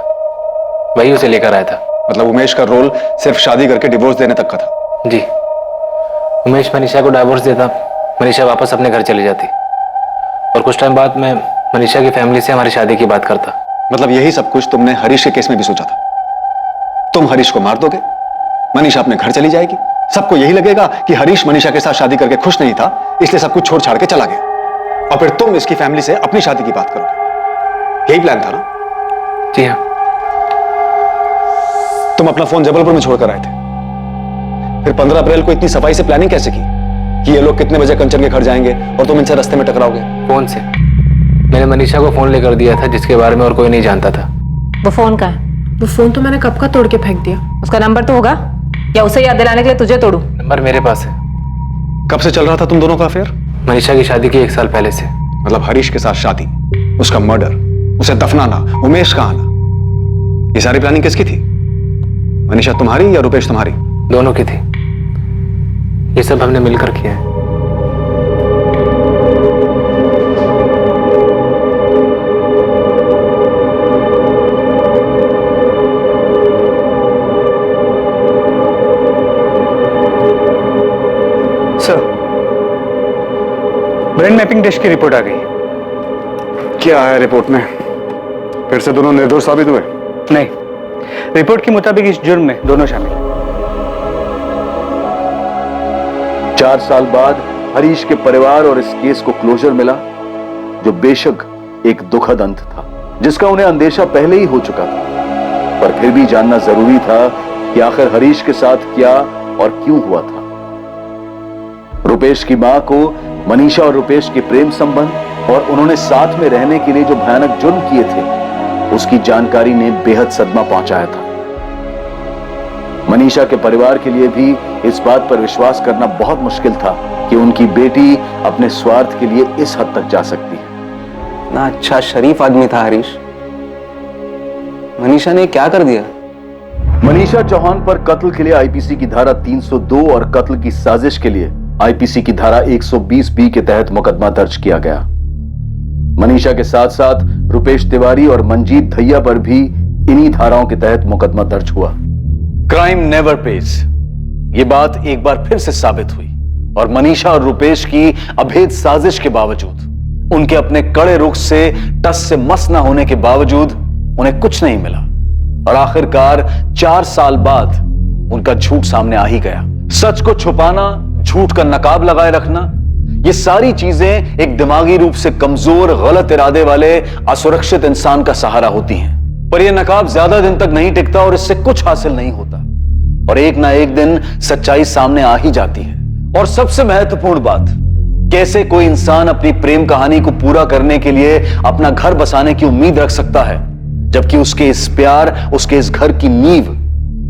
वही उसे लेकर आया था। मतलब उमेश का रोल सिर्फ शादी करके डिवोर्स देने तक का था? जी, उमेश मनीषा को डाइवोर्स देता, मनीषा वापस अपने घर चली जाती, और कुछ टाइम बाद मैं मनीषा की फैमिली से हमारी शादी की बात करता। मतलब यही सब कुछ तुमने हरीश के केस में भी सोचा था? तुम हरीश को मार दोगे, मनीषा अपने घर चली जाएगी, सबको यही लगेगा कि हरीश मनीषा के साथ शादी करके खुश नहीं था, इसलिए सब कुछ छोड़ छाड़ के चला गया, और फिर तुम इसकी फैमिली से अपनी शादी की बात करोगे। यही प्लान था ना? जी हाँ। तुम अपना फोन जबलपुर में छोड़कर आए थे, फिर 15 अप्रैल को इतनी सफाई से प्लानिंग कैसे की कि ये लोग कितने बजे कंचन के घर जाएंगे और तुम इनसे रास्ते में टकराओगे? फोन से मैंने मनीषा को फोन लेकर दिया था, जिसके बारे में और कोई नहीं जानता था। वो फोन का है? वो फोन तो मैंने कब का तोड़ के फेंक दिया। उसका नंबर तो होगा, या उसे याद दिलाने के लिए तुझे तोड़ू? नंबर मेरे पास है। कब से चल रहा था तुम दोनों का अफेयर? मनीषा की शादी की 1 साल पहले से। मतलब हरीश के साथ शादी, उसका मर्डर, उसे दफनाना, उमेश का आना, ये सारी प्लानिंग किसकी थी? मनीषा तुम्हारी या रुपेश तुम्हारी? दोनों की थी। ये सब हमने मिलकर किया है। सर, ब्रेन मैपिंग टेस्ट की रिपोर्ट आ गई। क्या है रिपोर्ट में? फिर से दोनों निर्दोष साबित हुए? नहीं, रिपोर्ट के मुताबिक इस जुर्म में दोनों शामिल हैं। 4 साल बाद हरीश के परिवार और इस केस को क्लोजर मिला, जो बेशक एक दुखद अंत था, जिसका उन्हें अंदेशा पहले ही हो चुका था, पर फिर भी जानना जरूरी था कि आखिर हरीश के साथ क्या और क्यों हुआ था। रुपेश की मां को मनीषा और रुपेश के प्रेम संबंध और उन्होंने साथ में रहने के लिए जो भयानक जुर्म किए थे, उसकी जानकारी ने बेहद सदमा पहुंचाया था। मनीषा के परिवार के लिए भी इस बात पर विश्वास करना बहुत मुश्किल था कि उनकी बेटी अपने स्वार्थ के लिए इस हद तक जा सकती है। ना अच्छा शरीफ आदमी था हरीश, मनीषा ने क्या कर दिया? मनीषा चौहान पर कत्ल के लिए आईपीसी की धारा 302 और कत्ल की साजिश के लिए आईपीसी की धारा 120 के तहत मुकदमा दर्ज किया गया। मनीषा के साथ साथ रुपेश तिवारी और मंजीत धैया पर भी इन्हीं धाराओं के तहत मुकदमा दर्ज हुआ। क्राइम नेवर पेज, ये बात एक बार फिर से साबित हुई, और मनीषा और रुपेश की अभेद साजिश के बावजूद, उनके अपने कड़े रुख से टस से मस न होने के बावजूद उन्हें कुछ नहीं मिला, और आखिरकार 4 साल बाद उनका झूठ सामने आ ही गया। सच को छुपाना झूठ का नकाब लगाए रखना, ये सारी चीजें एक दिमागी रूप से कमजोर, गलत इरादे वाले असुरक्षित इंसान का सहारा होती हैं। पर यह नकाब ज्यादा दिन तक नहीं टिकता और इससे कुछ हासिल नहीं होता, और एक ना एक दिन सच्चाई सामने आ ही जाती है। और सबसे महत्वपूर्ण बात, कैसे कोई इंसान अपनी प्रेम कहानी को पूरा करने के लिए अपना घर बसाने की उम्मीद रख सकता है, जबकि उसके इस प्यार, उसके इस घर की नींव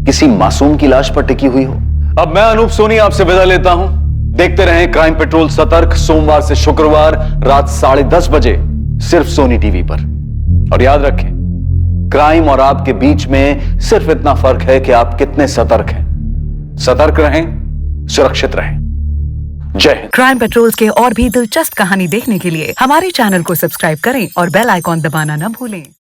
किसी मासूम की लाश पर टिकी हुई हो। अब मैं अनूप सोनी आपसे विदा लेता हूं। देखते रहें क्राइम पेट्रोल सतर्क, सोमवार से शुक्रवार रात 10:30 बजे सिर्फ सोनी टीवी पर। और याद रखें, क्राइम और आपके बीच में सिर्फ इतना फर्क है कि आप कितने सतर्क हैं। सतर्क रहें, सुरक्षित रहें। जय हिंद। क्राइम पेट्रोल्स के और भी दिलचस्प कहानी देखने के लिए हमारे चैनल को सब्सक्राइब करें और बेल आइकॉन दबाना न भूलें।